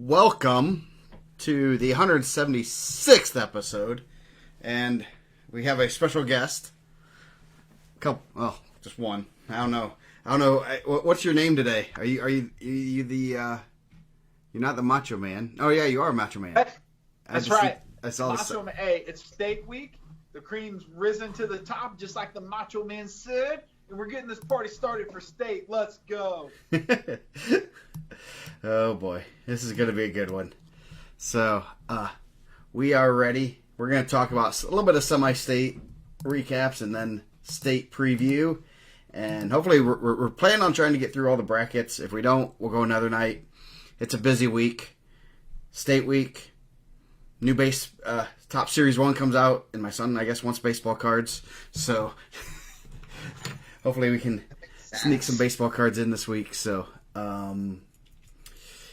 welcome to the 176th episode, and we have a special guest. Just one. I don't know. What's your name today? Are you the? You're not the Macho Man. Oh yeah, you are Macho Man. That's right. I saw Macho Man. Hey, it's steak week. The cream's risen to the top, just like the Macho Man said. And we're getting this party started for state. Let's go. Oh boy, this is going to be a good one. So, we are ready. We're going to talk about a little bit of semi-state recaps and then state preview. And hopefully we're planning on trying to get through all the brackets. If we don't, we'll go another night. It's a busy week. State week. New base, Top Series 1 comes out, and my son, I guess, wants baseball cards. So, hopefully we can sneak some baseball cards in this week. So,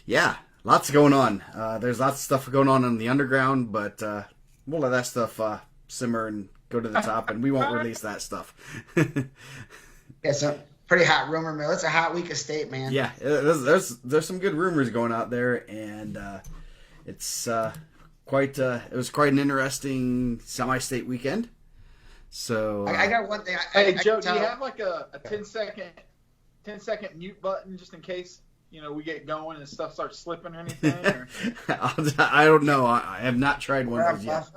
yeah, lots going on. There's lots of stuff going on in the underground, but we'll let that stuff simmer and go to the top, and we won't release that stuff. Yeah, so pretty hot rumor mill. It's a hot week of state, man. Yeah, there's some good rumors going out there, and it's it was quite an interesting semi-state weekend. So I got one thing. Hey, Joe, do you have like a 10-second mute button just in case, we get going and stuff starts slipping or anything? Or? I don't know. I have not tried one of those yet.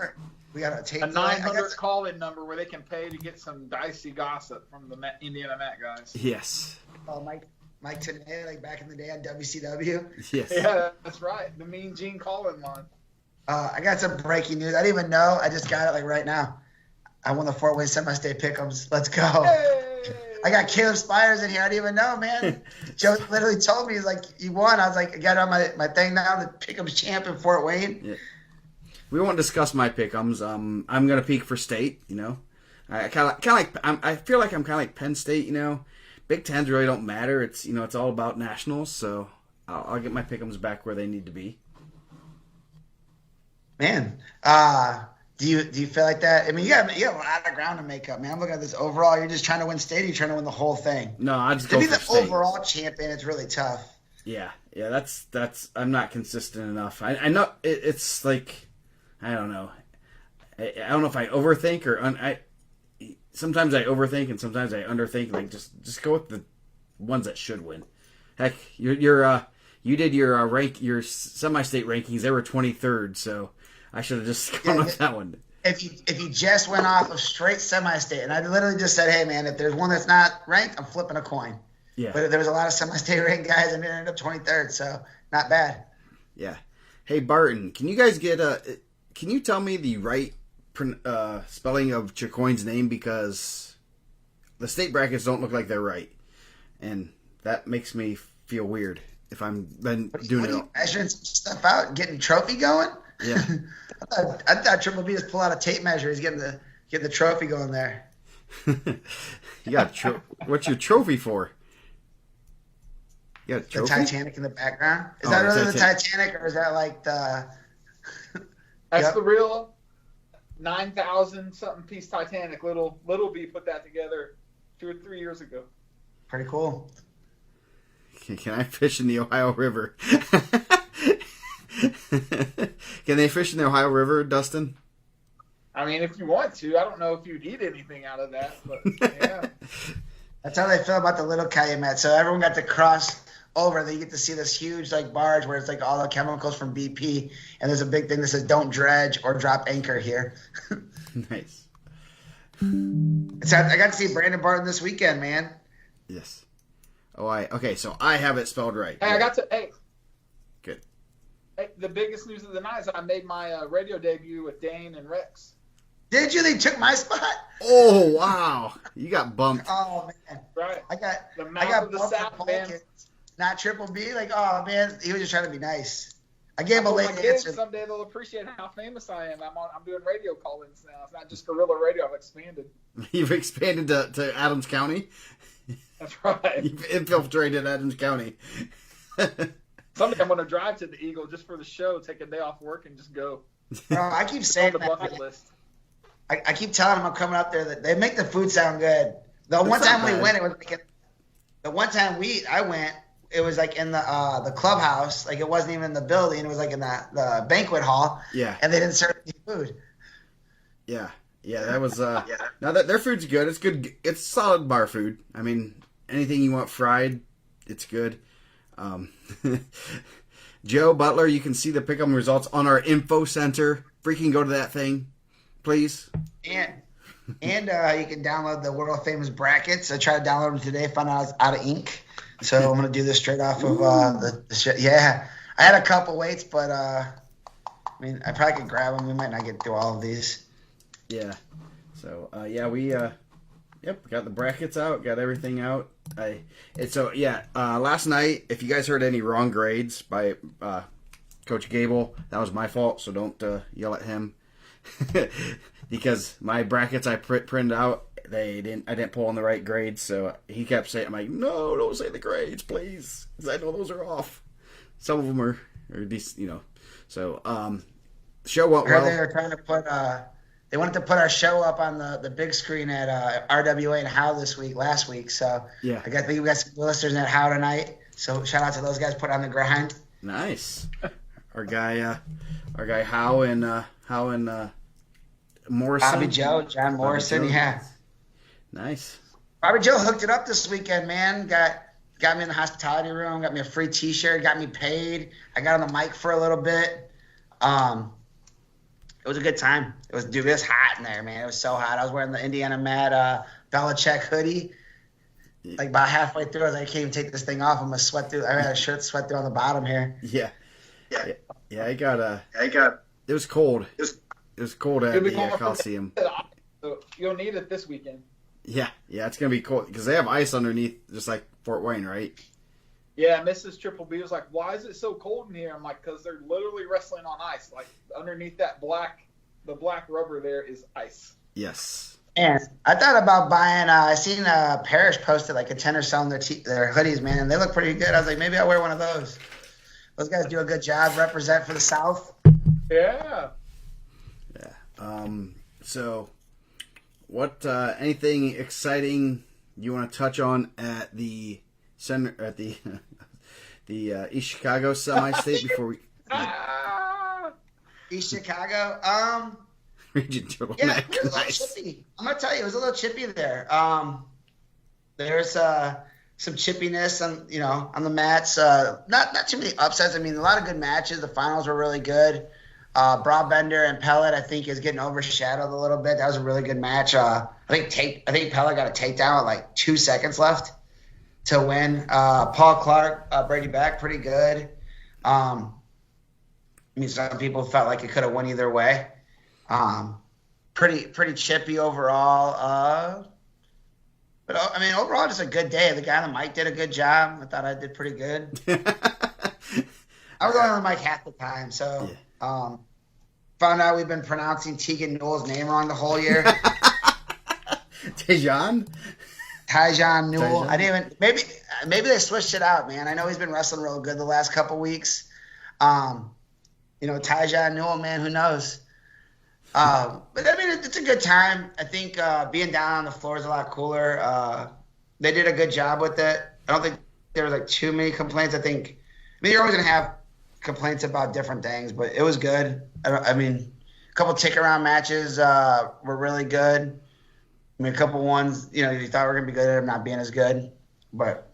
We got a 900 call-in number where they can pay to get some dicey gossip from the IndianaMat guys. Yes. Oh, Mike Tenay, like back in the day on WCW. Yes. Yeah, that's right. The Mean Gene call-in line. I got some breaking news. I didn't even know. I just got it like right now. I won the 4-way semi-state pick'ems. Let's go. Hey! I got Caleb Spires in here. I didn't even know, man. Joe literally told me, he's like, you won. I was like, I got it on my thing now, the pick'ems champ in Fort Wayne. Yeah. We won't discuss my pick'ems. I'm gonna peak for state. I feel like I'm kind of like Penn State. Big Tens really don't matter. It's it's all about nationals. So I'll get my pick'ems back where they need to be. Man, do you feel like that? I mean, you have a lot of ground to make up, man. I'm looking at this overall. You're just trying to win state. Or you're trying to win the whole thing. No, I just to go be for the state. Overall champion. It's really tough. Yeah. That's. I'm not consistent enough. I know it's like. I don't know. I don't know if I overthink or sometimes I overthink and sometimes I underthink. Like just go with the ones that should win. Heck, you did your semi-state rankings. They were 23rd, so I should have just gone with that one. If you just went off of straight semi-state, and I literally just said, hey man, if there's one that's not ranked, I'm flipping a coin. Yeah. But there was a lot of semi-state ranked guys, and it ended up 23rd, so not bad. Yeah. Hey Barton, can you guys Can you tell me the right spelling of Chicoine's name, because the state brackets don't look like they're right, and that makes me feel weird if I'm then doing it all. Measuring some stuff out and getting trophy going? Yeah. I thought Triple B just pull out a tape measure. He's getting the trophy going there. You got what's your trophy for? You got a trophy? The Titanic in the background. Is that really the Titanic, or is that like the? That's the real 9,000 something piece Titanic. Little B put that together 2 or 3 years ago. Pretty cool. Can I fish in the Ohio River? Can they fish in the Ohio River, Dustin? I mean, if you want to. I don't know if you'd eat anything out of that, but yeah. That's how they feel about the little Calumet. So everyone got to cross over. They get to see this huge barge where it's like all the chemicals from BP, and there's a big thing that says "Don't dredge or drop anchor here." Nice. So I got to see Brandon Barton this weekend, man. Yes. Okay, so I have it spelled right. Hey, Good. Hey, the biggest news of the night is I made my radio debut with Dane and Rex. Did you? They took my spot. Oh wow! You got bumped. Oh man. Right. I got of the South, man. Not Triple B. Oh man, he was just trying to be nice. I gave him a late answer. Someday they'll appreciate how famous I am. I'm doing radio call-ins now. It's not just guerrilla radio. I've expanded. You've expanded to Adams County. That's right. You've infiltrated Adams County. Someday I'm going to drive to the Eagle just for the show, take a day off work, and just go. Bro, I keep saying on the bucket list. I keep telling them I'm coming up there that they make the food sound good. The one time we went, it was like the one time I went, it was like in the clubhouse. Like it wasn't even in the building. It was like in the banquet hall. Yeah. And they didn't serve any food. Yeah. Yeah, that was now that their food's good. It's good. It's solid bar food. I mean, anything you want fried, it's good. Joe Butler, you can see the pick'em results on our info center. Freaking go to that thing, please. And you can download the world famous brackets. I tried to download them today, found out I was out of ink. So I'm gonna do this straight off of the shit. Yeah, I had a couple weights, but I mean, I probably could grab them. We might not get through all of these. Yeah. So we got the brackets out, got everything out. Last night, if you guys heard any wrong grades by Coach Gable, that was my fault. So don't yell at him because my brackets I printed out, I didn't pull in the right grades. So he kept saying, I'm like, no, don't say the grades, please, because I know those are off. Some of them are decent, So show what well. They were trying to put. They wanted to put our show up on the big screen at RWA and How last week. So yeah, I think we got some listeners at How tonight. So shout out to those guys put on the grind. Nice. Our guy How and Morrison. Bobby Joe, John Morrison, yeah. Nice. Bobby Joe hooked it up this weekend, man. Got me in the hospitality room, got me a free T-shirt, got me paid. I got on the mic for a little bit. It was a good time. It was hot in there, man. It was so hot. I was wearing the IndianaMat Belichick hoodie. Like about halfway through, I was like, I can't even take this thing off. I'm gonna sweat through. I had a shirt sweat through on the bottom here. Yeah. It was cold. It was cold at the Coliseum. So you'll need it this weekend. Yeah, it's gonna be cold because they have ice underneath, just like Fort Wayne, right? Yeah, Mrs. Triple B was like, "Why is it so cold in here?" I'm like, "Because they're literally wrestling on ice. Like underneath the black rubber there is ice." Yes. And I thought about buying. I seen Parrish posted like a tenner selling their hoodies, man, and they look pretty good. I was like, maybe I'll wear one of those. Those guys do a good job, represent for the South. Yeah. Yeah. So, what? Anything exciting you want to touch on at the center at the East Chicago semi-state before we East Chicago? Region Turtle Yeah, Neck. it was a little chippy. I'm gonna tell you, it was a little chippy there. There's some chippiness on the mats. Not too many upsets. I mean, a lot of good matches. The finals were really good. Broadbender and Pellet, I think, is getting overshadowed a little bit. That was a really good match. I think Pellet got a takedown with like 2 seconds left to win. Paul Clark, Brady Beck, pretty good. I mean, some people felt like it could have won either way. Pretty chippy overall. But I mean, overall, just a good day. The guy on the mic did a good job. I thought I did pretty good. I was on the mic half the time, so found out we've been pronouncing Tegan Newell's name wrong the whole year. Tyjon Newell. I didn't even maybe they switched it out, man. I know he's been wrestling real good the last couple weeks. Tyjon Newell, man, who knows? But I mean, it's a good time. I think being down on the floor is a lot cooler. They did a good job with it. I don't think there were like too many complaints. I mean, you're always gonna have complaints about different things, but it was good. I mean, a couple tick-around matches were really good. I mean, a couple ones, you thought were going to be good at them not being as good. But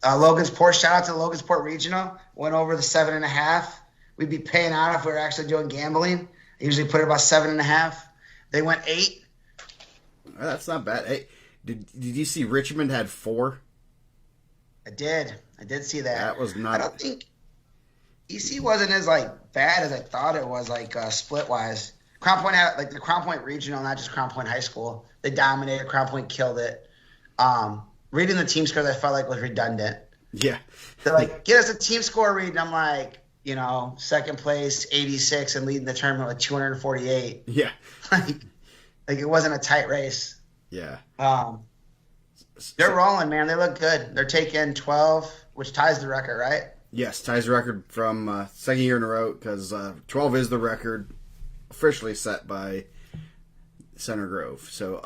Logansport, shout out to Logansport Regional, went over the 7.5. We'd be paying out if we were actually doing gambling. I usually put it about 7.5. They went 8. That's not bad. Hey, did you see Richmond had 4? I did see that. That was not. I don't think EC wasn't as bad as I thought it was, split wise. Crown Point had the Crown Point Regional, not just Crown Point High School. They dominated. Crown Point killed it. Reading the team scores, I felt like was redundant. Yeah. They're like, get us a team score read, and I'm like, second place, 86, and leading the tournament with 248. Yeah. like it wasn't a tight race. Yeah. They're rolling, man. They look good. They're taking 12, which ties the record, right? Yes, ties the record from second year in a row because 12 is the record officially set by Center Grove. So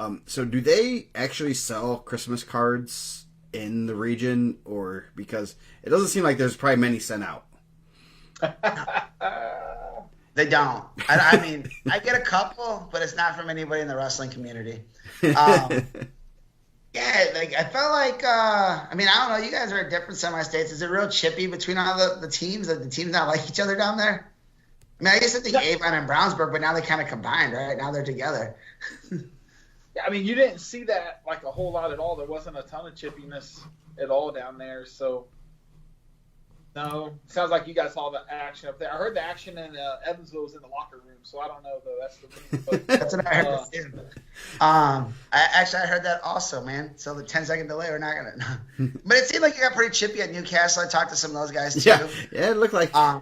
do they actually sell Christmas cards in the region, or because it doesn't seem like there's probably many sent out. They don't. I mean, I get a couple, but it's not from anybody in the wrestling community. Yeah, like I felt like. I mean, I don't know. You guys are at different semi-states. Is it real chippy between all the teams? That the teams not like each other down there? I mean, I guess I think Avon and Brownsburg, but now they kind of combined, right? Now they're together. Yeah, I mean, you didn't see that like a whole lot at all. There wasn't a ton of chippiness at all down there. So, no, sounds like you guys saw the action up there. I heard the action in Evansville was in the locker room, so I don't know though. That's the thing. But, that's what I heard. I heard that also, man. So the 10-second delay, we're not gonna. But it seemed like you got pretty chippy at Newcastle. I talked to some of those guys too. Yeah, it looked like. I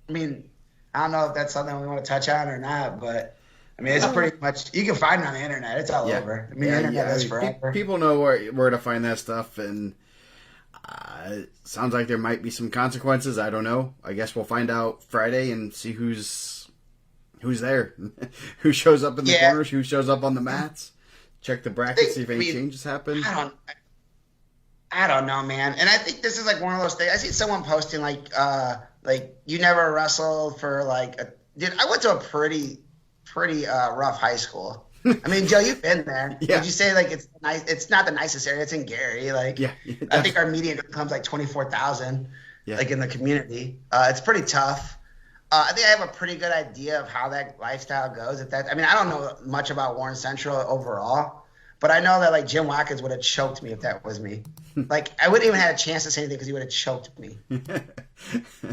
mean, I don't know if that's something we want to touch on or not, but I mean, it's pretty much you can find it on the internet. It's all over. I mean, the internet is forever. People know where to find that stuff, and it sounds like there might be some consequences. I don't know. I guess we'll find out Friday and see who's there, who shows up in the corners, who shows up on the mats. Check the bracket, see if any changes happen. I don't know, man. And I think this is like one of those things. I see someone posting like you never wrestled for dude, I went to a pretty rough high school. I mean, Joe, you've been there. Yeah. Would you say like it's nice? It's not the nicest area. It's in Gary. I think our median income's like 24,000. Like in the community, it's pretty tough. I think I have a pretty good idea of how that lifestyle goes. I mean, I don't know much about Warren Central overall, but I know that like Jim Watkins would have choked me if that was me. Like I wouldn't even have a chance to say anything because he would have choked me.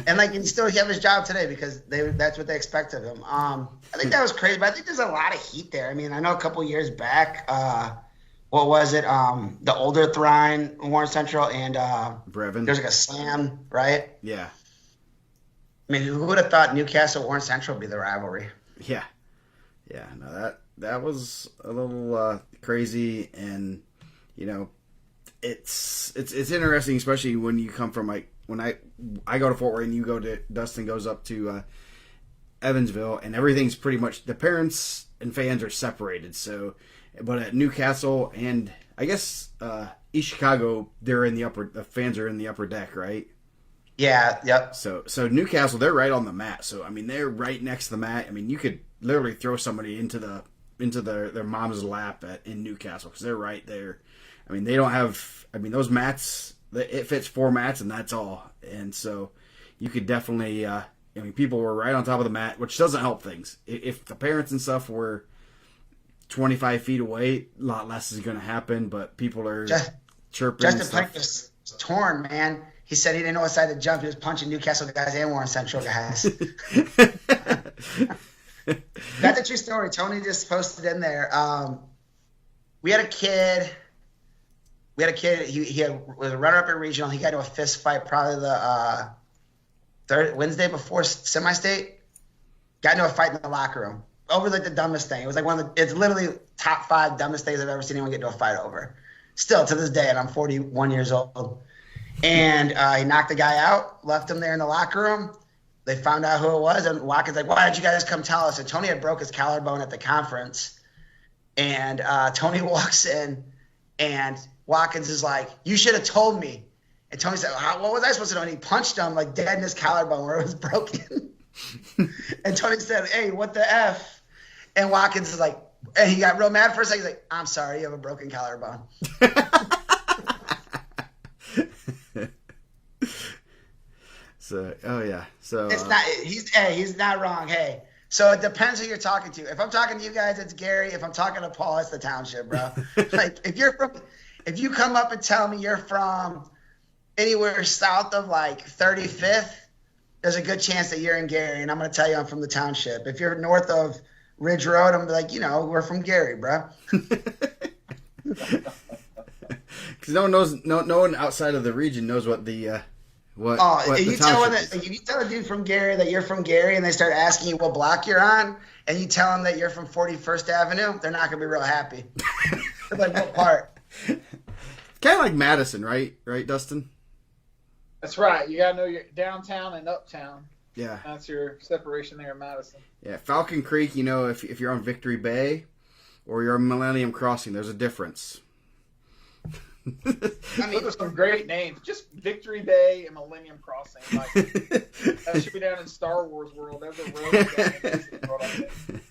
And like he still have his job today because that's what they expect of him. I think that was crazy, but I think there's a lot of heat there. I mean, I know a couple years back, what was it? The older Thrine, Warren Central, and Brevin. There's like a slam, right? Yeah. I mean, who would have thought Newcastle Warren Central would be the rivalry? Yeah. Yeah. No, that was a little crazy, and you know, it's interesting, especially when you come from like when I go to Fort Wayne, you go to Dustin goes up to Evansville, and everything's pretty much the parents and fans are separated. So, but at Newcastle and I guess East Chicago, the fans are in the upper deck, right? Yeah. Yep. So Newcastle, they're right on the mat. So I mean, they're right next to the mat. I mean, you could literally throw somebody into their mom's lap in Newcastle because they're right there. I mean, they don't have. I mean, those mats. It fits 4 mats and that's all. And so you could definitely. I mean, people were right on top of the mat, which doesn't help things. If the parents and stuff were 25 feet away, a lot less is going to happen. But people are chirping. Justin Plank was torn, man. He said he didn't know what side to jump. He was punching Newcastle guys and Warren Central guys. That's a true story. Tony just posted in there. We had a kid. He was a runner-up in regional. He got into a fist fight probably the Wednesday before semi-state. Got into a fight in the locker room over like the dumbest thing. It was like it's literally top 5 dumbest things I've ever seen anyone get into a fight over. Still to this day, and I'm 41 years old. And he knocked the guy out, left him there in the locker room. They found out who it was, and Watkins like, why didn't you guys come tell us? And Tony had broke his collarbone at the conference. And Tony walks in, and Watkins is like, you should have told me. And Tony said, what was I supposed to know? And he punched him like dead in his collarbone where it was broken. And Tony said, hey, what the F? And Watkins is like, and he got real mad for a second. He's like, I'm sorry, you have a broken collarbone. So, it's not. He's not wrong. Hey, so it depends who you're talking to. If I'm talking to you guys, it's Gary. If I'm talking to Paul, it's the township, bro. Like if you come up and tell me you're from anywhere south of like 35th, there's a good chance that you're in Gary, and I'm gonna tell you I'm from the township. If you're north of Ridge Road, I'm like, we're from Gary, bro. Because no one outside of the region knows what the. If you tell a dude from Gary that you're from Gary and they start asking you what block you're on and you tell them that you're from 41st Avenue, they're not going to be real happy. They're like, what part? Kind of like Madison, right? Right, Dustin? That's right. You got to know your downtown and uptown. Yeah. That's your separation there in Madison. Yeah, Falcon Creek, if you're on Victory Bay or you're on Millennium Crossing, there's a difference. I mean, Those are some great names. Just Victory Bay and Millennium Crossing. Like, that should be down in Star Wars world. There's a road down in Disney World, I think.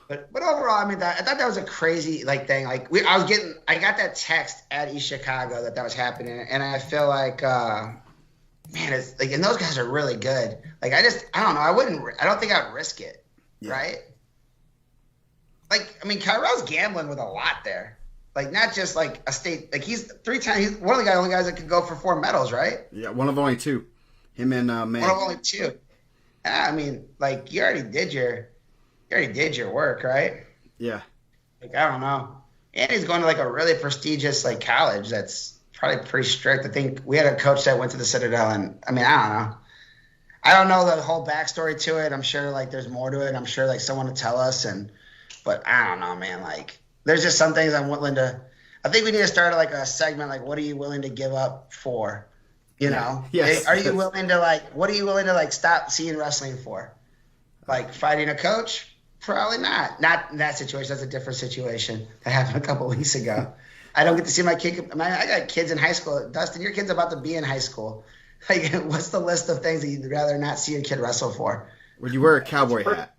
But overall, I mean, I thought that was a crazy thing. Like I got that text at East Chicago that was happening, and I feel like, man, it's like, and those guys are really good. Like I don't know, I don't think I'd risk it, right? Like, I mean, Kyrell's gambling with a lot there. Like, not just like a state. Like he's 3 times. He's one of the only guys that could go for 4 medals, right? Yeah, one of only 2. Him and May. One of only 2. Yeah, I mean, like you already did your work, right? Yeah. Like, I don't know. And he's going to like a really prestigious like college that's probably pretty strict. I think we had a coach that went to the Citadel, and I mean, I don't know. I don't know the whole backstory to it. I'm sure like there's more to it. I'm sure like someone will tell us, but I don't know, man. Like, there's just some things I'm willing to. I think we need to start like a segment like, what are you willing to give up for? You know? Yes. Are you willing to like? What are you willing to like stop seeing wrestling for? Like fighting a coach? Probably not. Not in that situation. That's a different situation that happened a couple of weeks ago. I don't get to see my kid. I got kids in high school. Dustin, your kid's about to be in high school. Like, what's the list of things that you'd rather not see your kid wrestle for? Would you wear a cowboy hat?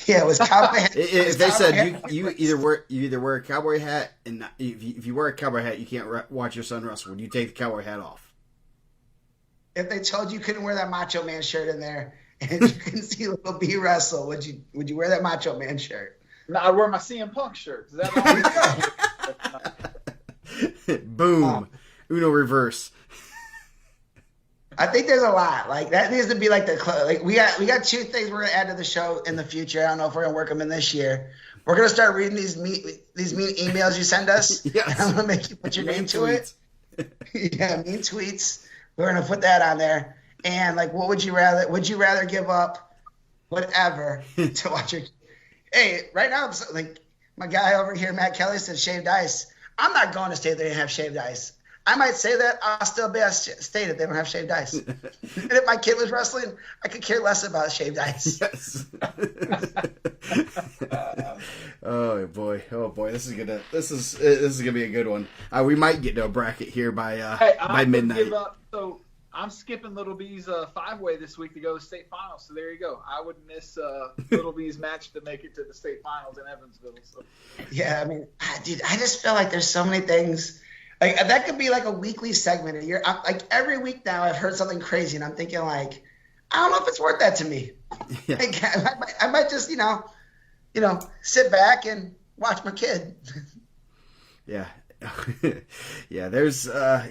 Yeah, it was cowboy hat. If they said you either wear a cowboy hat, and if you wear a cowboy hat, you can't watch your son wrestle. Would you take the cowboy hat off? If they told you couldn't wear that Macho Man shirt in there, and you can see little B wrestle, would you wear that Macho Man shirt? No, I'd wear my CM Punk shirt. Is that Boom. Uno reverse. I think there's a lot. Like, that needs to be like we got 2 things we're gonna add to the show in the future. I don't know if we're gonna work them in this year. We're gonna start reading these mean emails you send us. Yes. And I'm gonna make you put your name to tweets. it. Yeah, mean tweets. We're gonna put that on there. And like, what would you rather? Would you rather give up whatever to watch your? Hey, right now, like my guy over here, Matt Kelly, said shaved ice. I'm not going to state they didn't have shaved ice. I might say that. I'll still be a state if they don't have shaved ice. And if my kid was wrestling, I could care less about shaved ice. Yes. Oh boy, this is gonna be a good one. We might get to a bracket here by midnight. So I'm skipping Little B's 5-way this week to go to state finals. So there you go. I would miss Little B's match to make it to the state finals in Evansville. So. Yeah, I mean, dude, I just feel like there's so many things. Like, that could be like a weekly segment a year. Like, every week now I've heard something crazy, and I'm thinking like, I don't know if it's worth that to me. Yeah. Like, I might just, sit back and watch my kid. Yeah. Yeah, there's, I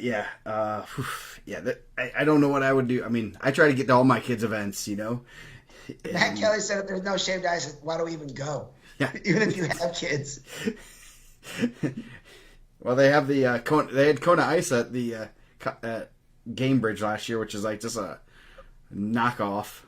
don't know what I would do. I mean, I try to get to all my kids' events, Matt Kelly said if there's no shaved ice, why do we even go? Yeah. Even if you have kids. Well, they have they had Kona Ice at the Gamebridge last year, which is like just a knockoff.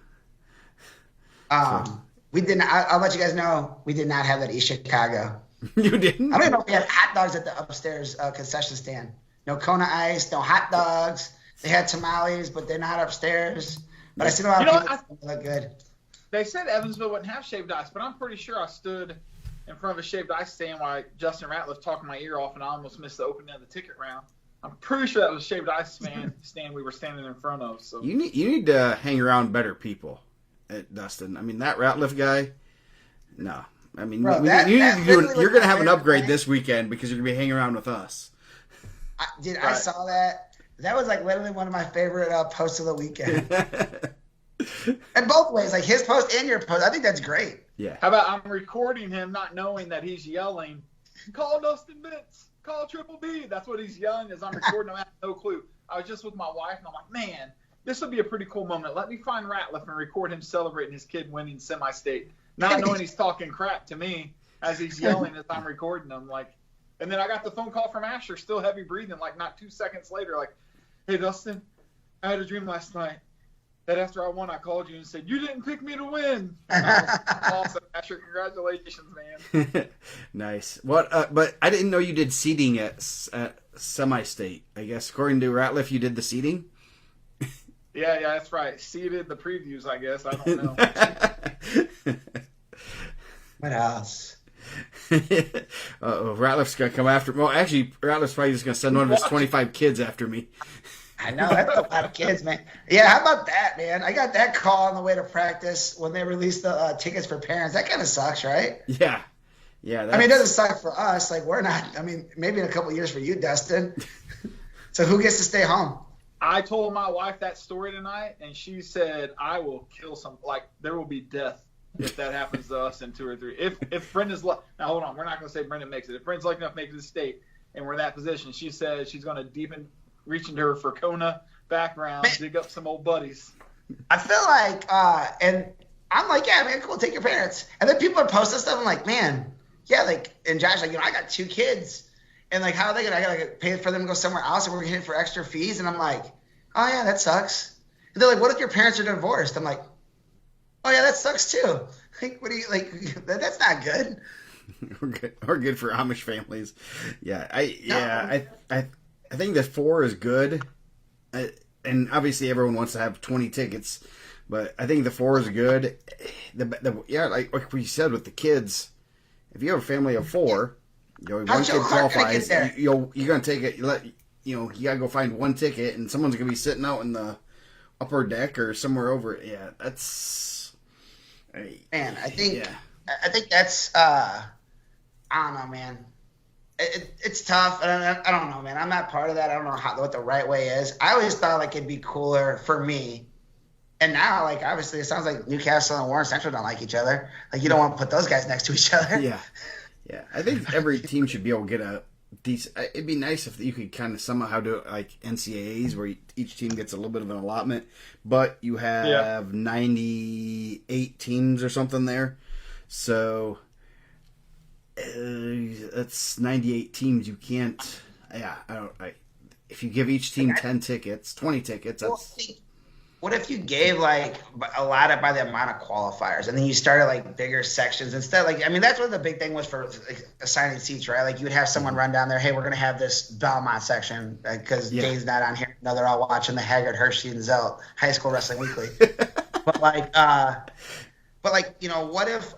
We did not. I'll let you guys know we did not have that at East Chicago. You didn't? I don't even know if we had hot dogs at the upstairs concession stand. No Kona Ice, no hot dogs. They had tamales, but they're not upstairs. But I see a lot of people look good. They said Evansville wouldn't have shaved ice, but I'm pretty sure I stood in front of a shaved ice stand while Justin Ratliff talking my ear off, and I almost missed the opening of the ticket round. I'm pretty sure that was shaved ice stand we were standing in front of. So you need to hang around better people, Dustin. I mean, that Ratliff guy. No, I mean, you're going to have an upgrade this weekend because you're going to be hanging around with us. I saw that. That was like literally one of my favorite posts of the weekend. And both ways, like his post and your post. I think that's great. Yeah. How about I'm recording him not knowing that he's yelling, call Dustin Bentz, call Triple B. That's what he's yelling as I'm recording him. I have no clue. I was just with my wife, and I'm like, man, this would be a pretty cool moment. Let me find Ratliff and record him celebrating his kid winning semi-state, not knowing he's talking crap to me as he's yelling as I'm recording him. Like, and then I got the phone call from Asher, still heavy breathing, like not 2 seconds later, like, hey, Dustin, I had a dream last night that after I won, I called you and said, you didn't pick me to win. Awesome, Asher. Congratulations, man. Nice. What? But I didn't know you did seating at semi-state. I guess, according to Ratliff, you did the seating? Yeah, that's right. Seated the previews, I guess. I don't know. What else? Ratliff's gonna come after. Well, actually, Ratliff's probably just gonna send one of his 25 kids after me. I know, that's a lot of kids, man. Yeah, how about that, man? I got that call on the way to practice when they released the tickets for parents. That kind of sucks, right? Yeah. I mean, it doesn't suck for us. Like, we're not. I mean, maybe in a couple of years for you, Dustin. So who gets to stay home? I told my wife that story tonight, and she said, I will kill some. Like, there will be death if that happens to us in 2 or 3. If Brenda's now hold on, we're not going to say Brenda makes it. If Brenda's lucky enough to make it to the state, and we're in that position, she said she's going to reach into her Fracona background, dig up some old buddies. I feel like, and I'm like, yeah, man, cool, take your parents. And then people are posting stuff. I'm like, man, yeah, like, and Josh, like, I got 2 kids, and like, how are they gonna? I gotta pay for them to go somewhere else, and we're getting for extra fees. And I'm like, oh yeah, that sucks. And they're like, what if your parents are divorced? I'm like, oh yeah, that sucks too. Like, what do you like? That's not good. Or good for Amish families. Yeah, I think the 4 is good, and obviously everyone wants to have 20 tickets, but I think the 4 is good. Like we said with the kids, if you have a family of 4, one kid qualifies, you're gonna take it. You gotta go find 1 ticket, and someone's gonna be sitting out in the upper deck or somewhere over. Yeah, that's. Man, I think that's. I don't know, man. It's tough. I don't know, man. I'm not part of that. I don't know what the right way is. I always thought like it'd be cooler for me. And now, like, obviously, it sounds like Newcastle and Warren Central don't like each other. Like, you don't want to put those guys next to each other. Yeah. I think every team should be able to get a decent. It'd be nice if you could kind of somehow do it like NCAAs, where each team gets a little bit of an allotment, but you have 98 teams or something there. So that's 98 teams. You can't. Yeah, if you give each team 10 tickets, 20 tickets, that's. What if you gave like a lot by the amount of qualifiers, and then you started like bigger sections instead? Like, I mean, that's what the big thing was for assigning seats, right? Like, you would have someone run down there, hey, we're gonna have this Belmont section because Dave's not on here. No, they're all watching the Haggard, Hershey, and Zelt High School Wrestling Weekly. but like, what if?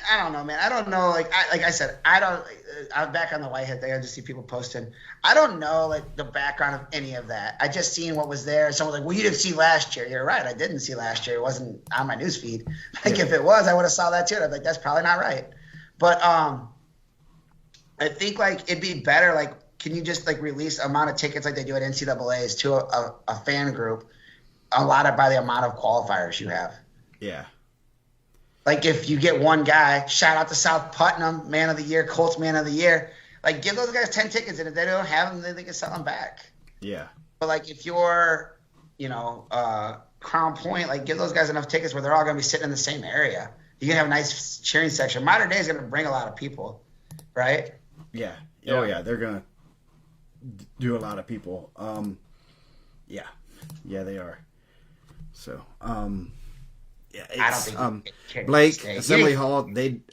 I don't know, man. I don't know. Like I said, I'm back on the Whitehead thing. I just see people posting. I don't know, like, the background of any of that. I just seen what was there. Someone's like, well, you didn't see last year. You're right. I didn't see last year. It wasn't on my news feed. Like, if it was, I would have saw that too. I'd be like, that's probably not right. But I think, like, it'd be better, like, can you just, like, release amount of tickets like they do at NCAAs to a fan group allotted by the amount of qualifiers you have? Yeah. Like, if you get one guy, shout out to South Putnam, Man of the Year, Colts Man of the Year. Like, give those guys 10 tickets, and if they don't have them, they can sell them back. Yeah. But, like, if you're, Crown Point, like, give those guys enough tickets where they're all going to be sitting in the same area. You can have a nice cheering section. Modern Day is going to bring a lot of people, right? Yeah. Oh, yeah. They're going to do a lot of people. Yeah. Yeah, they are. So, yeah, I don't think Blake, Assembly Hall. I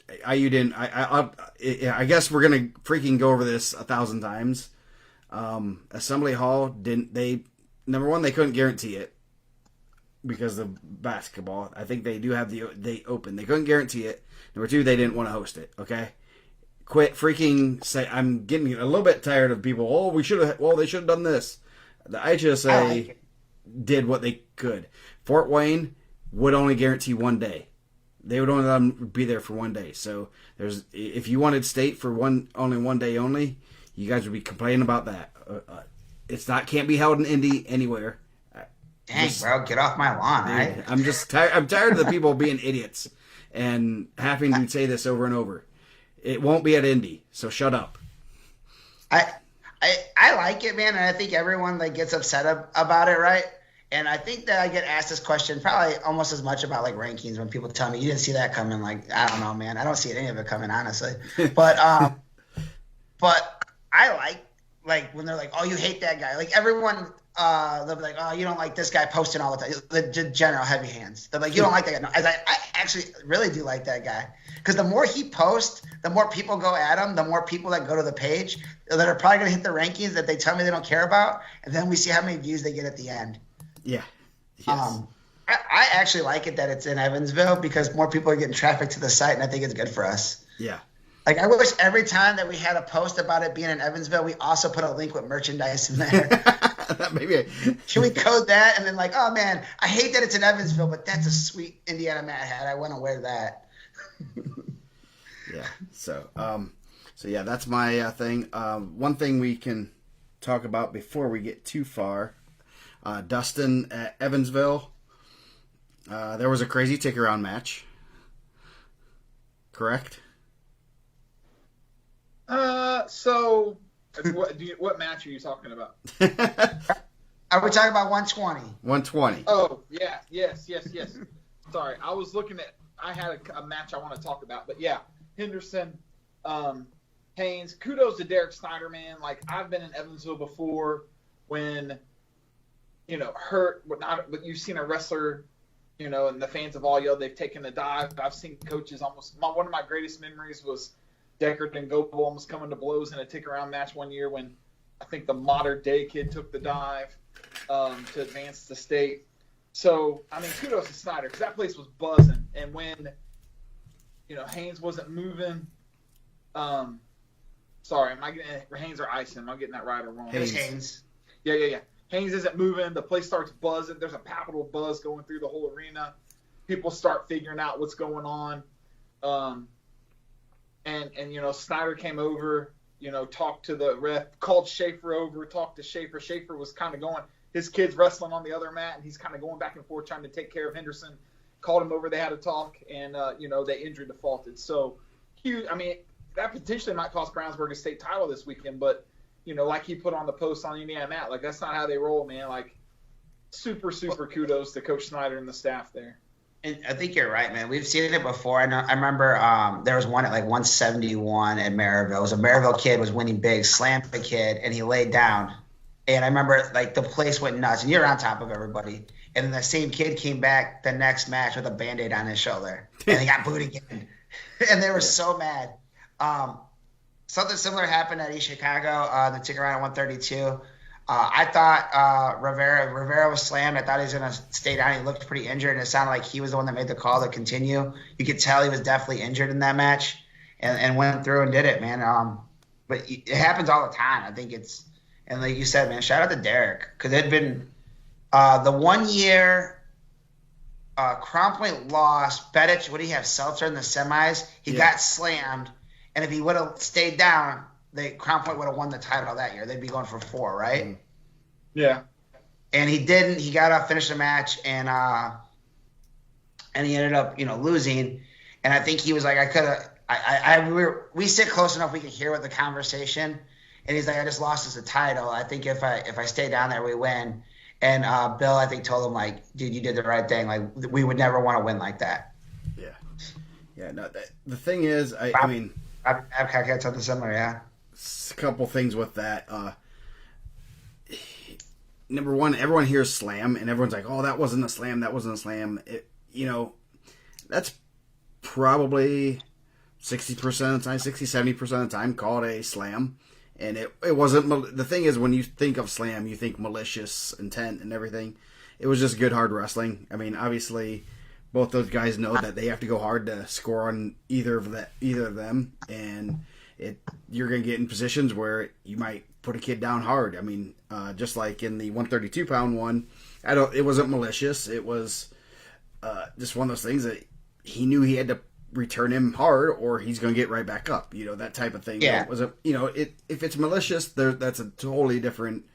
guess we're gonna freaking go over this 1,000 times. Assembly Hall didn't. Number one, they couldn't guarantee it because of basketball. I think they do have they open. They couldn't guarantee it. Number two, they didn't want to host it. Okay, quit freaking say. I'm getting a little bit tired of people. Oh, they should have done this. The IHSA did what they could. Fort Wayne would only guarantee 1 day. They would only let them be there for 1 day. So if you wanted state for only 1 day only, you guys would be complaining about that. Can't be held in Indy anywhere. Dang, bro, get off my lawn, right? I'm just tired. I'm tired of the people being idiots and having to say this over and over. It won't be at Indy, so shut up. I like it, man, and I think everyone like gets upset about it, right? And I think that I get asked this question probably almost as much about like rankings when people tell me you didn't see that coming. Like, I don't know, man. I don't see any of it coming, honestly. But I like when they're like, oh, you hate that guy. Like everyone, they'll be like, oh, you don't like this guy posting all the time. The general heavy hands. They're like, you don't like that guy. No, I actually really do like that guy because the more he posts, the more people go at him. The more people that go to the page that are probably gonna hit the rankings that they tell me they don't care about, and then we see how many views they get at the end. Yeah. Yes. I actually like it that it's in Evansville because more people are getting traffic to the site, and I think it's good for us. Yeah. Like, I wish every time that we had a post about it being in Evansville, we also put a link with merchandise in there. Maybe. Can we code that? And then like, oh, man, I hate that it's in Evansville, but that's a sweet IndianaMat hat. I want to wear that. Yeah. So yeah, that's my thing. One thing we can talk about before we get too far, Dustin at Evansville, there was a crazy tick-around match. Correct? So what match are you talking about? Are we talking about 120? 120. Oh, yeah, yes. Sorry, I was looking at. I had a match I want to talk about, but yeah, Henderson, Haynes. Kudos to Derek Snyder, man. Like, I've been in Evansville before when, hurt, but you've seen a wrestler, and the fans have all yelled they've taken a dive. I've seen coaches one of my greatest memories was Deckard and Goebel almost coming to blows in a tick-around match one year when I think the modern day kid took the dive to advance the state. So, I mean, kudos to Snyder because that place was buzzing. And when, Haynes wasn't moving, sorry, am I getting Haynes or Ison? Am I getting that right or wrong? Haynes. Yeah. Haynes isn't moving. The place starts buzzing. There's a palpable buzz going through the whole arena. People start figuring out what's going on. And Snyder came over, talked to the ref, called Schaefer over, talked to Schaefer. Schaefer was kind of going, his kid's wrestling on the other mat, and he's kind of going back and forth trying to take care of Henderson. Called him over, they had a talk, and, they injury defaulted. So, huge. I mean, that potentially might cost Brownsburg a state title this weekend, but, like he put on the post on IndianaMat, like, that's not how they roll, man. Like, super kudos to Coach Snyder and the staff there. And I think you're right, man. We've seen it before. I remember there was one at like 171 at Maryville. It was a Maryville kid was winning big, slammed the kid, and he laid down. And I remember like the place went nuts, and you're on top of everybody. And then the same kid came back the next match with a Band-Aid on his shoulder, and he got booed again. And they were so mad. Something similar happened at East Chicago, the tick around at 132. I thought Rivera was slammed. I thought he was going to stay down. He looked pretty injured, and it sounded like he was the one that made the call to continue. You could tell he was definitely injured in that match and went through and did it, man. But it happens all the time. I think it's – and like you said, man, shout out to Derek because it had been the 1 year Crown Point lost. Bedich, what do you have, Seltzer in the semis? He got slammed, and if he would have stayed down – Crown Point would have won the title that year. They'd be going for 4, right? Yeah. And he didn't. He got up, finished the match, and he ended up, losing. And I think he was like, I could have. We sit close enough we could hear what the conversation. And he's like, I just lost us a title. I think if I stay down there, we win. And Bill, I think, told him like, dude, you did the right thing. Like, we would never want to win like that. Yeah. No. The thing is, I mean, Babcock had something similar. Yeah. A couple things with that. Number one, everyone hears slam, and everyone's like, "Oh, that wasn't a slam. That wasn't a slam." That's probably 60% of the time, 60-70% of the time called a slam, and it wasn't. The thing is, when you think of slam, you think malicious intent and everything. It was just good hard wrestling. I mean, obviously, both those guys know that they have to go hard to score on either of them, and you're going to get in positions where you might put a kid down hard. I mean, just like in the 132-pound one, it wasn't malicious. It was just one of those things that he knew he had to return him hard or he's going to get right back up. That type of thing. Yeah. If it's malicious, that's a totally different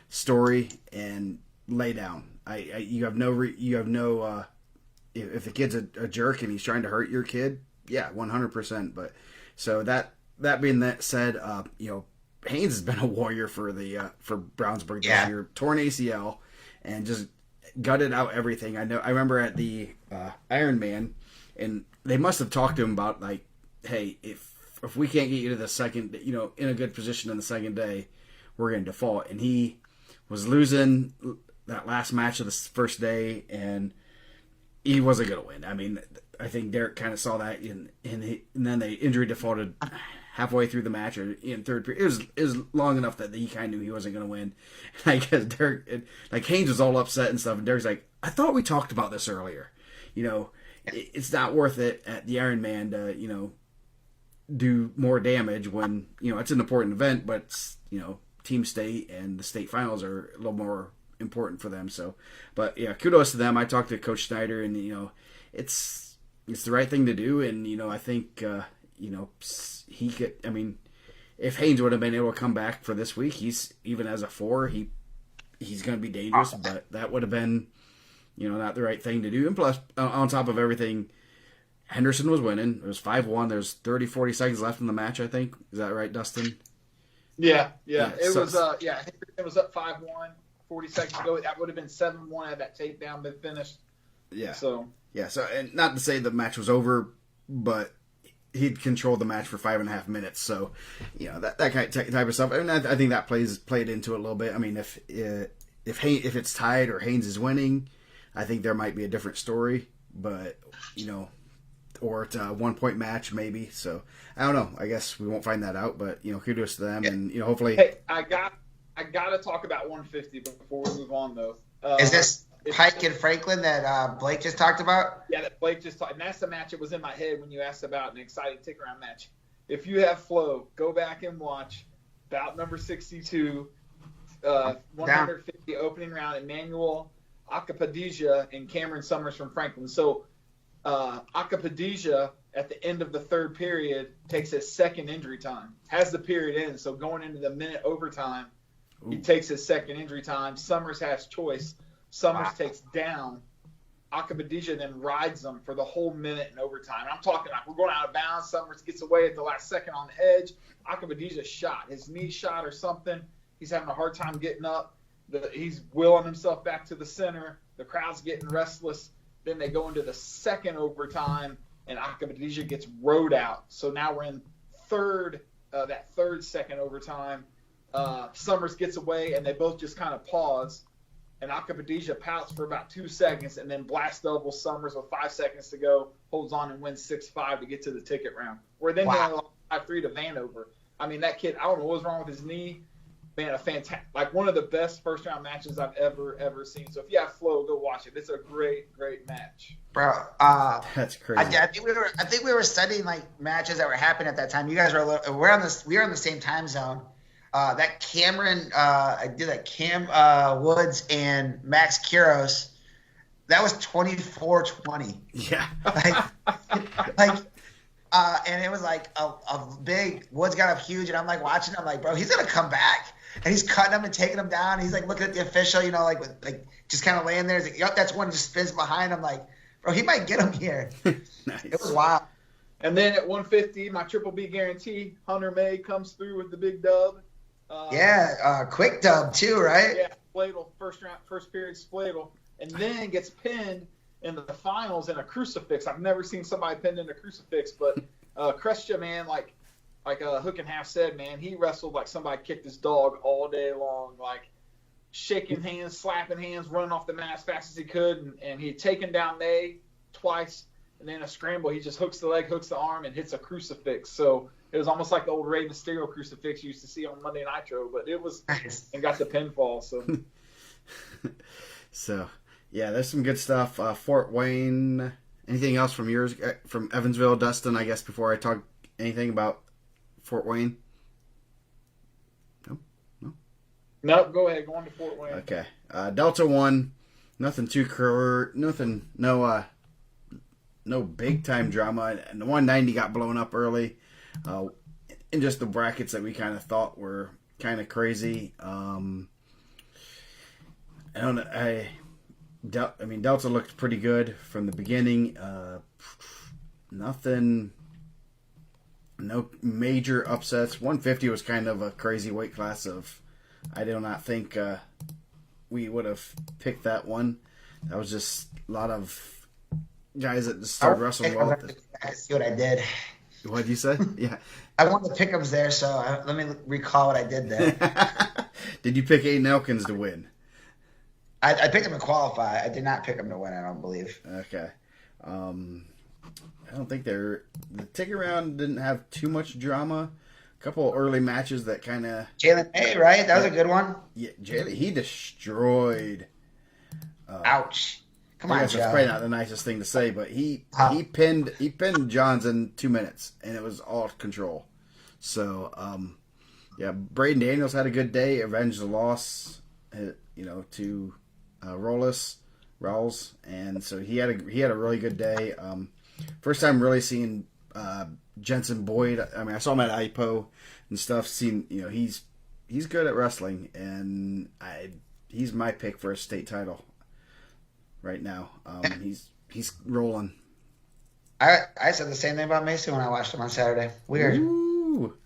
story and lay down. You have no if the kid's a jerk and he's trying to hurt your kid, yeah, 100%. But so that being that said, Haynes has been a warrior for Brownsburg this year. Torn ACL and just gutted out everything. I remember at the Ironman, and they must have talked to him about like, hey, if we can't get you to the second, in a good position in the second day, we're going to default. And he was losing that last match of the first day, and he wasn't going to win. I mean, I think Derek kind of saw that, and then they injury defaulted halfway through the match or in third period. It was long enough that he kind of knew he wasn't going to win. And I guess Derek, like Haynes was all upset and stuff, and Derek's like, I thought we talked about this earlier. It's not worth it at the Ironman to, do more damage when, it's an important event, but, team state and the state finals are a little more important for them. So, but yeah, kudos to them. I talked to Coach Snyder, and, it's the right thing to do. And, I think, he could, if Haynes would have been able to come back for this week, he's even as a 4, he's going to be dangerous, but that would have been, not the right thing to do. And plus, on top of everything, Henderson was winning. It was 5-1. There's 30, 40 seconds left in the match, I think. Is that right, Dustin? Yeah. Henderson was up 5-1, 40 seconds to go. That would have been 7-1 had that takedown been finished. Yeah. So, and not to say the match was over, but he'd controlled the match for 5.5 minutes. So, that kind of type of stuff. And I think that played into it a little bit. If it's tied or Haynes is winning, I think there might be a different story. But, or it's a 1-point match maybe. So I don't know. I guess we won't find that out. But kudos to them, and hopefully. Hey, I got to talk about 150 before we move on though. Is this Pike and Franklin that Blake just talked about? Yeah, that Blake just talked. And that's the match that was in my head when you asked about an exciting tick around match. If you have Flow, go back and watch bout number 62, 150 opening round. Emmanuel Akapadija and Cameron Summers from Franklin. So Akapadija at the end of the third period takes his second injury time, has the period in. So going into the minute overtime, he takes his second injury time. Summers has choice. Summers takes down. Akapadija then rides them for the whole minute in overtime. I'm talking like we're going out of bounds. Summers gets away at the last second on the edge. Akapadija shot. His knee shot or something. He's having a hard time getting up. He's willing himself back to the center. The crowd's getting restless. Then they go into the second overtime, and Akapadija gets rode out. So now we're in that third second overtime. Summers gets away, and they both just kind of pause. And Akapadija pouts for about 2 seconds, and then blast double Summers with 5 seconds to go, holds on and wins 6-5 to get to the ticket round. Where then they only lost 5-3 to Vanover. That kid, I don't know what was wrong with his knee. Man, one of the best first round matches I've ever seen. So if you have Flow, go watch it. It's a great match. Bro, that's crazy. I think we were studying like matches that were happening at that time. You guys we were on the same time zone. That Cameron, Cam Woods and Max Quiros, that was 24-20. Yeah. And it was like a big Woods got up huge, and I'm like watching. I'm like, bro, he's gonna come back, and he's cutting him and taking him down. He's like looking at the official, just kind of laying there. He's like, yep, that's one. Just spins behind. I'm like, bro, he might get him here. Nice. It was wild. And then at 150, my Triple B guarantee, Hunter May comes through with the big dub. Quick dub too, right? Yeah, Spladle, first period Spladle, and then gets pinned in the finals in a crucifix. I've never seen somebody pinned in a crucifix, but Krestia, man, like Hook and Half said, man, he wrestled like somebody kicked his dog all day long, like shaking hands, slapping hands, running off the mat as fast as he could, and he had taken down May twice, and then a scramble, he just hooks the leg, hooks the arm, and hits a crucifix. So it was almost like the old Rey Mysterio crucifix you used to see on Monday Nitro, but it was nice. And got the pinfall. So, yeah, there's some good stuff. Fort Wayne. Anything else from yours, from Evansville, Dustin? I guess before I talk anything about Fort Wayne. No. Go ahead. Go on to Fort Wayne. Okay. Delta won. Nothing too nothing. No big time drama. And the 190 got blown up early. And just the brackets that we kind of thought were kind of crazy. I don't know. Delta looked pretty good from the beginning. Nothing, no major upsets. 150 was kind of a crazy weight class. I do not think we would have picked that one. That was just a lot of guys that just started wrestling well. See what I did. What did you say? Yeah. I wanted the pick'ems there, so let me recall what I did there. Did you pick Aiden Elkins to win? I picked him to qualify. I did not pick him to win, I don't believe. Okay. I don't think the ticket round didn't have too much drama. couple early matches that kind of Jalen May, right? That was a good one. Yeah, Jalen, he destroyed. Ouch! Come I on, guess that's Joe. probably not the nicest thing to say, but he pinned Johns in 2 minutes, and it was all control. So yeah, Braden Daniels had a good day, avenged the loss, to Rawls, and so he had a really good day. First time really seeing Jensen Boyd. I mean, I saw him at IPO and stuff. He's good at wrestling, and he's my pick for a state title right now. He's rolling. I said the same thing about Mason when I watched him on Saturday. Weird. Ooh.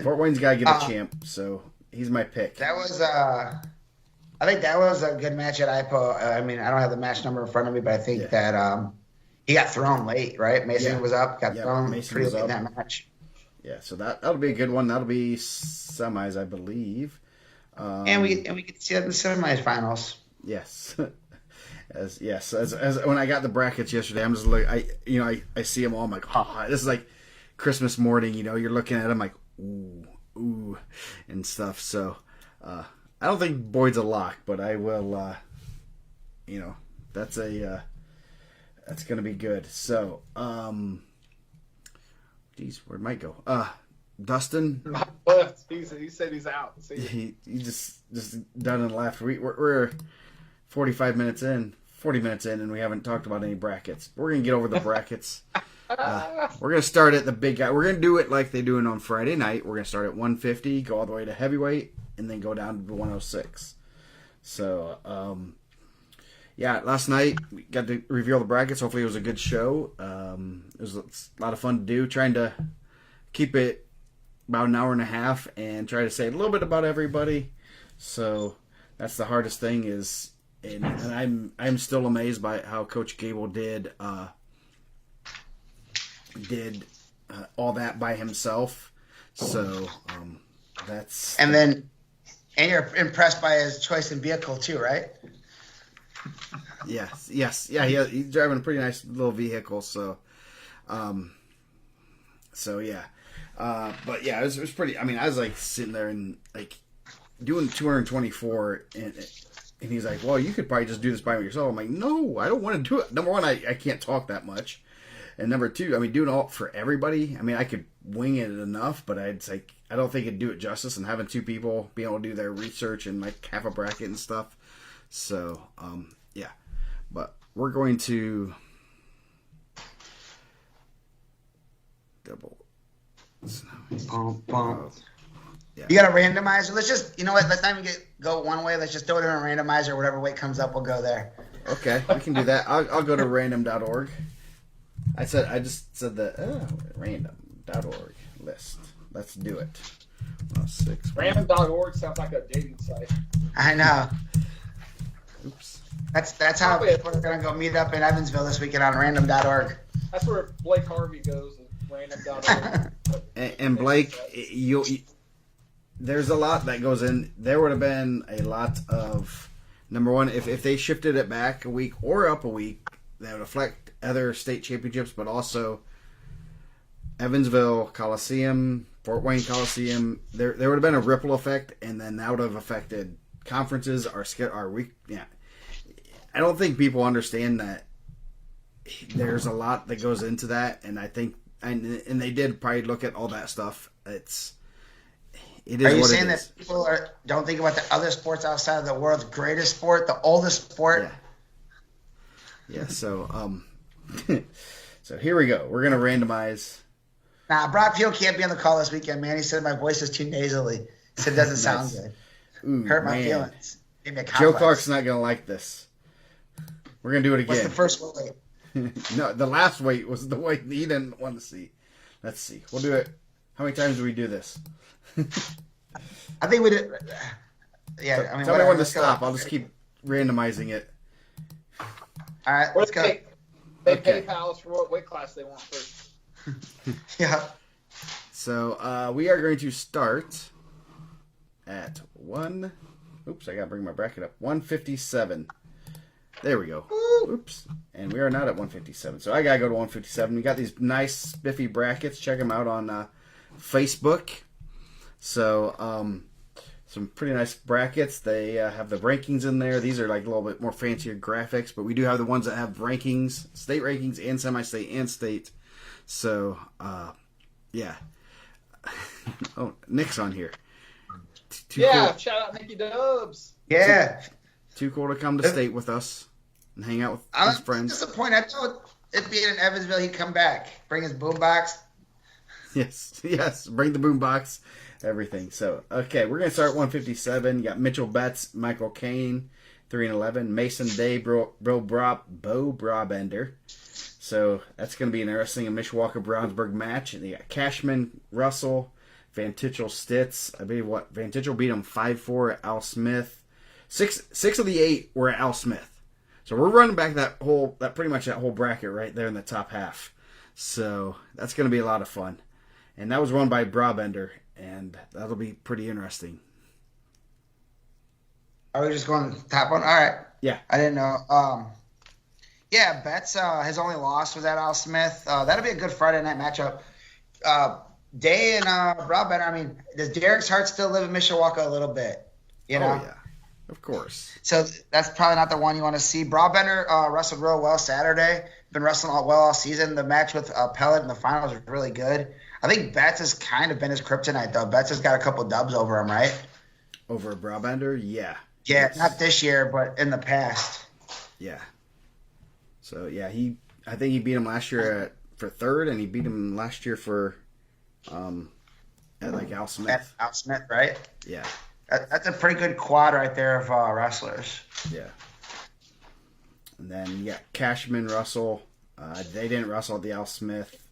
Fort Wayne's got to get a champ, so he's my pick. That was I think that was a good match at IPO. I mean, I don't have the match number in front of me, but I think that he got thrown late, right? Mason was up, got thrown pretty late in that match. Yeah, so that'll be a good one. That'll be semis, I believe. And we get to see that in the semifinals. Yes. As when I got the brackets yesterday, I'm just like I see them all. I'm like, this is like Christmas morning. You're looking at them like ooh, and stuff. So I don't think Boyd's a lock, but I will. That's gonna be good. So geez, where'd Mike go? Dustin. Mike left. He said he's out. He just done and left. We're 40 minutes in, and we haven't talked about any brackets. We're going to get over the brackets. We're going to start at the big guy. We're going to do it like they do it on Friday night. We're going to start at 150, go all the way to heavyweight, and then go down to 106. So, last night we got to reveal the brackets. Hopefully it was a good show. It was a lot of fun to do, trying to keep it about an hour and a half and try to say a little bit about everybody. So that's the hardest thing is... And I'm still amazed by how Coach Gable did all that by himself. So that's and you're impressed by his choice in vehicle too, right? Yes, yeah. He's driving a pretty nice little vehicle. So, yeah. But yeah, it was pretty. I mean, I was like sitting there and like doing 224 and he's like, well, you could probably just do this by yourself. I'm like, no, I don't want to do it. Number one, I can't talk that much. And number two, I mean, doing all for everybody, I mean, I could wing it enough, but I don't think it'd do it justice. And having two people be able to do their research and like half a bracket and stuff. So, yeah. But we're going to double. Yeah. You got a randomizer. Let's just, let's not even go one way. Let's just throw it in a randomizer. Whatever weight comes up, we'll go there. Okay, we can do that. I'll go to random.org. I just said the random.org list. Let's do it. 106. Random.org sounds like a dating site. I know. Oops. That's how people are going to go meet up in Evansville this weekend on random.org. That's where Blake Harvey goes, random.org. and Blake, there's a lot that goes in. There would have been a lot of, number one, if they shifted it back a week or up a week, that would affect other state championships, but also Evansville Coliseum, Fort Wayne Coliseum. There would have been a ripple effect, and then that would have affected conferences, our week. Yeah, I don't think people understand that there's a lot that goes into that, and I think, and they did probably look at all that stuff. It is. Are you saying that people don't think about the other sports outside of the world's greatest sport, the oldest sport? Yeah. So, so here we go. We're gonna randomize. Nah, Brock Peel can't be on the call this weekend, man. He said my voice is too nasally. He said it doesn't sound good. Ooh, hurt my feelings. Gave me a Joe Clark's not gonna like this. We're gonna do it again. What's the first weight? No, the last weight was the weight he didn't want to see. Let's see. We'll do it. How many times do we do this? I think we did. Yeah, so, tell me when to stop. I'll just keep randomizing it. All right, let's go. They pay pals for what weight class they want first. Yeah. So we are going to start at one. Oops, I gotta bring my bracket up. 157. There we go. Oops. And we are not at 157. So I gotta go to 157. We got these nice spiffy brackets. Check them out on Facebook. So some pretty nice brackets. They have the rankings in there. These are like a little bit more fancier graphics, but we do have the ones that have rankings, state rankings, and semi-state and state. So yeah. Oh, Nick's on here. Too yeah, cool. shout out Nicky Dubs. Yeah. Too cool to come to state with us and hang out with I'm his friends. disappointed. I thought it being in Evansville, he'd come back, bring his boombox. Yes. Bring the boombox, everything. So, okay, we're going to start at 157. You got Mitchell Betts, Michael Kane, 3-11. Mason Day, Bo Brabender. So, that's going to be an interesting Mishawaka-Brownsburg match. And you got Cashman, Russell, Van Tichel, Stitz. I believe Van Tichel beat him 5-4 at Al Smith. Six of the 8 were at Al Smith. So we're running back that whole bracket right there in the top half. So that's going to be a lot of fun. And that was won by Brabender, and that'll be pretty interesting. Are we just going to the top one? All right. Yeah. I didn't know. Yeah, Betts, his only loss was at Al Smith. That'll be a good Friday night matchup. Day and Brabender, I mean, does Derek's heart still live in Mishawaka a little bit? You know? Oh, yeah. Of course. So that's probably not the one you want to see. Brabender wrestled real well Saturday. Been wrestling well all season. The match with Pellet in the finals was really good. I think Betts has kind of been his kryptonite, though. Betts has got a couple dubs over him, right? Over Brabender? Yeah. Yeah, Yes. not this year, but in the past. Yeah. So, yeah, I think he beat him last year for third, and he beat him last year for at like Al Smith. At Al Smith, right? Yeah. That's a pretty good quad right there of wrestlers. Yeah. And then you got Cashman, Russell. They didn't wrestle at the Al Smith.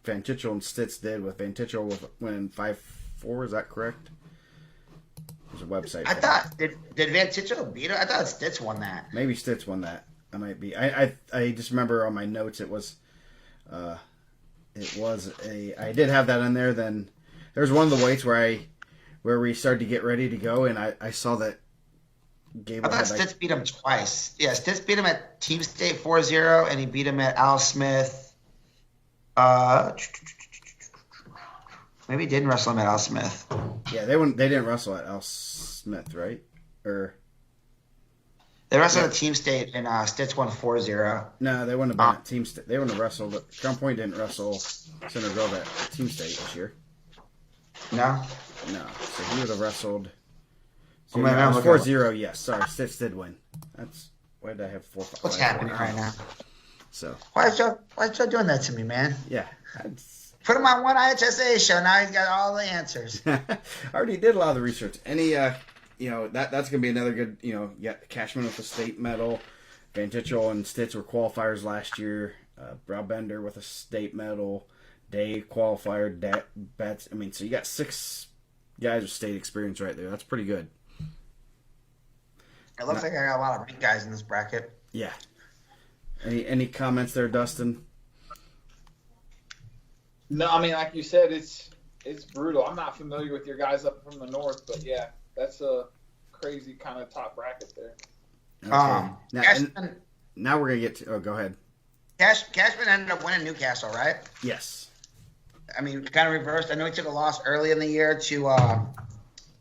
Van Tichel and Stitz did, with Van Tichel winning 5-4. Is that correct? There's a website. I thought did Van Tichel beat him? I thought Stitz won that. Maybe Stitz won that. I might be. I just remember on my notes it was I did have that in there. Then there was one of the weights where we started to get ready to go, and I saw that Gable I thought Stitz beat him twice. Yeah, Stitz beat him at Team State 4-0, and he beat him at Al Smith. Maybe he didn't wrestle him at Al Smith. Yeah, they didn't wrestle at Al Smith, right? Or they wrestled at Team State, and Stitz won 4-0. no, they wouldn't have been at Team State. They wouldn't have wrestled. Crown Point didn't wrestle Center Grove at Team State this year. No? No, so he would have wrestled. So Oh, man, yeah, I'm it was looking 4-0. Yes, sorry, Stitz did win. Why did I have 4? What's happening right now? So Why is y'all doing that to me, man? yeah, Put him on one IHSA show. Now he's got all the answers. I already did a lot of the research. Any that's gonna be another good. Cashman with the state medal. Van Tichel and Stitz were qualifiers last year. Brabender with a state medal. Day qualifier. Betts. I mean, so you got 6 guys with state experience right there. That's pretty good. It looks like I got a lot of big guys in this bracket. Yeah. Any comments there, Dustin? No, I mean, like you said, it's brutal. I'm not familiar with your guys up from the north, but yeah, that's a crazy kind of top bracket there. Okay. Cashman, Now we're gonna get to. Oh, go ahead. Cashman ended up winning Newcastle, right? Yes. I mean, kind of reversed. I know he took a loss early in the year to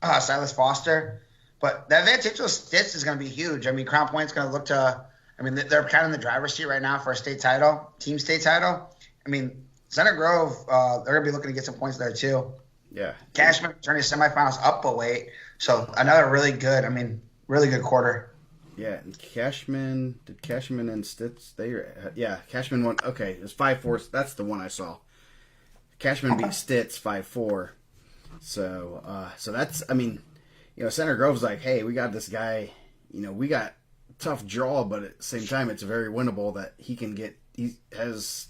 Silas Foster, but that Van Tichel Stitz is going to be huge. I mean, Crown Point's going to look to. I mean, they're kind of in the driver's seat right now for a state title, team state title. I mean, Center Grove, they're going to be looking to get some points there too. Yeah. Cashman turning his semifinals up a weight, so another really good quarter. Yeah, and Cashman and Stitz. Cashman won. Okay, it was 5-4. That's the one I saw. Cashman beat Stitz 5-4. So that's. I mean, Center Grove's like, hey, we got this guy. We got tough draw, but at the same time, it's very winnable that he can get. He has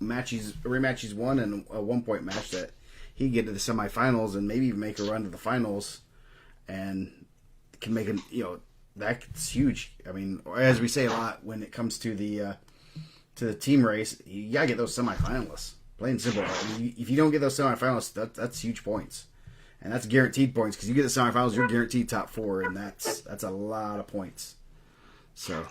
rematch he's won and a 1-point match that he can get to the semifinals and maybe even make a run to the finals, and can make that's huge. I mean, as we say a lot when it comes to the team race, you gotta get those semifinalists. Plain and simple. I mean, if you don't get those semifinalists, that's huge points, and that's guaranteed points because you get the semifinals, you're guaranteed top 4, and that's a lot of points. So,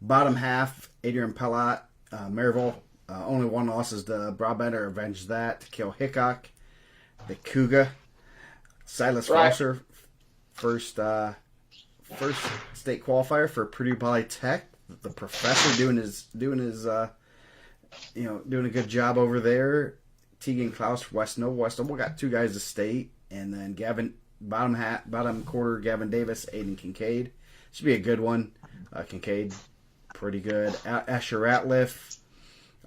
bottom half, Adrian Pellat, Maryville Only one loss is the Broadbender avenged that to kill Hickok. The Cougar. Silas Foster, first state qualifier for Purdue Polytech. The professor doing a good job over there. Tegan Klaus, West Noble got 2 guys to state, and then Gavin bottom quarter Gavin Davis, Aiden Kincaid. Should be a good one. Kincaid, pretty good. Asher Ratliff,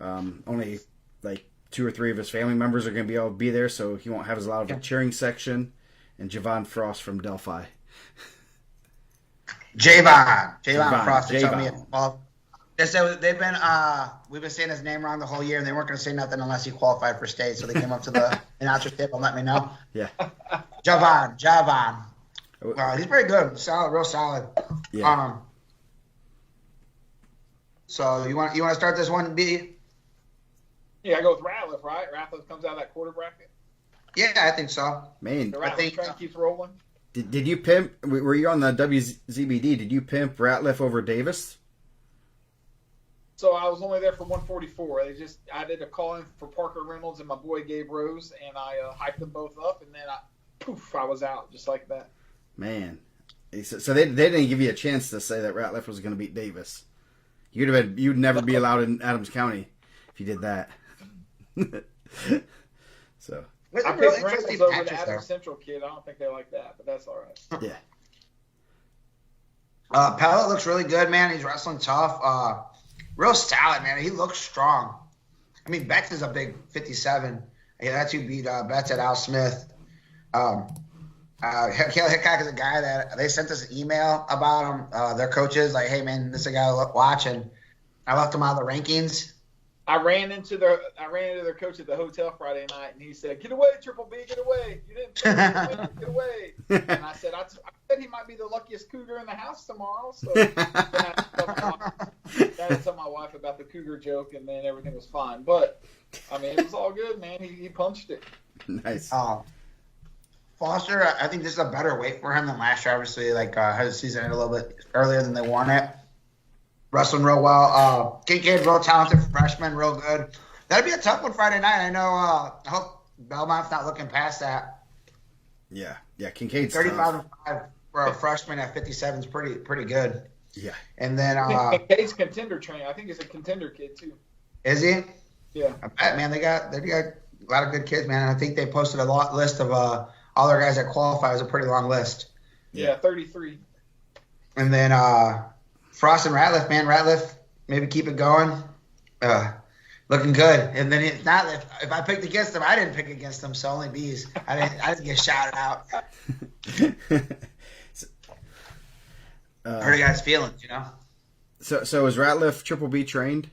only like 2 or 3 of his family members are going to be able to be there, so he won't have as loud of a cheering section. And Javon Frost from Delphi. Javon Frost. They told me. Well, they've been we've been saying his name wrong the whole year, and they weren't going to say nothing unless he qualified for state. So they came up to the announcer's table and let me know. Yeah. Javon. He's pretty good. Solid, real solid. Yeah. So you want to start this one, B? Yeah, I go with Ratliff, right? Ratliff comes out of that quarter bracket. Yeah, I think so. Man, The Ratliff train keeps rolling. Did you pimp? Were you on the WZBD? Did you pimp Ratliff over Davis? So I was only there for 144. I did a call in for Parker Reynolds and my boy Gabe Rose, and I hyped them both up, and then I was out just like that. Man, so they didn't give you a chance to say that Ratliff was going to beat Davis. You'd never be allowed in Adams County if you did that. So. I picked Reynolds over the Adams Central kid. I don't think they like that, but that's all right. Yeah. Pellet looks really good, man. He's wrestling tough. Real solid, man. He looks strong. I mean, Betts is a big 57. Yeah, that's who beat Betts at Al Smith. Hickok is a guy that they sent us an email about him. Their coaches, like, hey, man, this is a guy to watch. And I left him out of the rankings. I ran into their coach at the hotel Friday night, and he said, "Get away, Triple B, get away! You didn't get away!" And I said, "I said he might be the luckiest cougar in the house tomorrow." So then I had to tell my wife about the cougar joke, and then everything was fine. But I mean, it was all good, man. He punched it. Nice. Foster, I think this is a better weight for him than last year. Obviously, had the season a little bit earlier than they won it. Wrestling real well. Kincaid, real talented freshman, real good. That'd be a tough one Friday night. I know. I hope Belmont's not looking past that. Yeah. Kincaid's 35-5 for a freshman at 57 is pretty good. Yeah. And then Kincaid's contender train. I think he's a contender kid too. Is he? Yeah. I bet, man. They got a lot of good kids, man. I think they posted a list of all their guys that qualify. It was a pretty long list. Yeah, 33. And then Frost and Ratliff, man. Ratliff, maybe keep it going. Looking good. And then if I picked against them, I didn't pick against them, so only B's. I didn't get shouted out. Heard a guy's feelings, you know. So is Ratliff Triple B trained?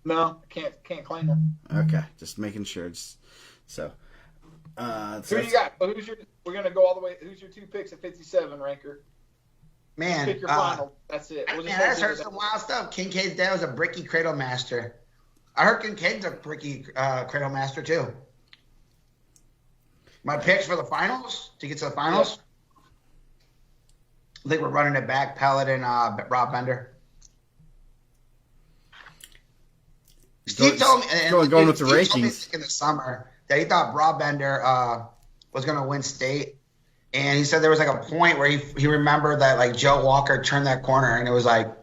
No, can't claim him. Okay, just making sure. So who you got? We're gonna go all the way. Who's your 2 picks at 57, Ranker? Man, pick your final. That's it. I just heard some wild stuff. Kincaid's dad was a bricky cradle master. I heard Kincaid's a bricky cradle master too. My picks for the finals to get to the finals. Yep. I think we're running it back. Pellet and Rob Bender. Steve told me going with the rankings in the summer that he thought Rob Bender was going to win state. And he said there was a point where he remembered that Joe Walker turned that corner, and it was like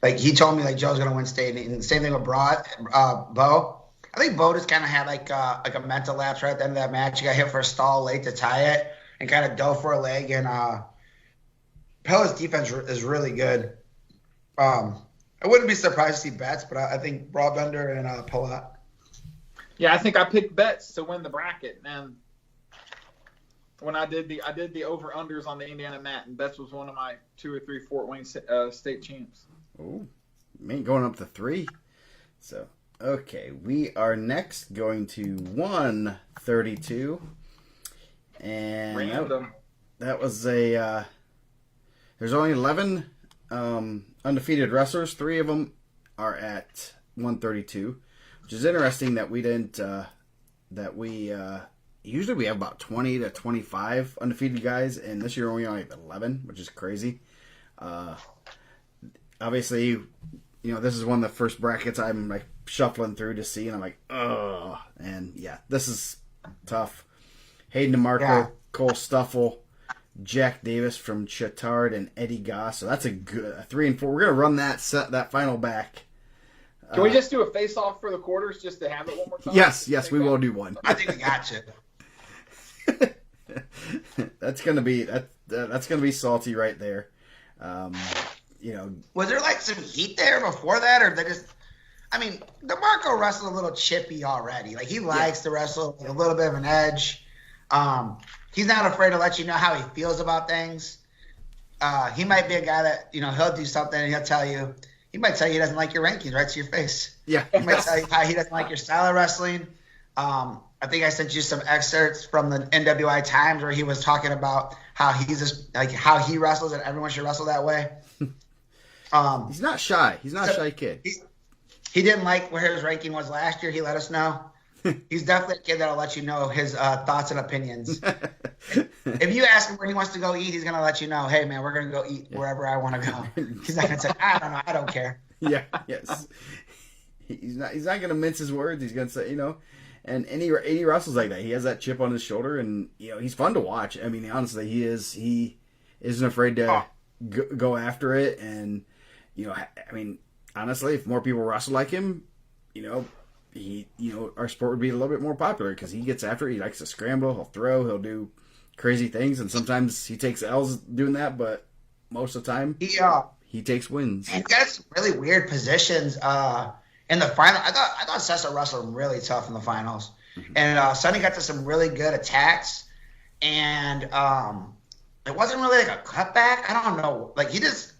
he told me Joe's gonna win state. And same thing with Bo. I think Bo just kind of had a mental lapse right at the end of that match. He got hit for a stall late to tie it, and kind of dove for a leg. And Pellet's defense is really good. I wouldn't be surprised to see Betts, but I think Rob Bender and Pellet. Yeah, I think I picked Betts to win the bracket, and when I did the over unders on the IndianaMat, and Betts was one of my 2 or 3 Fort Wayne state champs. Oh, man, going up to 3. So okay, we are next going to 132, and random. That was a. There's only 11 undefeated wrestlers. 3 of them are at 132, which is interesting that we didn't. Usually we have about 20 to 25 undefeated guys, and this year we only have 11, which is crazy. Obviously, this is one of the first brackets I'm like shuffling through to see, and I'm like, oh, and yeah, this is tough. Hayden DeMarco, Cole Stuffle, Jack Davis from Chittard, and Eddie Goss. So that's a good 3 and 4. We're gonna run that final back. Can we just do a face-off for the quarters just to have it one more time? Yes, we will do one. I think we got you. That's gonna be salty right there. Was there like some heat there before that, or they just? I mean, DeMarco wrestled a little chippy already. Like he likes to wrestle with a little bit of an edge. He's not afraid to let you know how he feels about things. He might be a guy that he'll do something and he'll tell you. He might tell you he doesn't like your rankings right to your face. Yeah. He might tell you how he doesn't like your style of wrestling. I think I sent you some excerpts from the NWI Times where he was talking about how how he wrestles and everyone should wrestle that way. He's not shy. He's not a shy kid. He didn't like where his ranking was last year. He let us know. He's definitely a kid that'll let you know his thoughts and opinions. If you ask him where he wants to go eat, he's going to let you know, hey, man, we're going to go eat wherever I want to go. He's not going to say, I don't know, I don't care. Yeah, yes. He's not going to mince his words. He's going to say, and he wrestles like that. He has that chip on his shoulder, and, he's fun to watch. I mean, honestly, he isn't afraid to go after it. And, I mean, honestly, if more people wrestle like him, our sport would be a little bit more popular because he gets after it. He likes to scramble. He'll throw. He'll do crazy things, and sometimes he takes L's doing that. But most of the time, he takes wins. He got some really weird positions in the final. I thought Cessa wrestled really tough in the finals, and Sonny got to some really good attacks, and it wasn't really like a cutback. I don't know. Like he just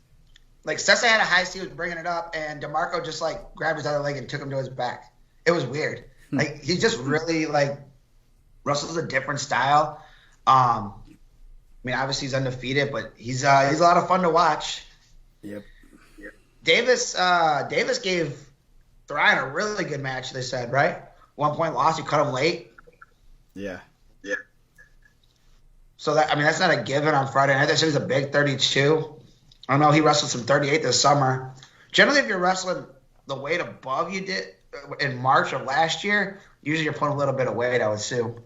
Cessa had a high C, was bringing it up, and DeMarco just grabbed his other leg and took him to his back. It was weird. Like he just really wrestles a different style. I mean, obviously he's undefeated, but he's a lot of fun to watch. Yep. Davis gave Therian a really good match. They said, right? 1 point loss. You cut him late. Yeah. So that's not a given on Friday night. They said he's a big 32. I know he wrestled some 38 this summer. Generally, if you're wrestling the weight above you did in March of last year, usually you're putting a little bit of weight, I would assume.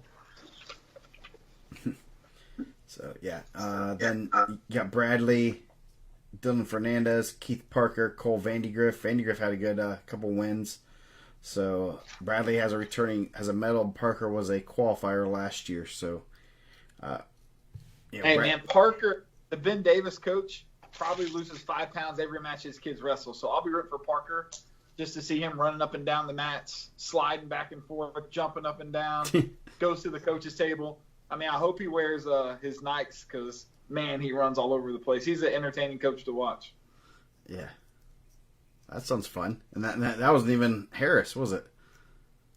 So, yeah. Then you got Bradley, Dylan Fernandez, Keith Parker, Cole Vandegrift. Vandegrift had a good couple wins. So, Bradley has a medal. Parker was a qualifier last year. So, man, Parker, the Ben Davis coach, probably loses 5 pounds every match his kids wrestle. So I'll be rooting for Parker just to see him running up and down the mats, sliding back and forth, jumping up and down, goes to the coach's table. I mean, I hope he wears his Nikes because, man, he runs all over the place. He's an entertaining coach to watch. Yeah. That sounds fun. And that wasn't even Harris, was it?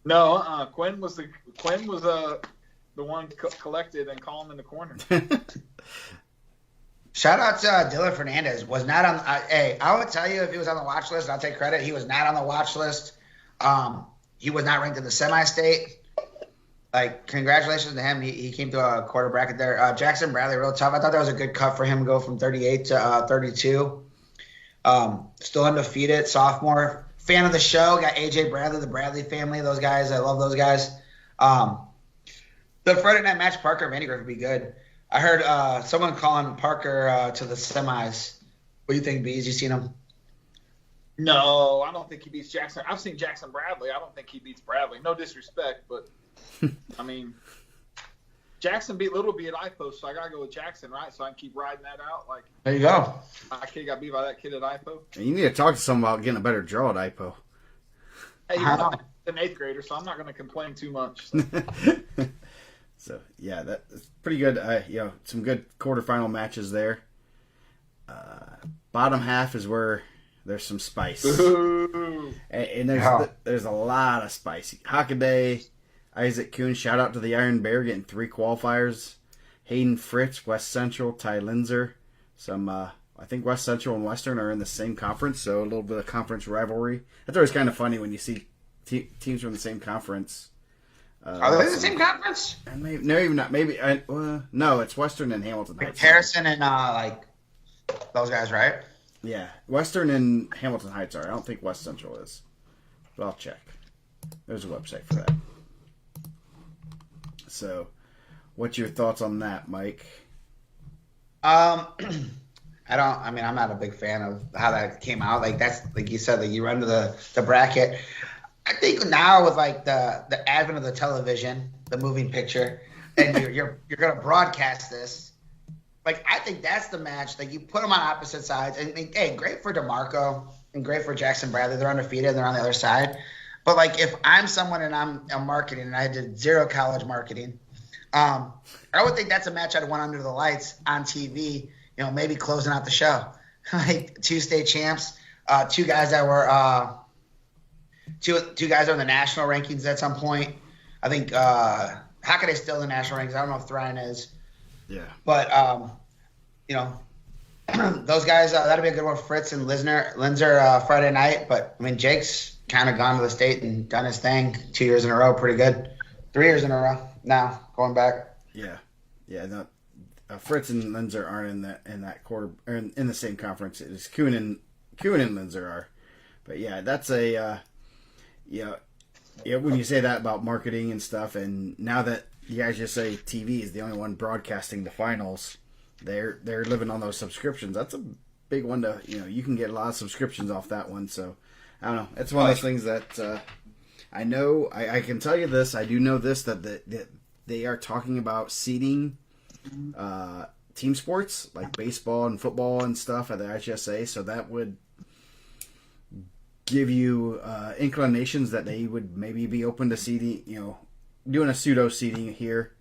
No, Quinn was the one collected and calm in the corner. Shout out to Dylan Fernandez. Was not on. I would tell you if he was on the watch list. I'll take credit. He was not on the watch list. He was not ranked in the semi-state. Congratulations to him. He came to a quarter bracket there. Jackson Bradley, real tough. I thought that was a good cut for him to go from 38 to 32. Still undefeated, sophomore. Fan of the show. Got AJ Bradley, the Bradley family. Those guys, I love those guys. The Friday night match, Parker Vandegrift would be good. I heard someone calling Parker to the semis. What do you think, Bees? You seen him? No, I don't think he beats Jackson. I've seen Jackson Bradley. I don't think he beats Bradley. No disrespect, but, I mean, Jackson beat Little B at IPO, so I got to go with Jackson, right? So I can keep riding that out. There you go. My kid got beat by that kid at IPO. You need to talk to someone about getting a better draw at IPO. Hey, he's an 8th grader, so I'm not going to complain too much. So. So, yeah, that's pretty good. Some good quarterfinal matches there. Bottom half is where there's some spice. And there's a lot of spice. Hockaday, Isaac Kuhn, shout out to the Iron Bear, getting 3 qualifiers. Hayden Fritz, West Central, Ty Linzer. I think West Central and Western are in the same conference, so a little bit of conference rivalry. That's always kind of funny when you see teams from the same conference. Are they in the same conference? Maybe, no, even not. Maybe no. It's Western and Hamilton. Harrison and those guys, right? Yeah, Western and Hamilton Heights are. I don't think West Central is, but I'll check. There's a website for that. So, what's your thoughts on that, Mike? I'm not a big fan of how that came out. Like that's like you said, like you run to the bracket. I think now with like the advent of the television, the moving picture, and you're gonna broadcast this. Like I think that's the match. Like you put them on opposite sides, and hey, great for DeMarco and great for Jackson Bradley. They're undefeated. They're on the other side. But like if I'm someone and I'm marketing and I did zero college marketing, I would think that's a match I'd want under the lights on TV. You know, maybe closing out the show. Like 2 state champs, 2 guys that were two guys are in the national rankings at some point. I think Hockaday still in the national rankings. I don't know if Thrion is. Yeah. But you know, those guys that'll be a good one. Fritz and Linzer Friday night. But I mean, Jake's kind of gone to the state and done his thing 2 years in a row, pretty good. 3 years in a row now, going back. Yeah. No, Fritz and Linzer aren't in that quarter or in the same conference. It's Kuhn and Linzer are. But yeah, that's a yeah. When you say that about marketing and stuff, and now that you guys just say TV is the only one broadcasting the finals, they're living on those subscriptions. That's a big one to you can get a lot of subscriptions off that one. So I don't know. It's one of those things that I know. I can tell you this. I do know this that they are talking about seeding team sports like baseball and football and stuff at the IHSA. So that would give you inclinations that they would maybe be open to seeding, doing a pseudo seeding here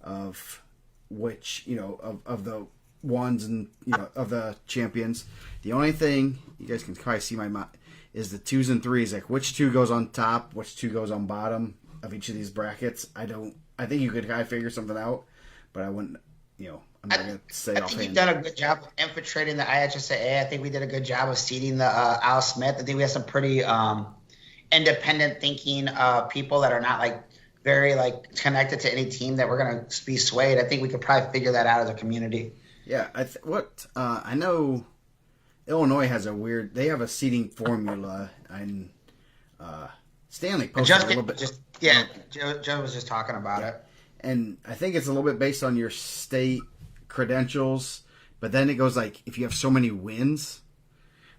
of which, of the ones and, of the champions. The only thing you guys can probably see my mind is the 2s and 3s, like which 2 goes on top, which 2 goes on bottom of each of these brackets. I think you could kind of figure something out, but I wouldn't, I'm not going to say offhand. I think you've done a good job of infiltrating the IHSAA. I think we did a good job of seeding the Al Smith. I think we have some pretty independent thinking people that are not like very like connected to any team that we're going to be swayed. I think we could probably figure that out as a community. Yeah, I know Illinois has they have a seeding formula, and Stanley posted a little bit. Joe was just talking about it. And I think it's a little bit based on your state credentials, but then it goes like if you have so many wins,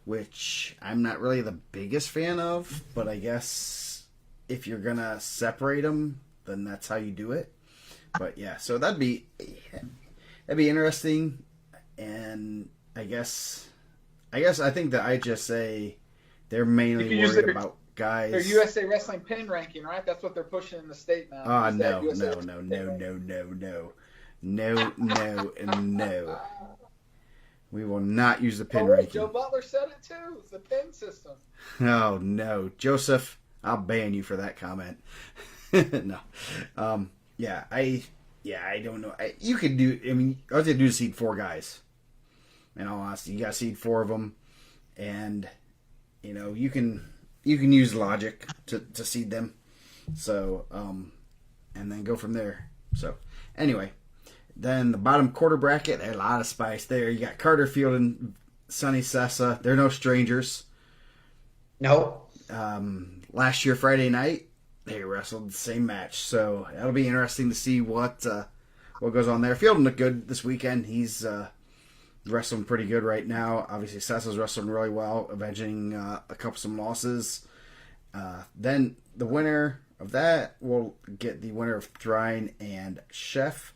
which I'm not really the biggest fan of, but I guess if you're going to separate them, then that's how you do it. But yeah, so that'd be interesting. And I think the IHSA, they're mainly worried about guys. Their USA Wrestling pin ranking, right? That's what they're pushing in the state now. Oh, no. We will not use the pin ranking. Joe Butler said it too. It's the pin system. Oh, no. Joseph, I'll ban you for that comment. No. I don't know. You could do, all you do is seed 4 guys. In all honesty, you got to seed 4 of them. And, you can use logic to seed them. So, and then go from there. So, anyway, then the bottom quarter bracket, a lot of spice there. You got Carter Field and Sonny Sessa. They're no strangers. Nope. Last year, Friday night, they wrestled the same match. So, that'll be interesting to see what goes on there. Field looked good this weekend. He's wrestling pretty good right now. Obviously, Sessa's wrestling really well, avenging some losses. Then the winner of that will get the winner of Thrine and Chef.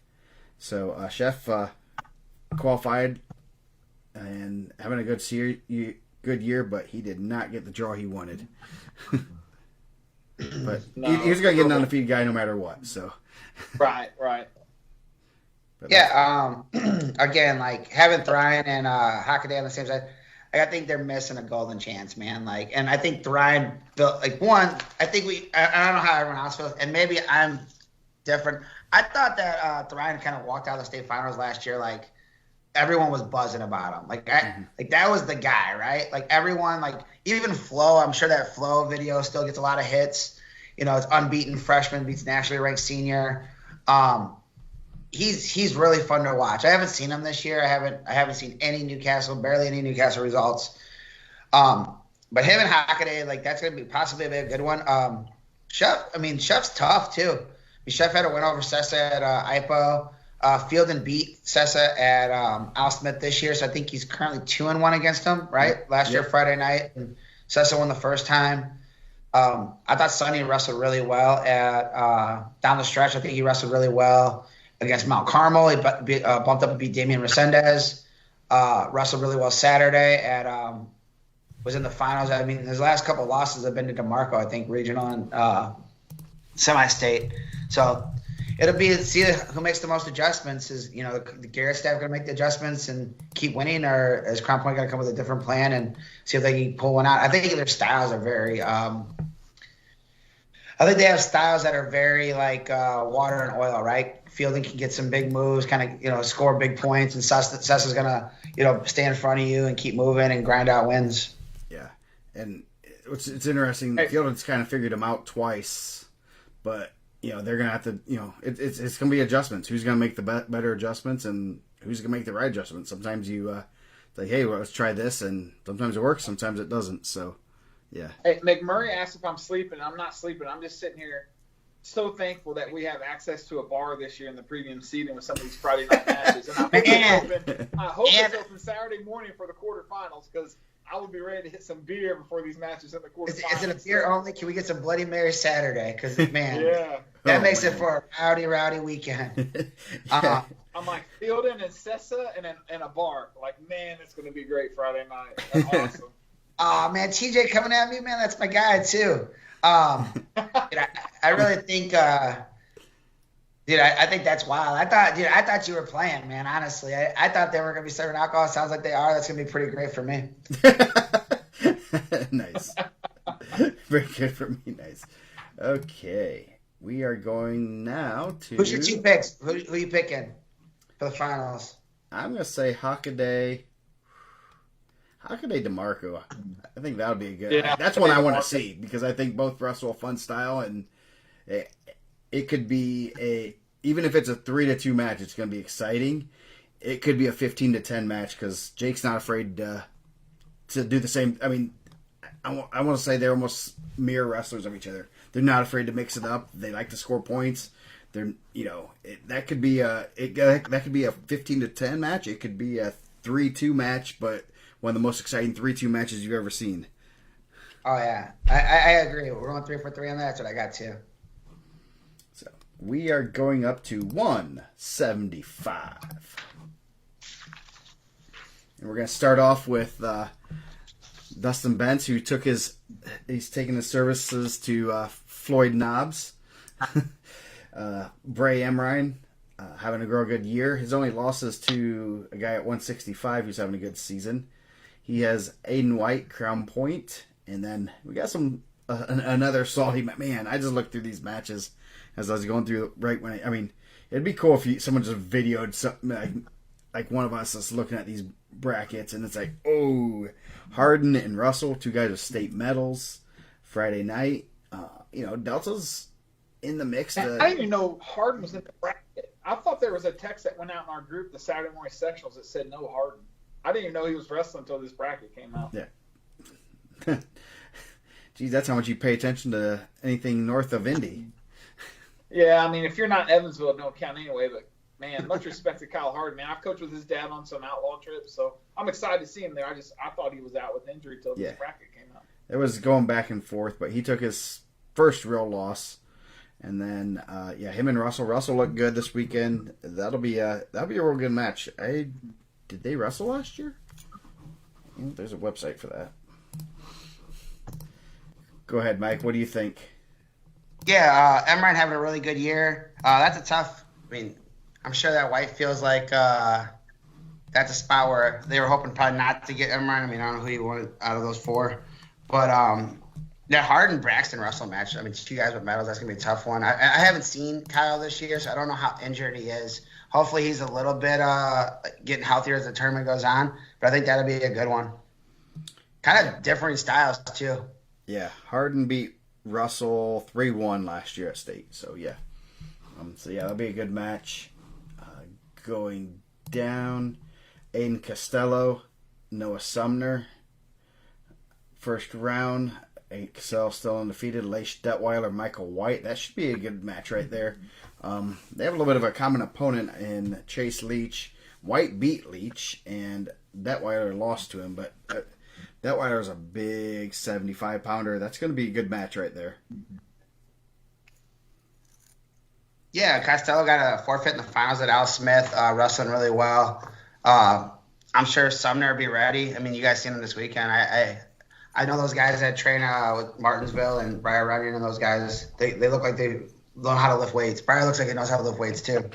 So Chef qualified and having a good year, but he did not get the draw he wanted. But he's going to get an undefeated guy no matter what. So right. Yeah, again, like having Thrine and Hockaday on the same side, I think they're missing a golden chance, man. Like, and I think Thrine built I don't know how everyone else feels, and maybe I'm different. I thought that Thrine kind of walked out of the state finals last year, like everyone was buzzing about him. Like, like that was the guy, right? Like everyone, like even Flo. I'm sure that Flo video still gets a lot of hits. It's unbeaten freshman beats nationally ranked senior. he's really fun to watch. I haven't seen him this year. I haven't seen barely any Newcastle results. But him and Hockaday, like that's gonna be possibly a good one. Chef's tough too. Chef had a win over Sessa at IPO. Fielden beat Sessa at Al Smith this year, so I think he's currently 2-1 against him. Right, last year Friday night, and Sessa won the first time. I thought Sonny wrestled really well at down the stretch. I think he wrestled really well against Mount Carmel. He bumped up and beat Damian Resendez. Wrestled really well Saturday at was in the finals. I mean, his last couple of losses have been to DeMarco, I think, regional and semi-state. So it'll be see who makes the most adjustments. Is the Garrett staff going to make the adjustments and keep winning, or is Crown Point going to come with a different plan and see if they can pull one out? I think their styles are very. I think they have styles that are very like water and oil, right? Fielding can get some big moves, kind of score big points, and Sessa's going to stay in front of you and keep moving and grind out wins. Yeah, and it's interesting. Fielding's kind of figured them out twice, but they're gonna have to. It's gonna be adjustments. Who's gonna make the better adjustments, and who's gonna make the right adjustments? Sometimes you like, hey, well, let's try this, and sometimes it works, sometimes it doesn't. So, yeah. Hey, McMurray asked if I'm sleeping. I'm not sleeping. I'm just sitting here, so thankful that we have access to a bar this year in the premium seating with some of these Friday night matches. And I hope it's open Saturday morning for the quarterfinals, because I would be ready to hit some beer before these matches in the quarterfinals. Is it a beer only? Can we get some Bloody Mary Saturday? Because, man, yeah. That makes it for a rowdy weekend. Yeah. I'm like Fielden and Sessa and a bar. Like, man, it's going to be great Friday night. That's awesome. Oh, man, TJ coming at me, man, that's my guy, too. I really think I think that's wild. I thought you were playing, man, honestly. I thought they were going to be serving alcohol. Sounds like they are. That's going to be pretty great for me. Nice. Very good for me. Nice. Okay. We are going now to... Who's your two picks? Who are you picking for the finals? I'm going to say Hockaday DeMarco. I think that would be a good... Yeah, that's one I want to see, because I think both wrestle a fun style, and it could be even if it's a 3-2 match, it's going to be exciting. It could be a 15-10 match, because Jake's not afraid to do the same. I mean, I want to say they're almost mirror wrestlers of each other. They're not afraid to mix it up. They like to score points. They're that could be a 15-10 match. It could be a 3-2 match, but one of the most exciting 3-2 matches you've ever seen. Oh yeah, I agree. We're on 3 for 3 on that. That's what I got too. So we are going up to 175, and we're going to start off with Dustin Bentz, who he's taking his services to Floyd Knobs. Bray Emrine having a real good year. His only losses to a guy at 165 who's having a good season. He has Aiden White, Crown Point, and then we got some another salty man. I just looked through these matches as I was going through I mean, it'd be cool if someone just videoed something like one of us is looking at these brackets, and it's like, oh, Harden and Russell, two guys with state medals. Friday night, Delta's in the mix. I didn't even know Harden was in the bracket. I thought there was a text that went out in our group, the Saturday morning sectionals, that said no Harden. I didn't even know he was wrestling until this bracket came out. Yeah. Geez, that's how much you pay attention to anything north of Indy. Yeah, I mean, if you're not in Evansville, it don't count anyway, but man, much respect to Kyle Harden. Man, I've coached with his dad on some outlaw trips, so I'm excited to see him there. I thought he was out with injury till this bracket came out. It was going back and forth, but he took his first real loss, and then him and Russell looked good this weekend. That'll be a real good match. Did they wrestle last year? There's a website for that. Go ahead, Mike. What do you think? Yeah, Emrine having a really good year. That's a tough. I mean, I'm sure that White feels like that's a spot where they were hoping probably not to get Emrine. I mean, I don't know who you wanted out of those 4. But that Harden-Braxton Russell match, I mean, 2 guys with medals, that's going to be a tough one. I haven't seen Kyle this year, so I don't know how injured he is. Hopefully he's a little bit getting healthier as the tournament goes on. But I think that'll be a good one. Kind of differing styles, too. Yeah, Harden beat Russell 3-1 last year at state. So, yeah. That'll be a good match. Going down, Aiden Costello, Noah Sumner. First round, Aiden Costello still undefeated. Leish Detweiler, Michael White. That should be a good match right there. They have a little bit of a common opponent in Chase Leach. White beat Leach, and Detweiler lost to him, but Detweiler is a big 75-pounder. That's going to be a good match right there. Yeah, Costello got a forfeit in the finals at Al Smith, wrestling really well. I'm sure Sumner will be ready. I mean, you guys seen him this weekend. I know those guys that train with Martinsville and Briar Runyon and those guys. They look like they know how to lift weights. Briar looks like he knows how to lift weights too.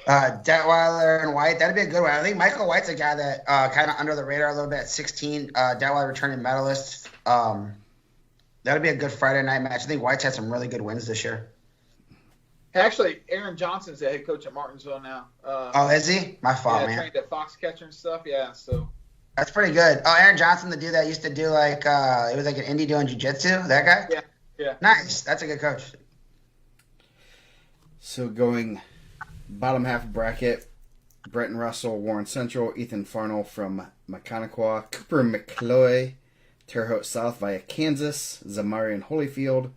Detweiler and White, that'd be a good one. I think Michael White's a guy that kind of under the radar a little bit at 16. Detweiler returning medalist. That'd be a good Friday night match. I think White's had some really good wins this year. Actually, Aaron Johnson's the head coach at Martinsville now. Oh, is he? My fault, man. Trained at Foxcatcher and stuff. Yeah, so. That's pretty good. Oh, Aaron Johnson, the dude that used to do it was like an indie doing jiu-jitsu, that guy? Yeah. Nice. That's a good coach. So going bottom half bracket, Brenton Russell, Warren Central, Ethan Farnell from Maconaquah, Cooper McCloy, Terre Haute South via Kansas, Zamarian Holyfield.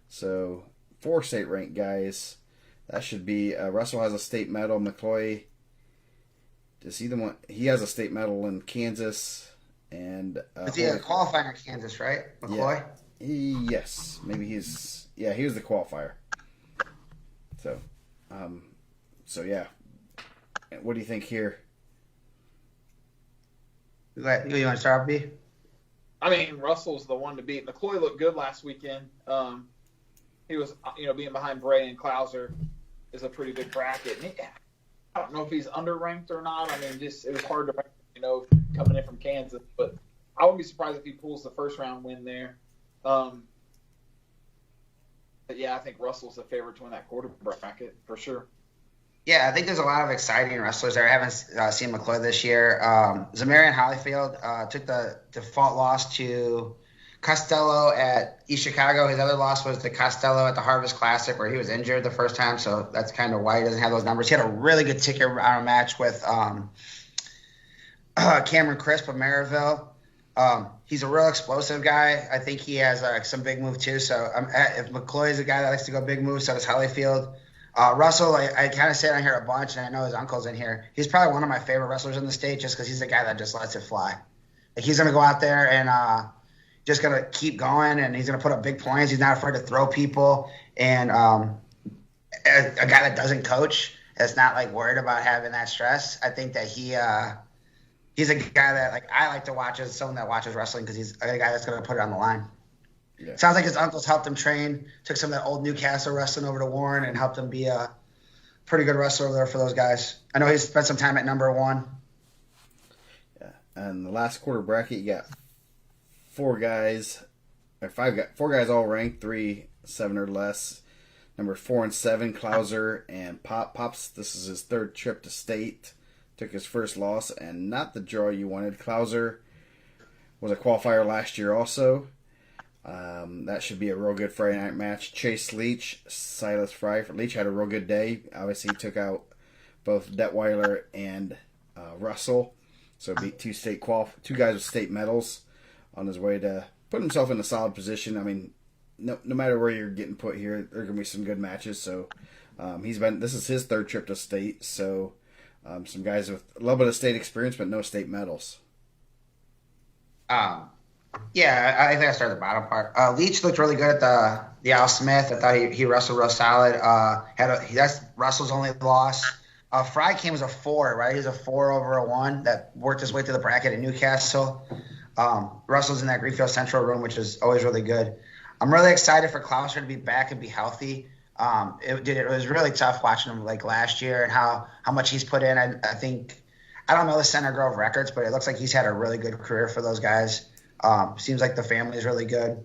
So 4 state ranked guys. That should be Russell has a state medal. McCloy, does he the one? He has a state medal in Kansas, and is he a qualifier in Kansas, right? McCloy. Yeah. Yes, maybe he was the qualifier. So yeah. What do you think here? You want to start off, B? I mean, Russell's the one to beat. McCloy looked good last weekend. He was, being behind Bray and Klauser is a pretty big bracket. And I don't know if he's underranked or not. I mean, it was hard to rank, coming in from Kansas. But I wouldn't be surprised if he pulls the first round win there. But yeah, I think Russell's the favorite to win that quarter bracket for sure. Yeah, I think there's a lot of exciting wrestlers there. I haven't seen McCloy this year. Zamarian Holyfield took the default loss to Costello at East Chicago. His other loss was to Costello at the Harvest Classic, where he was injured the first time, so that's kind of why he doesn't have those numbers. He had a really good ticket round match with Cameron Crisp of Maryville. He's a real explosive guy. I think he has some big move too. So if McCloy is a guy that likes to go big moves, so does Holyfield. Russell, I kind of say it on here a bunch, and I know his uncle's in here. He's probably one of my favorite wrestlers in the state just because he's the guy that just lets it fly. Like, he's going to go out there and just going to keep going, and he's going to put up big points. He's not afraid to throw people. And a guy that doesn't coach, that's not, worried about having that stress, I think that he's a guy that, I like to watch as someone that watches wrestling because he's a guy that's going to put it on the line. Yeah. Sounds like his uncles helped him train, took some of that old Newcastle wrestling over to Warren and helped him be a pretty good wrestler over there for those guys. I know he's spent some time at number 1. Yeah, and the last quarter bracket, you got 4 guys all ranked, 3 7 or less. Number 4 and 7, Klauser and Pops. This is his 3rd trip to state. Took his first loss, and not the draw you wanted. Klauser was a qualifier last year also. That should be a real good Friday night match. Chase Leach, Silas Fry. Leach had a real good day. Obviously, he took out both Detweiler and Russell. So beat 2 guys with state medals on his way to put himself in a solid position. I mean, no matter where you're getting put here, there are going to be some good matches. So this is his 3rd trip to state. So some guys with a little bit of state experience, but no state medals. Yeah, I think I started the bottom part. Leach looked really good at the Al Smith. I thought he wrestled real solid. That's Russell's only loss. Fry came as a 4, right? He's a 4 over a 1 that worked his way through the bracket at Newcastle. Russell's in that Greenfield Central room, which is always really good. I'm really excited for Klauser to be back and be healthy. It was really tough watching him last year and how much he's put in. I think I don't know the Center Grove records, but it looks like he's had a really good career for those guys. Seems like the family is really good.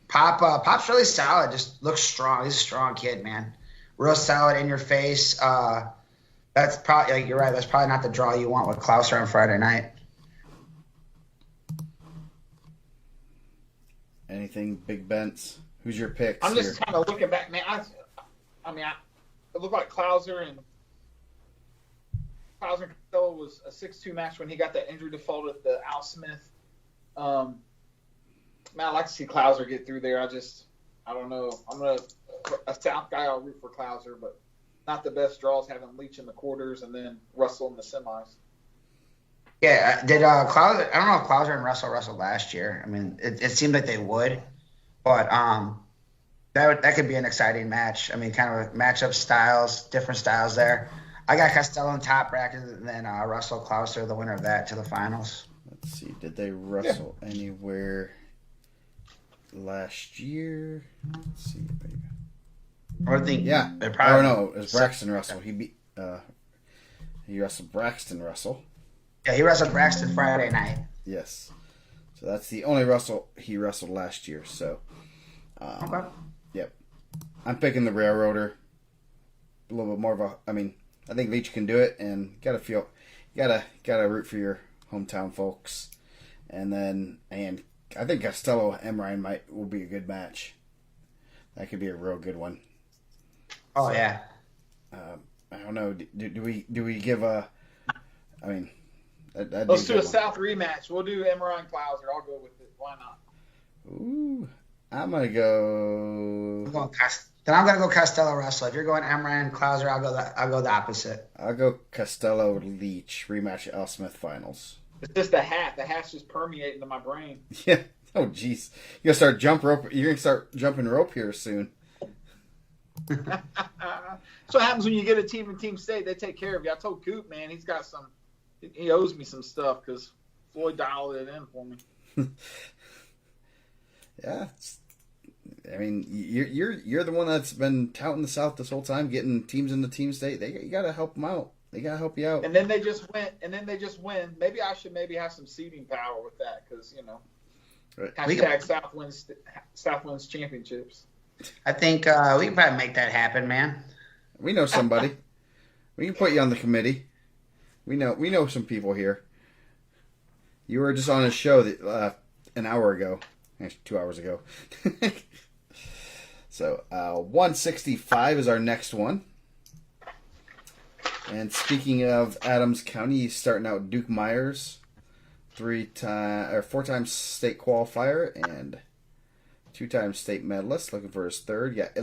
Pop's really solid. Just looks strong. He's a strong kid, man. Real solid, in your face. That's probably you're right. That's probably not the draw you want with Klauser on Friday night. Anything, Big Bentz? Who's your picks? I'm just kind of looking back, man. It looked like Klauser and Clouser and Costello was a 6-2 match when he got that injury default at the Al Smith. Man, I'd like to see Clouser get through there. I don't know. A South guy, I'll root for Clouser, but not the best draws having Leach in the quarters and then Russell in the semis. Yeah, did Clouser? I don't know if Clouser and Russell wrestled last year. I mean, it seemed like they would, but that could be an exciting match. I mean, kind of matchup styles, different styles there. I got Costello in top bracket, and then Russell Clouser, the winner of that, to the finals. Let's see. Did they wrestle anywhere last year? Let's see. I think Yeah. they probably. Oh no, it was Braxton Russell. He wrestled Braxton Russell. Yeah, he wrestled Braxton Friday night. Yes. So that's the only Russell he wrestled last year. So. Okay. Yep. I'm picking the Railroader. A little bit more of a. I mean, I think Leach can do it, and gotta root for your hometown folks, and I think Costello and Ryan will be a good match. That could be a real good one. Oh yeah. I don't know. Do we give a? I mean, let's do a South rematch. We'll do Emmerine Clouser. I'll go with it. Why not? Ooh, I'm gonna go. Then I'm gonna go Costello Russell. If you're going Emmerine Clouser, I'll go the opposite. I'll go Costello Leach rematch Al Smith finals. It's just the hat. The hat's just permeating to my brain. Yeah. Oh jeez. You're gonna start jumping rope here soon. That's what happens when you get a team in Team State. They take care of you. I told Coop, man, he owes me some stuff because Floyd dialed it in for me. Yeah. I mean, you're the one that's been touting the South this whole time, getting teams into Team State. You got to help them out. They got to help you out. And then they just win. Maybe I should have some seeding power with that because, Right. hashtag South wins championships. I think we can probably make that happen, man. We know somebody. We can put you on the committee. We know some people here. You were just on a show an hour ago. Actually, 2 hours ago. So, 165 is our next one. And speaking of Adams County, he's starting out Duke Myers, 4-time state qualifier and 2-time state medalist, looking for his third. You got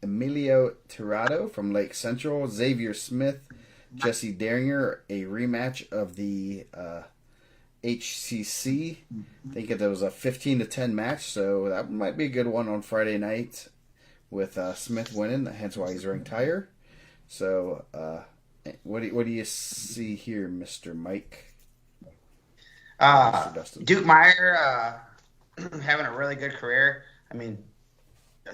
Emilio Tirado from Lake Central, Xavier Smith, Jesse Daringer, a rematch of the HCC. I think it was a 15-10 match, so that might be a good one on Friday night with Smith winning, hence why he's ranked higher. So, what do you see here, Mr. Mike? Mr. Dustin? Duke Meyer having a really good career. I mean,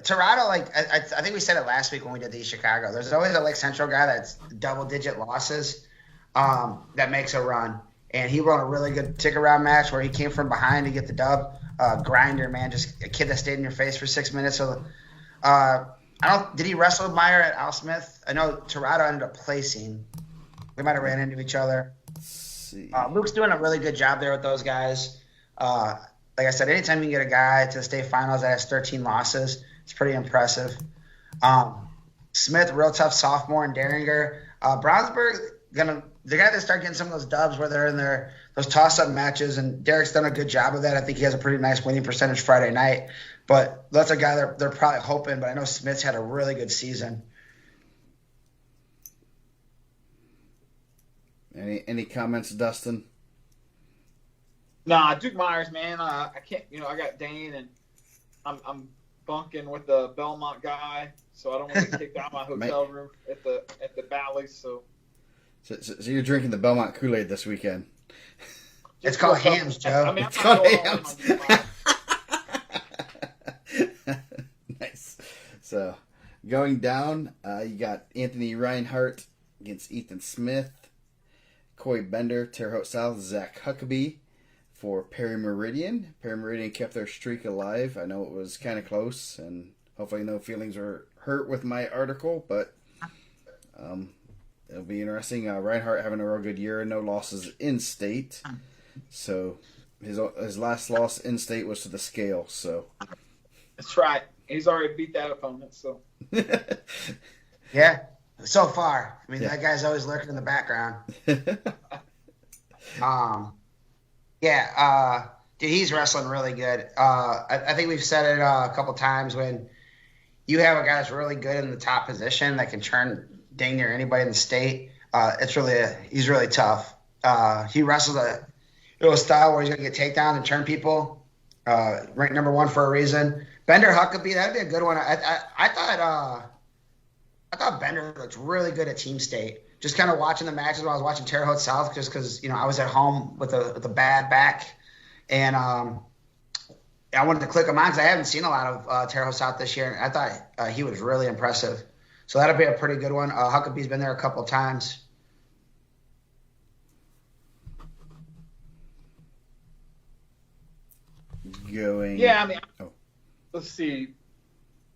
Tirado, I think we said it last week when we did the East Chicago. There's always a Lake Central guy that's double-digit losses that makes a run. And he won a really good tick-around match where he came from behind to get the dub. Grinder, man, just a kid that stayed in your face for 6 minutes. So, did he wrestle Meyer at Al Smith? I know Tirado ended up placing. We might have ran into each other. Let's see. Luke's doing a really good job there with those guys. Like I said, anytime you can get a guy to the state finals that has 13 losses, it's pretty impressive. Smith, real tough sophomore, and Daringer. Brownsburg, they got to start getting some of those dubs where they're in those toss-up matches, and Derek's done a good job of that. I think he has a pretty nice winning percentage Friday night. But that's a guy they're probably hoping, but I know Smith's had a really good season. Any comments, Dustin? Nah, Duke Myers, man. I can't. I got Dane, and I'm bunking with the Belmont guy, so I don't want to get kicked out of my hotel room at the Bally's. So you're drinking the Belmont Kool-Aid this weekend? It's called Hams, Joe. It's called Hams. Nice. So going down, you got Anthony Reinhardt against Ethan Smith, Coy Bender, Terre Haute South, Zach Huckabee for Perry Meridian. Perry Meridian kept their streak alive. I know it was kind of close, and hopefully no feelings were hurt with my article, but it'll be interesting. Reinhardt having a real good year, no losses in state. So his last loss in state was to the Scale. So that's right. He's already beat that opponent. So yeah. So far, I mean, Yeah. that guy's always lurking in the background. Dude, he's wrestling really good. I think we've said it a couple times when you have a guy that's really good in the top position that can turn dang near anybody in the state. He's really tough. He wrestles a style where he's gonna get takedown and turn people. Ranked number 1 for a reason. Bender Huckabee, that'd be a good one. I thought Bender looked really good at Team State. Just kind of watching the matches when I was watching Terre Haute South, just because I was at home with a bad back, and I wanted to click him on because I haven't seen a lot of Terre Haute South this year, and I thought he was really impressive. So that'll be a pretty good one. Huckabee's been there a couple times. Yeah, I mean, let's see.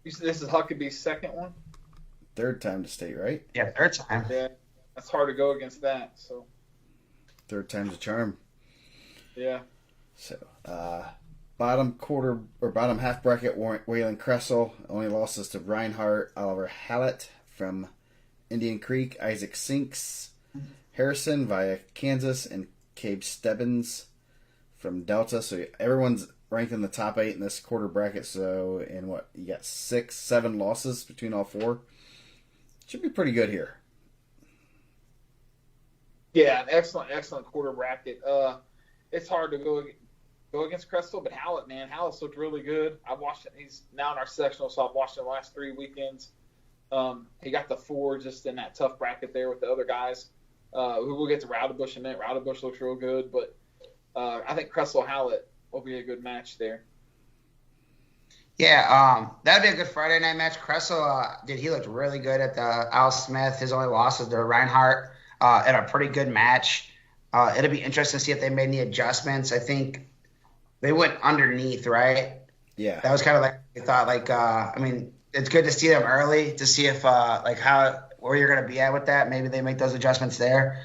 This is Huckabee's second one? Third time to state, right? Yeah, third time. Yeah, that's hard to go against that. So Third time's a charm. Yeah. So, bottom half bracket, Waylon Kressel. Only losses to Reinhardt, Oliver Hallett from Indian Creek, Isaac Sinks, Harrison via Kansas, and Cabe Stebbins from Delta. So everyone's ranked in the top 8 in this quarter bracket. So, you got 6-7 losses between all 4. Should be pretty good here. Yeah, an excellent quarter bracket. It's hard to go against Crystal, but Hallett's looked really good. I've watched it. He's now in our sectional, so I've watched him the last 3 weekends. He got the 4 just in that tough bracket there with the other guys. Who will get to Rowdybush in a minute. Rowdybush looks real good, but I think Crystal Hallett will be a good match there. Yeah, that'd be a good Friday night match. Kressel, he looked really good at the Al Smith. His only loss is to Reinhardt in a pretty good match. It'll be interesting to see if they made any adjustments. I think they went underneath, right? Yeah. That was kind of like they thought. It's good to see them early to see if where you're going to be at with that. Maybe they make those adjustments there.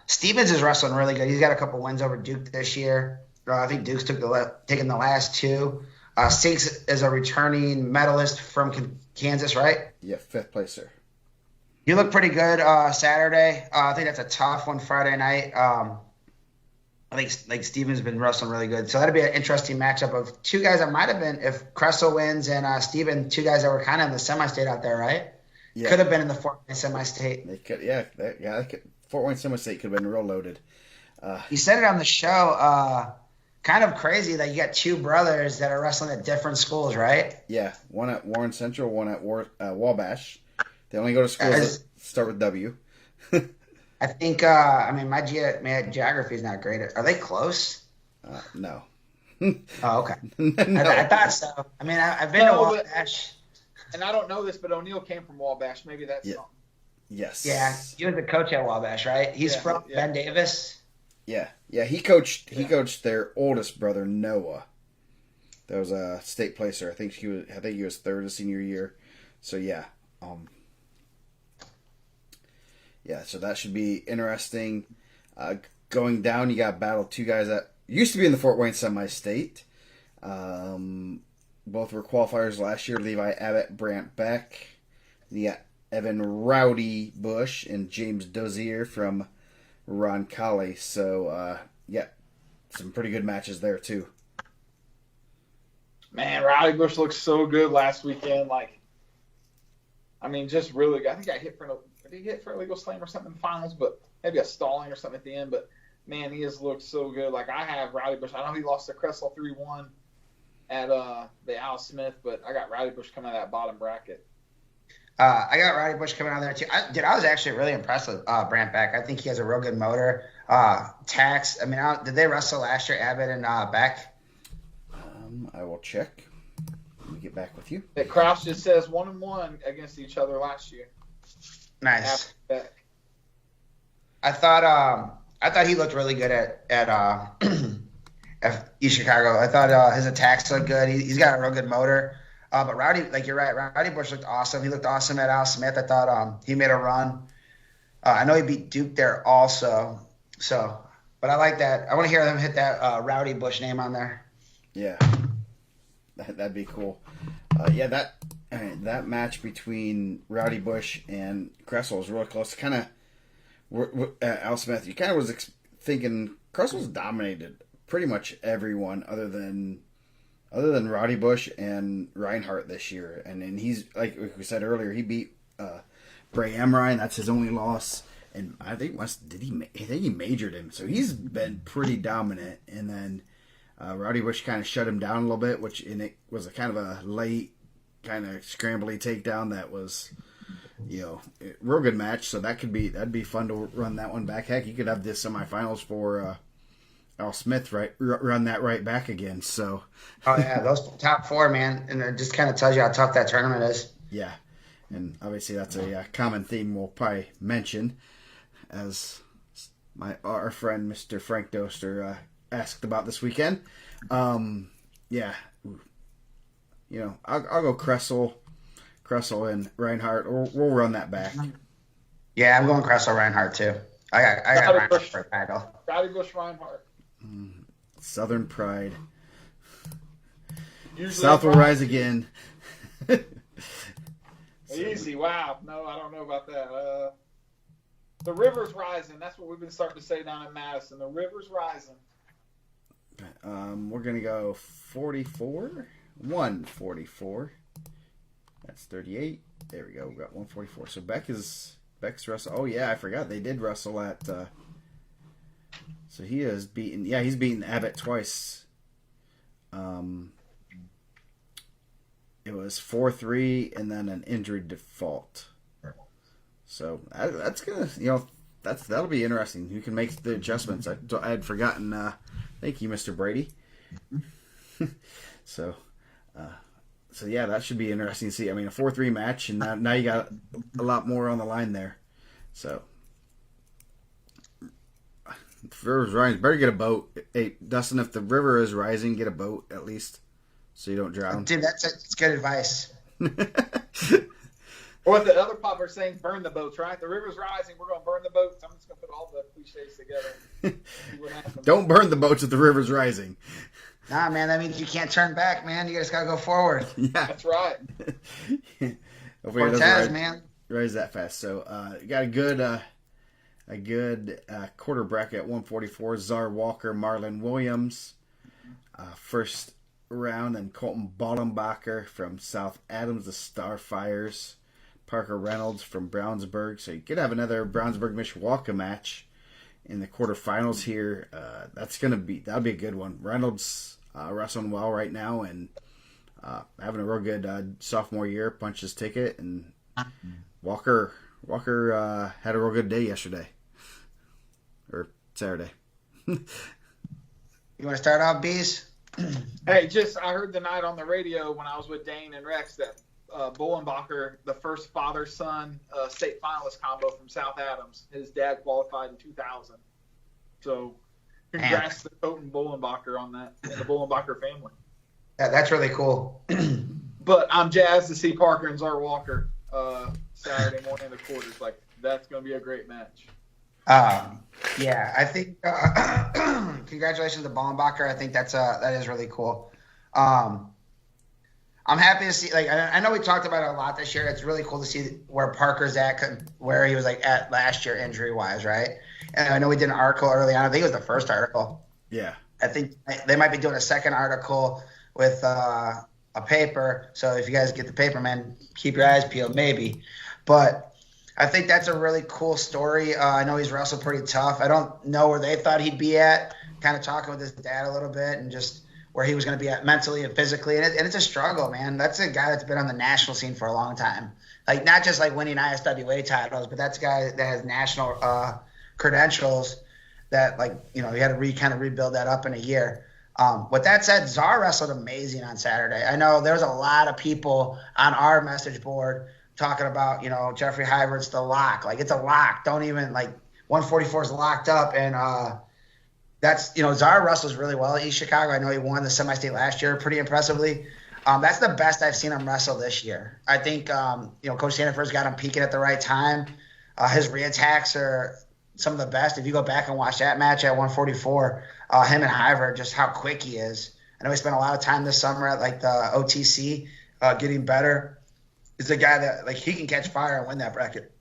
Stevens is wrestling really good. He's got a couple wins over Duke this year. I think Duke's taken the last 2. Sinks is a returning medalist from Kansas, right? Yeah, 5th placer. You look pretty good Saturday. I think that's a tough one Friday night. I think Stevens has been wrestling really good. So that'd be an interesting matchup of 2 guys that might have been, if Kressel wins and Steven, 2 guys that were kind of in the semi-state out there, right? Yeah. Could have been in the Fort Wayne semi-state. They could, Fort Wayne semi-state could have been real loaded. You said it on the show. Kind of crazy that you got 2 brothers that are wrestling at different schools, right? Yeah, one at Warren Central, one at Wabash. They only go to schools that start with W. I think, my geography is not great. Are they close? No. Oh, okay. No. I thought so. I've been to Wabash. And I don't know this, but O'Neill came from Wabash. Maybe that's something. Yes. Yeah, he was the coach at Wabash, right? He's from Ben Davis. Yeah. He coached their oldest brother, Noah. That was a state placer. I think he was 3rd his senior year. So yeah. So that should be interesting. Going down, you got battle 2 guys that used to be in the Fort Wayne semi-state. Both were qualifiers last year. Levi Abbott, Brant Beck. You got Evan Rowdy Bush and James Dozier from Roncalli. So, some pretty good matches there, too. Man, Rowdy Bush looked so good last weekend. Just really good. I think I hit did he hit for a legal slam or something in the finals, but maybe a stalling or something at the end. But, man, he has looked so good. I have Rowdy Bush. I know he lost to Kressel 3-1 at the Al Smith, but I got Rowdy Bush coming out of that bottom bracket. I got Rowdy Bush coming out there, too. I was actually really impressed with Brant Beck. I think he has a real good motor. Tax, did they wrestle last year, Abbott and Beck? I will check. Let me get back with you. That Kraus just says 1-1 against each other last year. Nice. Beck. I thought he looked really good at East Chicago. I thought his attacks looked good. He's got a real good motor. But Rowdy, you're right. Rowdy Bush looked awesome. He looked awesome at Al Smith. I thought he made a run. I know he beat Duke there also. So, but I like that. I want to hear them hit that Rowdy Bush name on there. Yeah, that'd be cool. All right, that match between Rowdy Bush and Cressel was really close. Kind of, Al Smith, you kind of was thinking Cressel's dominated pretty much everyone other than Rowdy Bush and Reinhardt this year, and he's like we said earlier, he beat Bray Emrine. That's his only loss, and I think he majored him, so he's been pretty dominant. And then Rowdy Bush kind of shut him down a little bit, it was a kind of a late, kind of scrambly takedown that was, a real good match. So that'd be fun to run that one back. Heck, you could have the semifinals for Al Smith run that right back again. So, oh yeah, those top 4, man, and it just kind of tells you how tough that tournament is. Yeah, and obviously that's a common theme we'll probably mention, as our friend Mr. Frank Doster asked about this weekend. Yeah, I'll go Cressel and Reinhardt. We'll run that back. Yeah, I'm going Cressel Reinhardt too. I got Reinhardt for a title. Rowdy Bush Reinhardt. Southern pride. Usually South will rise again. Easy. Wow. No, I don't know about that. The river's rising. That's what we've been starting to say down in Madison. The river's rising. We're going to go 44. 144. That's 38. There we go. We got 144. So Beck's wrestle. Oh yeah, I forgot they did wrestle at. So he has beaten. Yeah, he's beaten Abbott twice. It was 4-3 and then an injury default. So that's gonna, that'll be interesting. Who can make the adjustments? I had forgotten. Thank you, Mr. Brady. So yeah, that should be interesting to see. I mean, a 4-3 match, and now you got a lot more on the line there. So, if the river's rising, better get a boat. Hey, Dustin, if the river is rising, get a boat at least, so you don't drown. Dude, that's good advice. Or the other pop are saying, burn the boats, right? The river's rising, we're going to burn the boats. I'm just going to put all the cliches together. See what happens. Don't burn the boats if the river's rising. Nah, man, that means you can't turn back, man. You just got to go forward. Yeah. That's right. Cortez, man. Rise that fast. So, you got a good quarter bracket at 144. Czar Walker, Marlon Williams. First round, and Colton Ballenbacher from South Adams, the Starfires. Parker Reynolds from Brownsburg. So you could have another Brownsburg-Mishawaka match in the quarterfinals here. That'll be a good one. Reynolds wrestling well right now and having a real good sophomore year. Punched his ticket, and Walker had a real good day yesterday or Saturday. You want to start off, Bees? Hey, I heard the night on the radio when I was with Dane and Rex that Bullenbacher, the first father-son state finalist combo from South Adams. His dad qualified in 2000. So, congrats to Colton Bullenbacher on that, and the Bullenbacher family. Yeah, that's really cool. But I'm jazzed to see Parker and Czar Walker Saturday morning in the quarters. Like, that's going to be a great match. Yeah, I think congratulations to Ballenbacher. I think that is really cool. I'm happy to see. Like, I know we talked about it a lot this year. It's really cool to see where Parker's at, where he was at last year injury wise, right? And I know we did an article early on. I think it was the first article. Yeah. I think they might be doing a second article with a paper. So if you guys get the paper, man, keep your eyes peeled, maybe. But I think that's a really cool story. I know he's wrestled pretty tough. I don't know where they thought he'd be at. Kind of talking with his dad a little bit and just where he was going to be at mentally and physically. And it's a struggle, man. That's a guy that's been on the national scene for a long time. Like, not just like winning ISWA titles, but that's a guy that has national credentials that, like, he had to kind of rebuild that up in a year. With that said, Czar wrestled amazing on Saturday. I know there's a lot of people on our message board talking about, Jeffrey Hybert's the lock. Like, it's a lock. Don't even, 144 is locked up. And that's, Czar wrestles really well at East Chicago. I know he won the semi-state last year pretty impressively. That's the best I've seen him wrestle this year. I think, Coach Sandifer's got him peaking at the right time. His reattacks are some of the best. If you go back and watch that match at 144, him and Hyvert, just how quick he is. I know he spent a lot of time this summer at the OTC getting better. is a guy that he can catch fire and win that bracket.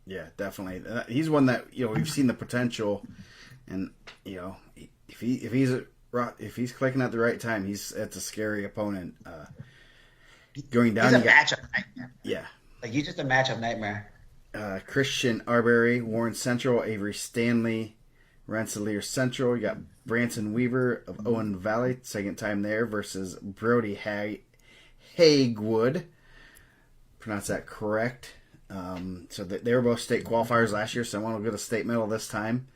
Yeah, definitely. He's one that we've seen the potential, and if he's clicking at the right time, it's a scary opponent. Going down, he's a matchup nightmare. Yeah, he's just a matchup nightmare. Christian Arbery, Warren Central, Avery Stanley, Rensselaer Central. You got Branson Weaver of Owen Valley, second time there, versus Brody Hagewood. Pronounce that correct. So they were both state qualifiers last year, so one will get a state medal this time.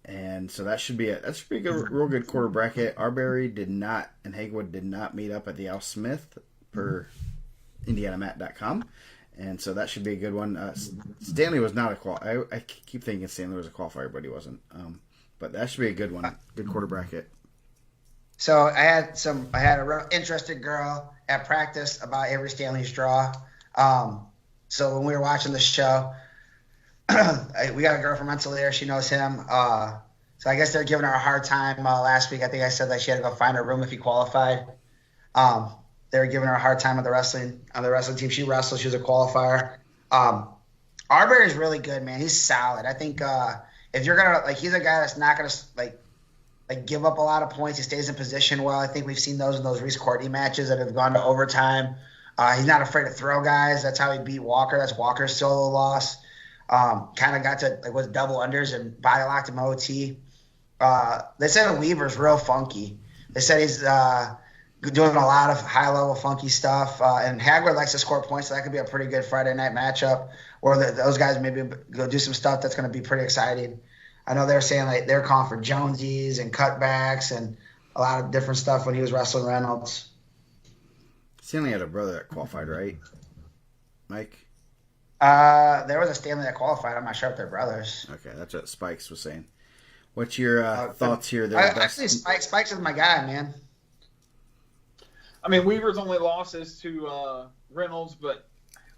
And so that should be a good, real good quarter bracket. Arbery did not, and Hagewood did not meet up at the Al Smith per IndianaMat.com. And so that should be a good one. Stanley was not a qualifier. I keep thinking Stanley was a qualifier, but he wasn't. But that should be a good one. Good quarter bracket. So I had a real interested girl at practice about Avery Stanley's draw. So when we were watching the show, we got a girl from Rensselaer. She knows him. So I guess they're giving her a hard time last week. I think I said that she had to go find her room if he qualified. They were giving her a hard time on the wrestling team. She wrestled. She was a qualifier. Arbery is really good, man. He's solid. I think if you're gonna he's a guy that's not gonna give up a lot of points. He stays in position well. I think we've seen those in those Reese Courtney matches that have gone to overtime. He's not afraid to throw guys. That's how he beat Walker. That's Walker's solo loss. Kind of got to was double unders and body locked him OT. They said Weaver's real funky. They said he's doing a lot of high level funky stuff. And Hagler likes to score points, so that could be a pretty good Friday night matchup. Or those guys maybe go do some stuff that's going to be pretty exciting. I know they're saying they're calling for Jonesies and cutbacks and a lot of different stuff when he was wrestling Reynolds. Stanley had a brother that qualified, right? Mike? There was a Stanley that qualified. I'm not sure if they're brothers. Okay, that's what Spikes was saying. What's your thoughts here? Actually, Spikes is my guy, man. I mean, Weaver's only loss is to Reynolds, but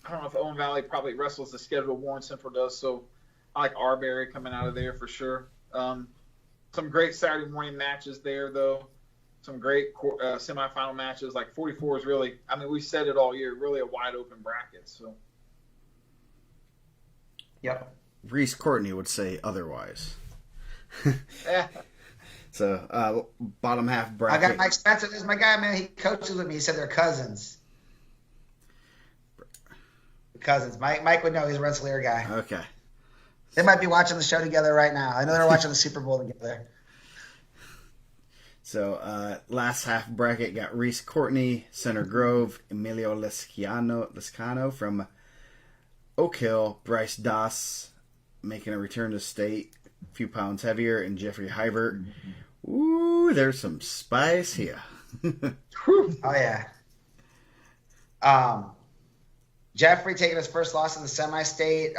I don't know if Owen Valley probably wrestles the schedule Warren Central does, so I like Arbery coming out of there for sure. Some great Saturday morning matches there, though. Some great semifinal matches. 44 is really, I mean, we said it all year, really a wide open bracket. So. Yep. Reese Courtney would say otherwise. Yeah. So, bottom half bracket. I got Mike Spencer. This is my guy, man. He coaches with me. He said they're cousins. Cousins. Mike would know. He's a Rensselaer guy. Okay. They might be watching the show together right now. I know they're watching the Super Bowl together. So, last half bracket got Reese Courtney, Center Grove, Emilio Liscano from Oak Hill, Bryce Doss making a return to state, a few pounds heavier, and Jeffrey Hybert. Ooh, there's some spice here. Oh, yeah. Jeffrey taking his first loss in the semi-state.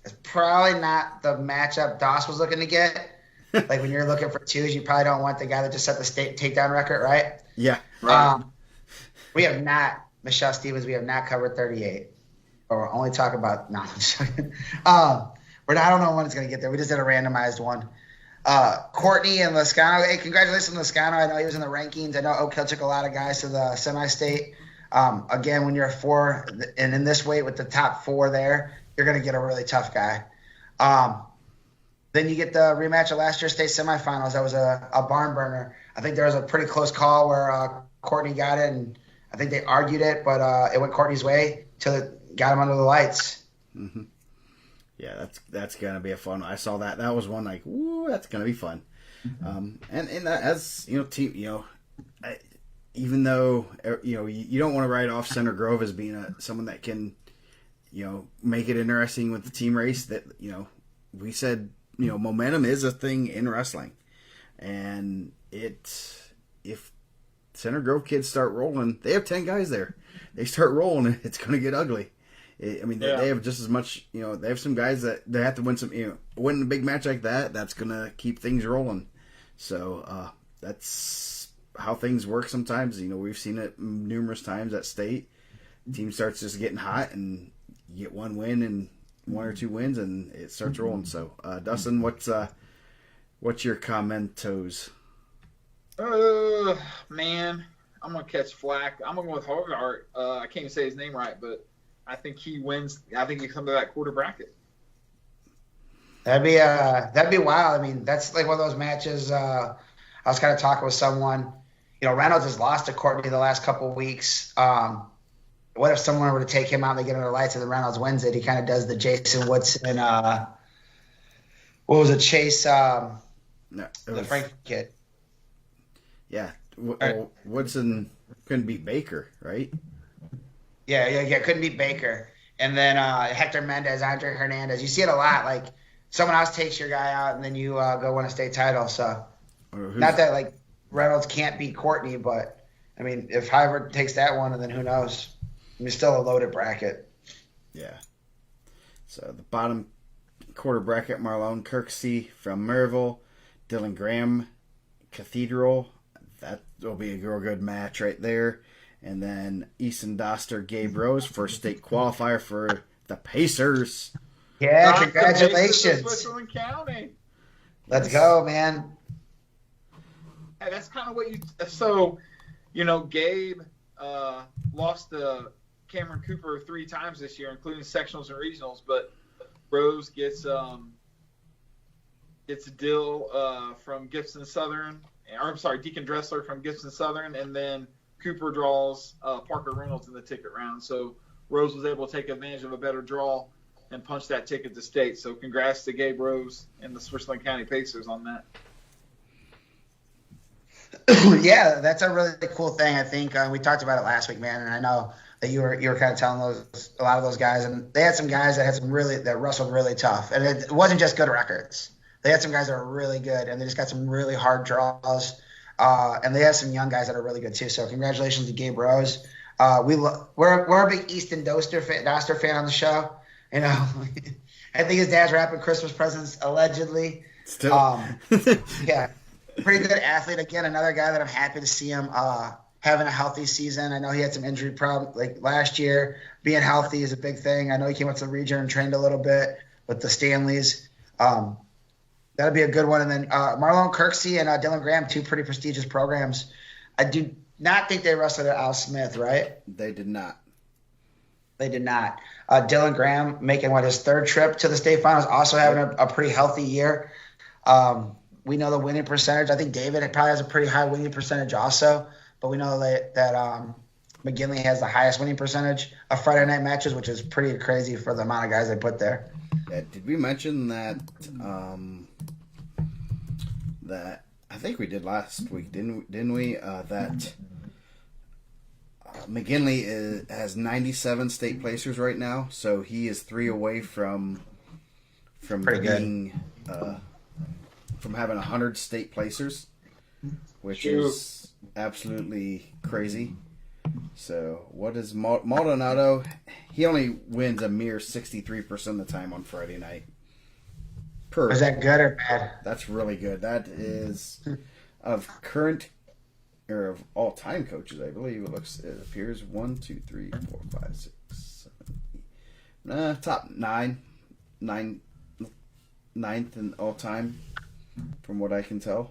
It's probably not the matchup Doss was looking to get. When you're looking for twos, you probably don't want the guy that just set the state takedown record, right? Yeah. Right. We have not, Michelle Stevens, we have not covered 38. Or only talk about, no, I'm just joking. I don't know when it's going to get there. We just did a randomized one. Courtney and Liscano. Hey, congratulations, Liscano. I know he was in the rankings. I know Oak Hill took a lot of guys to the semi-state. Again, when you're a 4, and in this weight with the top 4 there, you're going to get a really tough guy. Then you get the rematch of last year's state semifinals. That was a barn burner. I think there was a pretty close call where Courtney got it, and I think they argued it, but it went Courtney's way till it got him under the lights. Mm-hmm. Yeah, that's gonna be a fun one. I saw that. That was one ooh, that's gonna be fun. And as team, even though you don't want to write off Center Grove as being someone that can, make it interesting with the team race. That we said. Momentum is a thing in wrestling, and if Center Grove kids start rolling, they have 10 guys there. They start rolling, it's going to get ugly. They have just as much. They have some guys that they have to win some. Win a big match like that. That's going to keep things rolling. So that's how things work sometimes. We've seen it numerous times at state. The team starts just getting hot, and you get one win and 1 or 2 wins, and it starts rolling. So, Dustin, what's your commentos? Man, I'm gonna catch flack. I'm gonna go with Hogart. I can't even say his name right, but I think he wins. I think he comes to that quarter bracket. That'd be wild. I mean, that's like one of those matches. I was kind of talking with someone. Reynolds has lost to Courtney the last couple of weeks. What if someone were to take him out and they get under lights and then Reynolds wins it? He kind of does the Jason Woodson. What was it? Chase. No, the Frank kid. Yeah, Woodson couldn't beat Baker, right? Yeah. Couldn't beat Baker. And then Hector Mendez, Andre Hernandez. You see it a lot. Like someone else takes your guy out, and then you go win a state title. So not that like Reynolds can't beat Courtney, but I mean, if Hybrid takes that one, and then who knows? I mean, still a loaded bracket. Yeah. So the bottom quarter bracket: Marlon Kirksey from Maryville, Dylan Graham, Cathedral. That will be a real good match right there. And then Easton Doster, Gabe Rose, first state qualifier for the Pacers. Yeah, congratulations. Switzerland County. Let's go, man. Hey, that's kind of what you. So, Gabe lost to Cameron Cooper 3 times this year, including sectionals and regionals. But Rose gets a deal from Gibson Southern. Or, I'm sorry, Deacon Dressler from Gibson Southern, and then Cooper draws Parker Reynolds in the ticket round. So Rose was able to take advantage of a better draw and punch that ticket to state. So congrats to Gabe Rose and the Switzerland County Pacers on that. Yeah, that's a really cool thing. I think we talked about it last week, man, and I know that you were kind of telling a lot of those guys, and they had some guys that wrestled really tough, and it wasn't just good records. They had some guys that were really good, and they just got some really hard draws. And they have some young guys that are really good too. So congratulations to Gabe Rose. We're a big Easton Doster fan on the show. I think his dad's wrapping Christmas presents allegedly. Still, yeah, pretty good athlete. Again, another guy that I'm happy to see him having a healthy season. I know he had some injury problems like last year. Being healthy is a big thing. I know he came up to the region and trained a little bit with the Stanleys. That'll be a good one. And then Marlon Kirksey and Dylan Graham, 2 pretty prestigious programs. I do not think they wrestled at Al Smith, right? They did not. They did not. Dylan Graham making his 3rd trip to the state finals, also having a pretty healthy year. We know the winning percentage. I think David probably has a pretty high winning percentage also, but we know that McGinley has the highest winning percentage of Friday night matches, which is pretty crazy for the amount of guys they put there. Yeah, did we mention that? That I think we did last week, didn't we? That McGinley has 97 state placers right now, so he is 3 away from being from having 100 state placers, which is absolutely crazy. So what is Maldonado? He only wins a mere 63% of the time on Friday night. Is that good or bad? That's really good. That is of current or of all time coaches, I believe. It appears 1, 2, 3, 4, 5, 6, 7, 8. Top 9, 9th in all time, from what I can tell.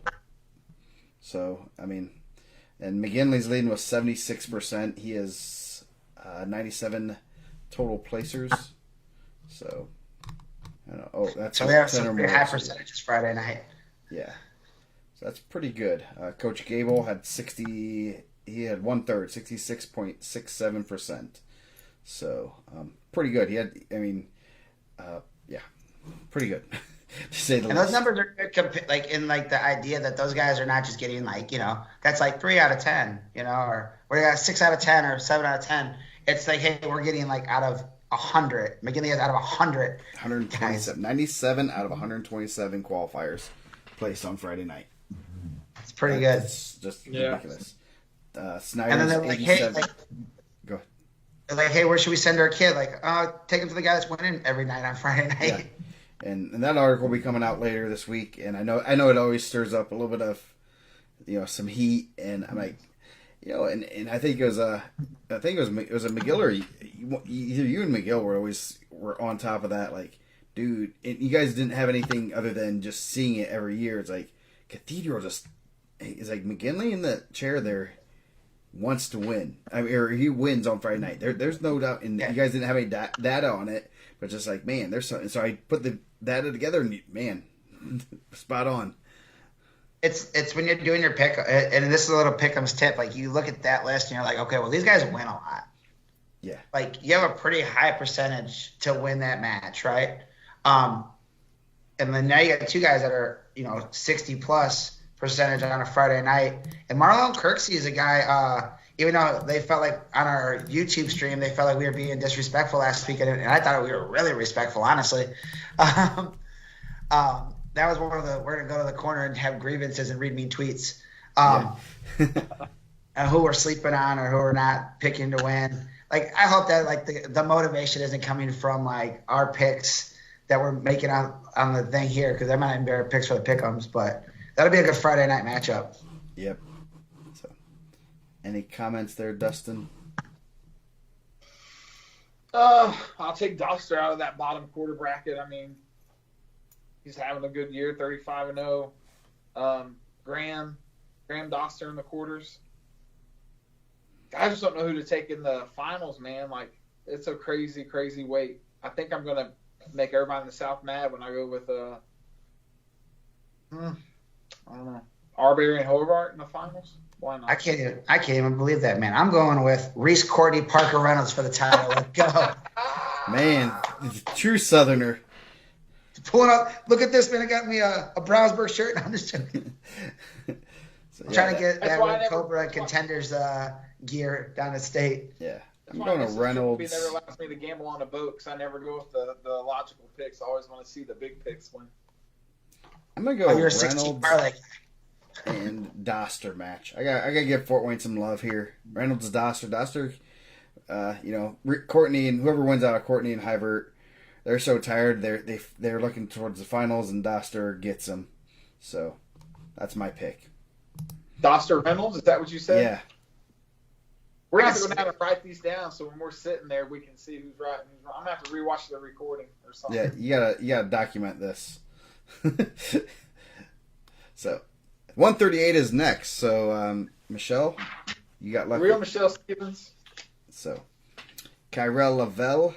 So I mean, and McGinley's leading with 76%. He has 97 total placers. So. That's so they have some pretty high percentages Friday night. Yeah, so that's pretty good. Coach Gable had 60. He had 1/3, 66.67%. So pretty good. He had, pretty good. To say the and least. Those numbers are good, the idea that those guys are not just getting that's like 3 out of 10, or we got 6 out of 10 or 7 out of 10. It's like, hey, we're getting out of 100. McGinley is out of 100. 127. 97 out of 127 qualifiers placed on Friday night. It's pretty good. It's just ridiculous. Snyder's and then they're 87. Hey, go ahead. They're like, hey, where should we send our kid? Take him to the guy that's winning every night on Friday night. Yeah. And that article will be coming out later this week. And I know it always stirs up a little bit of some heat. And I'm like, and I think it was a McGill or either you and McGill were on top of that. Like, dude, and you guys didn't have anything other than just seeing it every year. It's like Cathedral is like McGinley in the chair there. wants to win. I mean, or he wins on Friday night. There's no doubt. And you guys didn't have any data on it, but just like, man, there's something. So I put the data together, and man, spot on. It's when you're doing your pick, and this is a little pick'em's tip. Like you look at that list, and you're like, okay, well these guys win a lot. Yeah. Like you have a pretty high percentage to win that match, right? And then now you got two guys that are 60+ percentage on a Friday night. And Marlon Kirksey is a guy. Even though they felt like on our YouTube stream, they felt like we were being disrespectful last week, and I thought we were really respectful, honestly. That was one of the we're gonna go to the corner and have grievances and read mean tweets. Who we're sleeping on or who we're not picking to win. Like I hope that like the motivation isn't coming from like our picks that we're making on the thing here, because that might even be our picks for the pick'ems, but that'll be a good Friday night matchup. Yep. So, any comments there, Dustin? I'll take Doster out of that bottom quarter bracket. I mean, he's having a good year, 35-0. Graham Doster in the quarters. I just don't know who to take in the finals, man. Like, it's a crazy, crazy weight. I think I'm gonna make everybody in the South mad when I go with I don't know, Arbery and Hobart in the finals. Why not? I can't even believe that, man. I'm going with Reese Courtney, Parker Reynolds for the title. Let's go. Man, true Southerner. Pulling up. Look at this, man. I got me a Brownsburg shirt. I'm just joking. I'm trying to get that Red Cobra Contenders gear down the state. Yeah. I'm going to Reynolds. It never allows me to gamble on a boat because I never go with the logical picks. I always want to see the big picks win. I'm going to go with Reynolds and Doster match. I got to give Fort Wayne some love here. Reynolds, Doster, Courtney and whoever wins out of Courtney and Hivert, they're so tired. They're looking towards the finals, and Doster gets them. So that's my pick. Doster Reynolds, is that what you said? Yeah. We're going to have to go down and write these down so when we're sitting there, we can see who's right and who's wrong. I'm going to have to rewatch the recording or something. Yeah, you gotta document this. So, 138 is next. So, Michelle, you got lucky. Real Michelle Stevens. So, Kyrell Lavelle,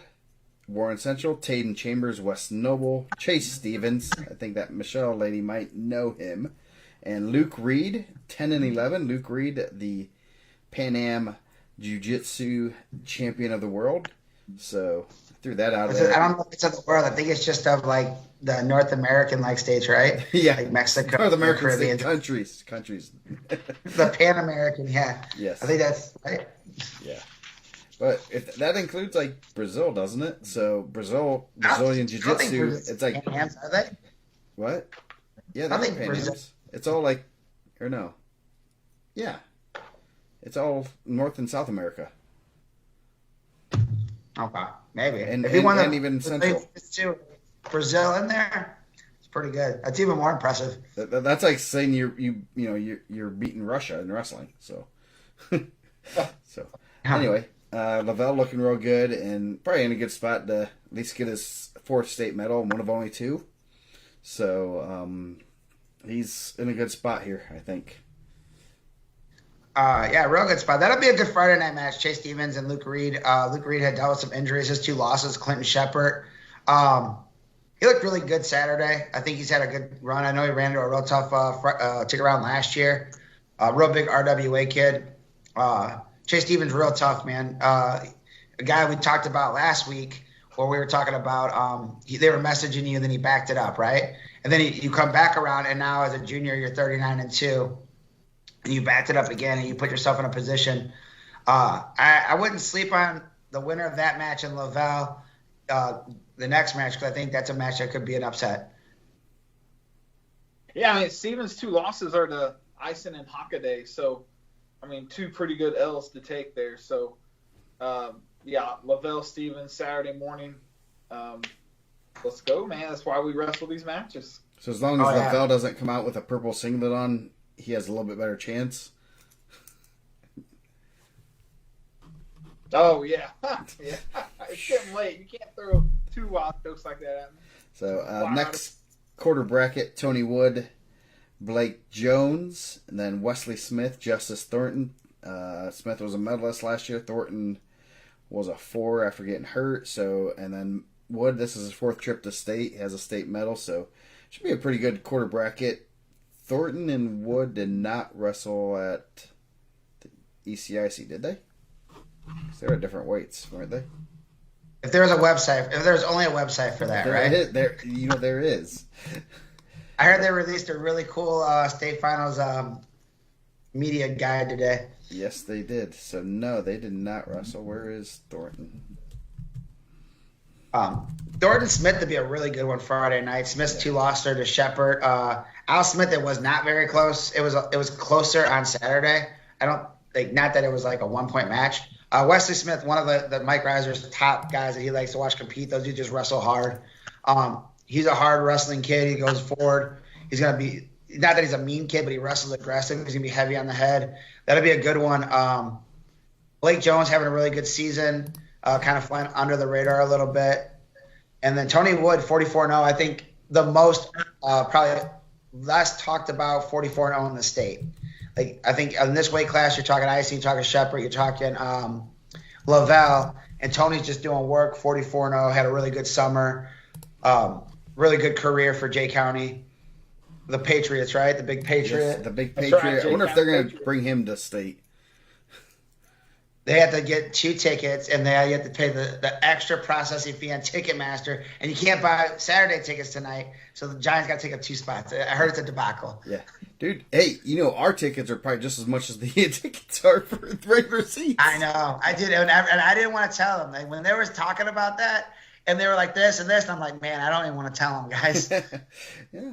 Warren Central, Taden Chambers, West Noble, Chase Stevens. I think that Michelle lady might know him. And Luke Reed, 10 and 11. Luke Reed, the Pan Am Jiu-Jitsu champion of the world. So I threw that out there. I don't know if it's of the world. I think it's just of like the North American like states, right? Yeah, like Mexico, North American Caribbean countries. The Pan American, yeah. Yes, I think that's right. Yeah, but if that includes like Brazil, doesn't it? So Brazilian Jiu-Jitsu, it's like Pan Ams, are they? What? Yeah, they're Pan Ams. It's all like, or no? Yeah. It's all North and South Okay, maybe. And even Central. Brazil in there. It's pretty good. That's even more impressive. That's like saying you're beating Russia in wrestling. So, anyway, Lavelle looking real good and probably in a good spot to at least get his 4th state medal, one of only 2. So, he's in a good spot here, I think. Yeah, real good spot. That'll be a good Friday night match. Chase Stevens and Luke Reed. Luke Reed had dealt with some injuries. His 2 losses, Clinton Shepard. He looked really good Saturday. I think he's had a good run. I know he ran into a real tough tick around last year. Real big RWA kid. Chase Stevens, real tough, man. A guy we talked about last week where we were talking about they were messaging you and then he backed it up, right? And then you come back around and now as a junior you're 39-2. And you backed it up again, and you put yourself in a position. I wouldn't sleep on the winner of that match in Lavelle, the next match, because I think that's a match that could be an upset. Yeah, I mean, Stevens' 2 losses are to Ison and Hockaday, so, I mean, 2 pretty good L's to take there. So, Lavelle Stevens Saturday morning. Let's go, man. That's why we wrestle these matches. So as long as Lavelle doesn't come out with a purple singlet on, he has a little bit better chance. Oh, yeah. Yeah. It's getting late. You can't throw 2 wild jokes like that at me. So, next quarter bracket, Tony Wood, Blake Jones, and then Wesley Smith, Justice Thornton, Smith was a medalist last year. Thornton was a 4 after getting hurt. So, and then Wood, this is his 4th trip to state. He has a state medal, so should be a pretty good quarter bracket. Thornton and Wood did not wrestle at the ECIC, did they? They're at different weights, weren't they? If there's only a website for that, right? There is. I heard they released a really cool state finals media guide today. Yes, they did. So, no, they did not wrestle. Where is Thornton? Thornton Smith to be a really good one Friday night. Smith's 2 lost there to Shepard. Al Smith, it was not very close. It was closer on Saturday. I don't think, not that it was like a 1-point match. Wesley Smith, one of the Mike Reiser's top guys that he likes to watch compete. Those dudes just wrestle hard. He's a hard wrestling kid. He goes forward. He's going to be, not that he's a mean kid, but he wrestles aggressive. He's going to be heavy on the head. That'll be a good one. Blake Jones having a really good season, kind of flying under the radar a little bit. And then Tony Wood, 44-0. I think the most, probably less talked about 44-0 in the state. Like, I think in this weight class, you're talking IC, you're talking Shepard, you're talking Lavelle, and Tony's just doing work, 44-0, had a really good summer, really good career for Jay County. The Patriots, right? The big Patriot. Yes, the big Patriot. Right, I wonder if they're going to bring him to state. They have to get 2 tickets, and they have to pay the extra processing fee on Ticketmaster, and you can't buy Saturday tickets tonight, so the Giants got to take up 2 spots. I heard it's a debacle. Yeah. Dude, hey, our tickets are probably just as much as the tickets are for regular seats. I know. I did, and I didn't want to tell them. Like, when they were talking about that, and they were like this and this, and I'm like, man, I don't even want to tell them, guys. Yeah,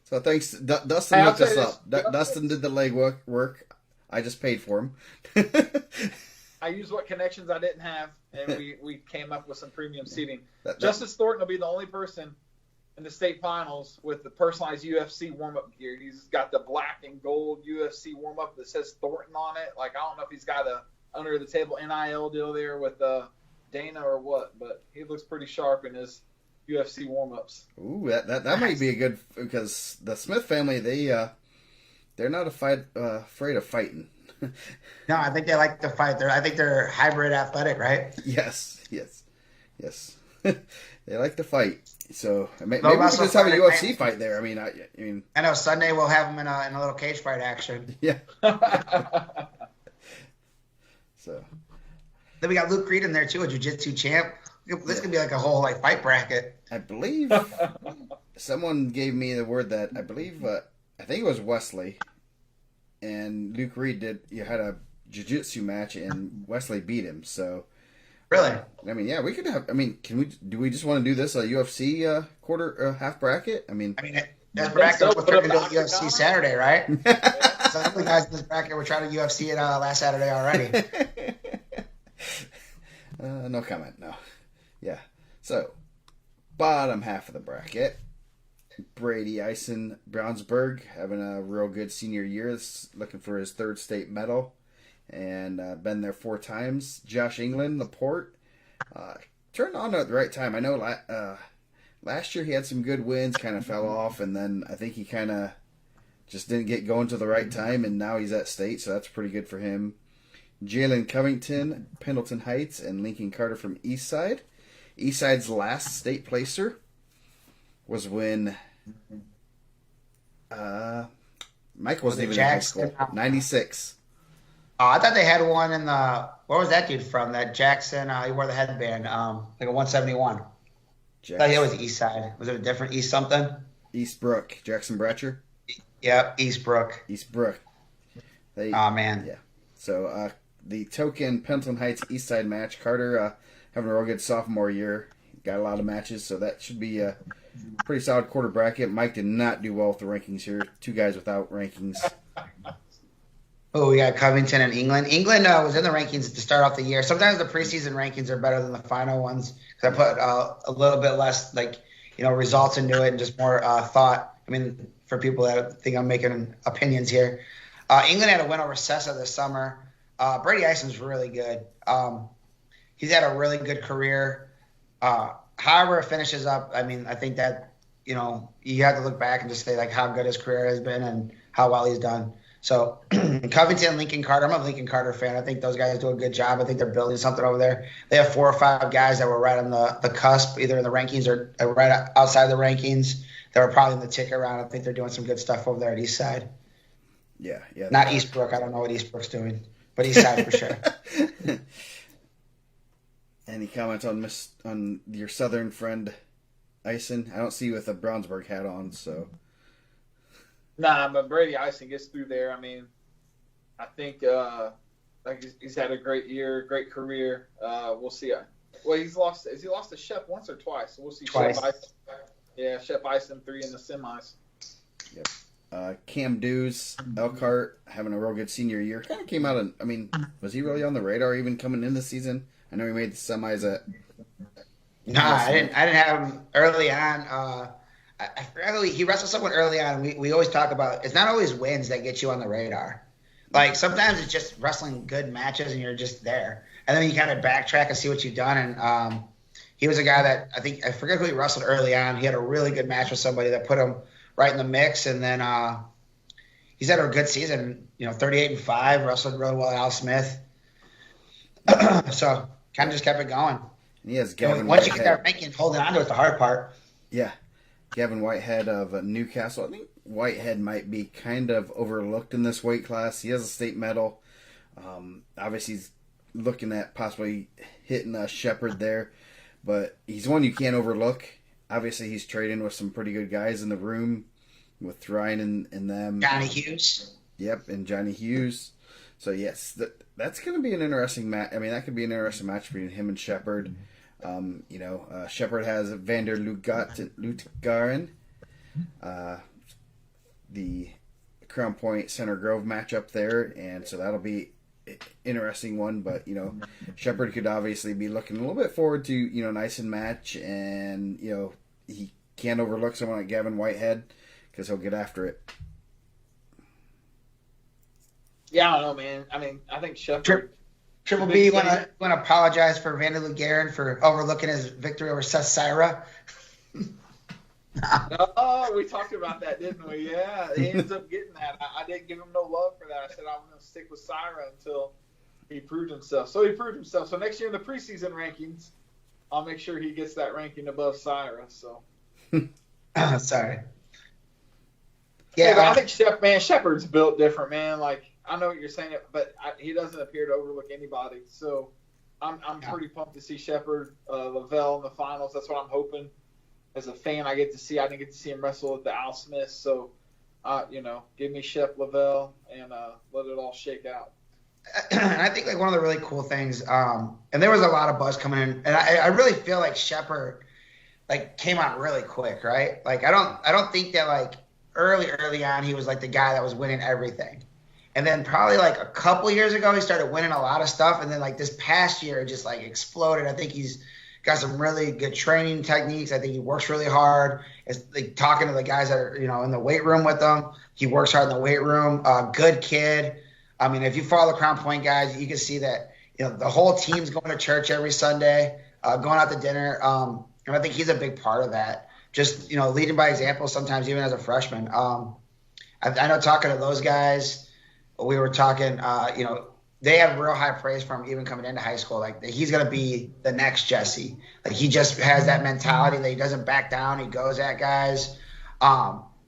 so thanks. Dustin looked us up. Dustin did the legwork. I just paid for him. I used what connections I didn't have, and we came up with some premium seating. Justice Thornton will be the only person in the state finals with the personalized UFC warm-up gear. He's got the black and gold UFC warm-up that says Thornton on it. Like, I don't know if he's got a under-the-table NIL deal there with Dana or what, but he looks pretty sharp in his UFC warm-ups. Ooh, that might be a good, because the Smith family, they're not afraid of fighting. No, I think they like to fight. I think they're hybrid athletic, right? Yes. They like to fight. So maybe we can just have a UFC fight there. I mean, I know Sunday we'll have them in a little cage fight action. Yeah. So then we got Luke Reed in there too, a jiu-jitsu champ. This could be like a whole fight bracket. I believe someone gave me the word that I think it was Wesley. And Luke Reed had a jiu-jitsu match, and Wesley beat him. So, really, I mean, yeah, we could have. I mean, do we just want to do this UFC half bracket? I mean, that bracket was turned into a UFC Saturday, right? Some of the guys in this bracket were trying to UFC it last Saturday already. No comment. No, yeah. So, bottom half of the bracket. Brady Eisen Brownsburg having a real good senior year, looking for his 3rd state medal, and been there 4 times. Josh England, Laporte, turned on at the right time. I know last year he had some good wins, kind of fell off, and then I think he kind of just didn't get going to the right time, and now he's at state, so that's pretty good for him. Jalen Covington, Pendleton Heights, and Lincoln Carter from Eastside. Eastside's last state placer was when Mike wasn't even in high school. 96. Oh, I thought they had one in the. Where was that dude from? That Jackson. He wore the headband. Like a 171. I thought he was Eastside. Was it a different East something? Eastbrook. Jackson Bratcher. Yep, Eastbrook. Oh man. Yeah. So the token Pendleton Heights Eastside match. Carter having a real good sophomore year. Got a lot of matches, so that should be a pretty solid quarter bracket. Mike did not do well with the rankings here. 2 guys without rankings. Oh, we got Covington and England. England was in the rankings to start off the year. Sometimes the preseason rankings are better than the final ones because I put a little bit less, results into it and just more thought. I mean, for people that think I'm making opinions here. England had a win over Sessa this summer. Brady Eisen's really good. He's had a really good career. However it finishes up, I mean, I think that, you have to look back and just say, how good his career has been and how well he's done. So Covington, Lincoln Carter. I'm a Lincoln Carter fan. I think those guys do a good job. I think they're building something over there. They have 4 or 5 guys that were right on the cusp, either in the rankings or right outside the rankings. They were probably in the ticket round. I think they're doing some good stuff over there at East Side. Yeah. Not Eastbrook. I don't know what Eastbrook's doing, but East Side for sure. Any comments on your Southern friend, Ison? I don't see you with a Brownsburg hat on, so. Nah, but Brady Ison gets through there. I mean, I think he's had a great year, great career. We'll see. Well, has he lost to Shep once or twice? So we'll see. Twice. Shep Ison 3 in the semis. Yep. Cam Dews, Elkhart, having a real good senior year. Kind of came out was he really on the radar even coming in the season? I know he made the semis at. Nah, I didn't have him early on. I forgot he wrestled someone early on. We always talk about it's not always wins that get you on the radar. Like sometimes it's just wrestling good matches and you're just there, and then you kind of backtrack and see what you've done. And he was a guy that I forget who he wrestled early on. He had a really good match with somebody that put him right in the mix, and then he's had a good season. 38-5, wrestled really well at Al Smith. So kind of just kept it going. And he has Gavin once Whitehead. you get that ranking, holding on to it, the hard part. Yeah. Gavin Whitehead of Newcastle. I think Whitehead might be kind of overlooked in this weight class. He has a state medal. Obviously, he's looking at possibly hitting a Shepherd there, but he's one you can't overlook. Obviously, he's trading with some pretty good guys in the room with Ryan and them. Johnny Hughes. Yep, and Johnny Hughes. So, yes, that's going to be an interesting match. I mean, that could be an interesting match between him and Shepherd. Shepherd has Vander Lutgaren, the Crown Point Center Grove matchup there, and so that'll be an interesting one. But Shepherd could obviously be looking a little bit forward to an Ison match, and he can't overlook someone like Gavin Whitehead because he'll get after it. Yeah, I don't know, man. I mean, I think Shepherd. Triple B, you want to apologize for Vander Lugaren for overlooking his victory over Seth Syra? Oh, we talked about that, didn't we? Yeah, he ends up getting that. I didn't give him no love for that. I said I'm going to stick with Syra until he proved himself. So he proved himself. So next year in the preseason rankings, I'll make sure he gets that ranking above Syra. So. Sorry. Yeah, but I think Shepherd's built different, man. Like, I know what you're saying, but he doesn't appear to overlook anybody. So I'm pretty pumped to see Shepherd, Lavelle in the finals. That's what I'm hoping. As a fan, I didn't get to see him wrestle at the Al Smith. So, give me Shep, Lavelle, and let it all shake out. And I think one of the really cool things, and there was a lot of buzz coming in, and I really feel like Shepherd came out really quick, right? I don't think that early on he was the guy that was winning everything. And then probably a couple years ago, he started winning a lot of stuff. And then this past year, it just exploded. I think he's got some really good training techniques. I think he works really hard. It's talking to the guys that are, in the weight room with him. He works hard in the weight room. Good kid. I mean, if you follow the Crown Point guys, you can see that, the whole team's going to church every Sunday, going out to dinner. And I think he's a big part of that. Just, leading by example sometimes even as a freshman. I know talking to those guys, we were talking, they have real high praise for him even coming into high school. He's going to be the next Jesse. He just has that mentality that he doesn't back down. He goes at guys.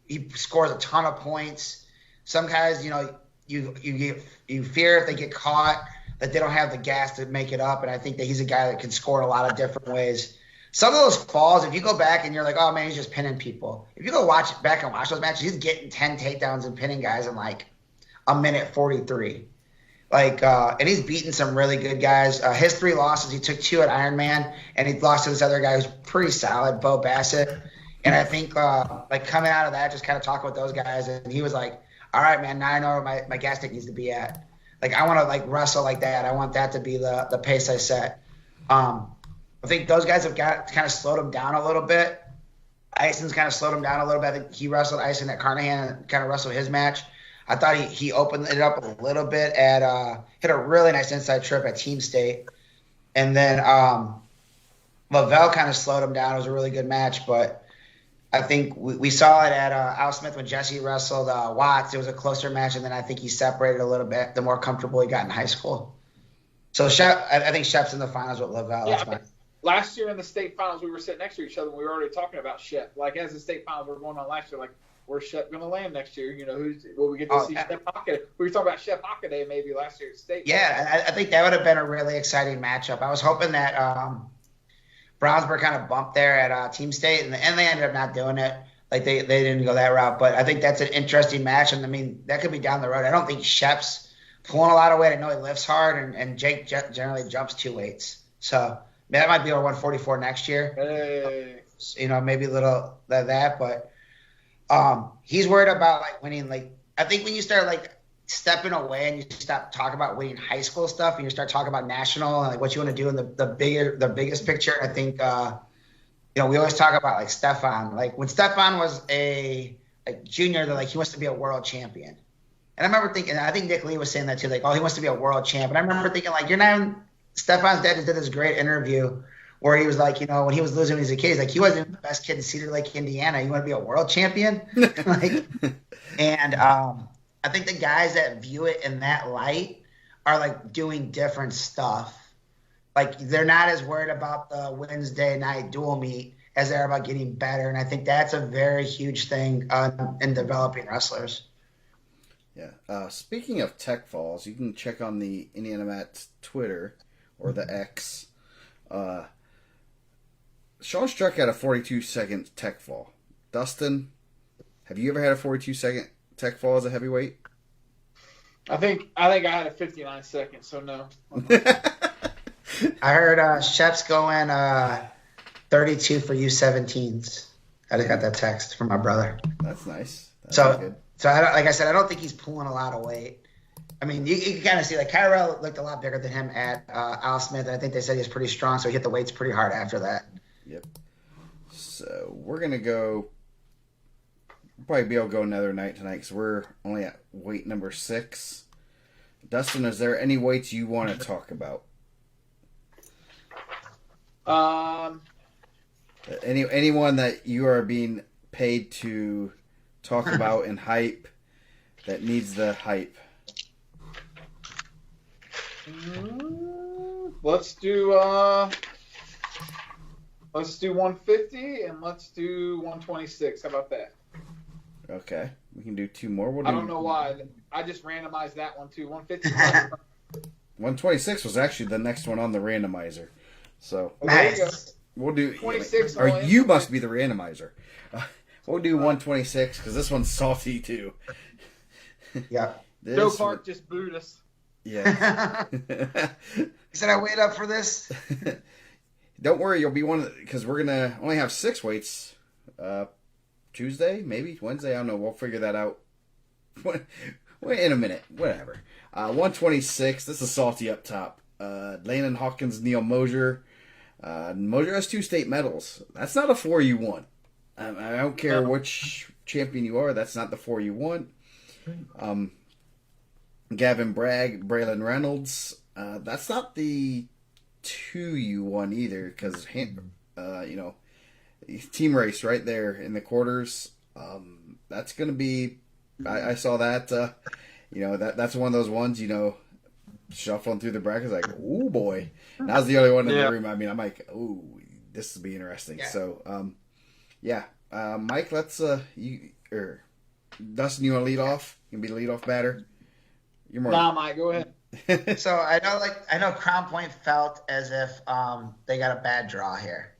He scores a ton of points. Some guys, you fear if they get caught that they don't have the gas to make it up. And I think that he's a guy that can score in a lot of different ways. Some of those falls, if you go back and you're like, oh, man, he's just pinning people. If you go back and watch those matches, he's getting 10 takedowns and pinning guys in a minute 43. And he's beaten some really good guys. His 3 losses, he took 2 at Ironman, and he lost to this other guy who's pretty solid, Bo Bassett. And I think, coming out of that, just kind of talking with those guys, and he was like, all right, man, now I know where my gas tank needs to be at. I want to, wrestle like that. I want that to be the pace I set. I think those guys have kind of slowed him down a little bit. Ison's kind of slowed him down a little bit. I think he wrestled Ison at Carnahan and kind of wrestled his match. I thought he opened it up a little bit hit a really nice inside trip at Team State. And then Lavelle kind of slowed him down. It was a really good match. But I think we saw it at Al Smith when Jesse wrestled Watts. It was a closer match, and then I think he separated a little bit the more comfortable he got in high school. So I think Shep's in the finals with Lavelle. Yeah, That's fine. Last year in the state finals, we were sitting next to each other, and we were already talking about Shep. Like, as the state finals were going on last year, like, where's Shep going to land next year? You know, will we get to see Shep Hockaday? We were talking about Shep Hockaday maybe last year at state. Yeah, I think that would have been a really exciting matchup. I was hoping that Brownsburg kind of bumped there at Team State, and they ended up not doing it. Like, they didn't go that route. But I think that's an interesting match, and, I mean, that could be down the road. I don't think Shep's pulling a lot of weight. I know he lifts hard, and Jake generally jumps 2 weights. So that might be our 144 next year. Hey. You know, maybe a little of that. But he's worried about, like, winning. Like, I think when you start, like, stepping away and you stop talking about winning high school stuff and you start talking about national and, like, what you want to do in the biggest picture, I think you know, we always talk about, like, Stefan. Like, when Stefan was a junior, they're like, he wants to be a world champion. And I remember thinking, I think Nick Lee was saying that too, like, oh, he wants to be a world champ. And I remember thinking, like, you're not even – Stefan's dad just did this great interview where he was like, you know, when he was losing his kid, he's like, he wasn't the best kid in Cedar Lake, Indiana. You want to be a world champion? Like, and I think the guys that view it in that light are, like, doing different stuff. Like, they're not as worried about the Wednesday night dual meet as they're about getting better. And I think that's a very huge thing in developing wrestlers. Yeah. Speaking of tech falls, you can check on the IndianaMat Twitter or the X. Sean Struck had a 42-second tech fall. Dustin, have you ever had a 42-second tech fall as a heavyweight? I think I had a 59 seconds, so no. I heard Shep's going 32 for U17s. I just got that text from my brother. That's nice. That's good. So like I said, I don't think he's pulling a lot of weight. I mean, you can kind of see, like, Kyrell looked a lot bigger than him at Al Smith, and I think they said he was pretty strong, so he hit the weights pretty hard after that. Yep. So we're going to go, probably be able to go another night tonight because we're only at weight number 6. Dustin, is there any weights you want to talk about? Anyone that you are being paid to talk about and hype that needs the hype? Let's do 150 and let's do 126. How about that? Okay, we can do 2 more. I don't know why. I just randomized that one too. 150. 126 was actually the next one on the randomizer. So Nice. We'll do 26. Or you must be the randomizer. We'll do 126 because this one's salty too. Yeah. Joe Clark just booed us. Yeah. He said, I wait up for this. Don't worry, you'll be one because we're gonna only have 6 weights. Tuesday, maybe Wednesday. I don't know. We'll figure that out. In a minute. Whatever. 126. This is salty up top. Landon Hawkins, Neil Mosier. Mosier has 2 state medals. That's not a 4 you want. I don't care which champion you are. That's not the 4 you want. Gavin Bragg, Braylon Reynolds. That's not the 2 you want either because, you know, team race right there in the quarters. That's going to be, I saw that, you know, that's one of those ones, you know, shuffling through the brackets like, oh boy. And I was the only one in the room. I mean, I'm like, oh, this will be interesting. Yeah. So, Mike, let's, Dustin, you want to lead off? You can be the leadoff batter. You're more. Nah, Mike, go ahead. So I know Crown Point felt as if they got a bad draw here.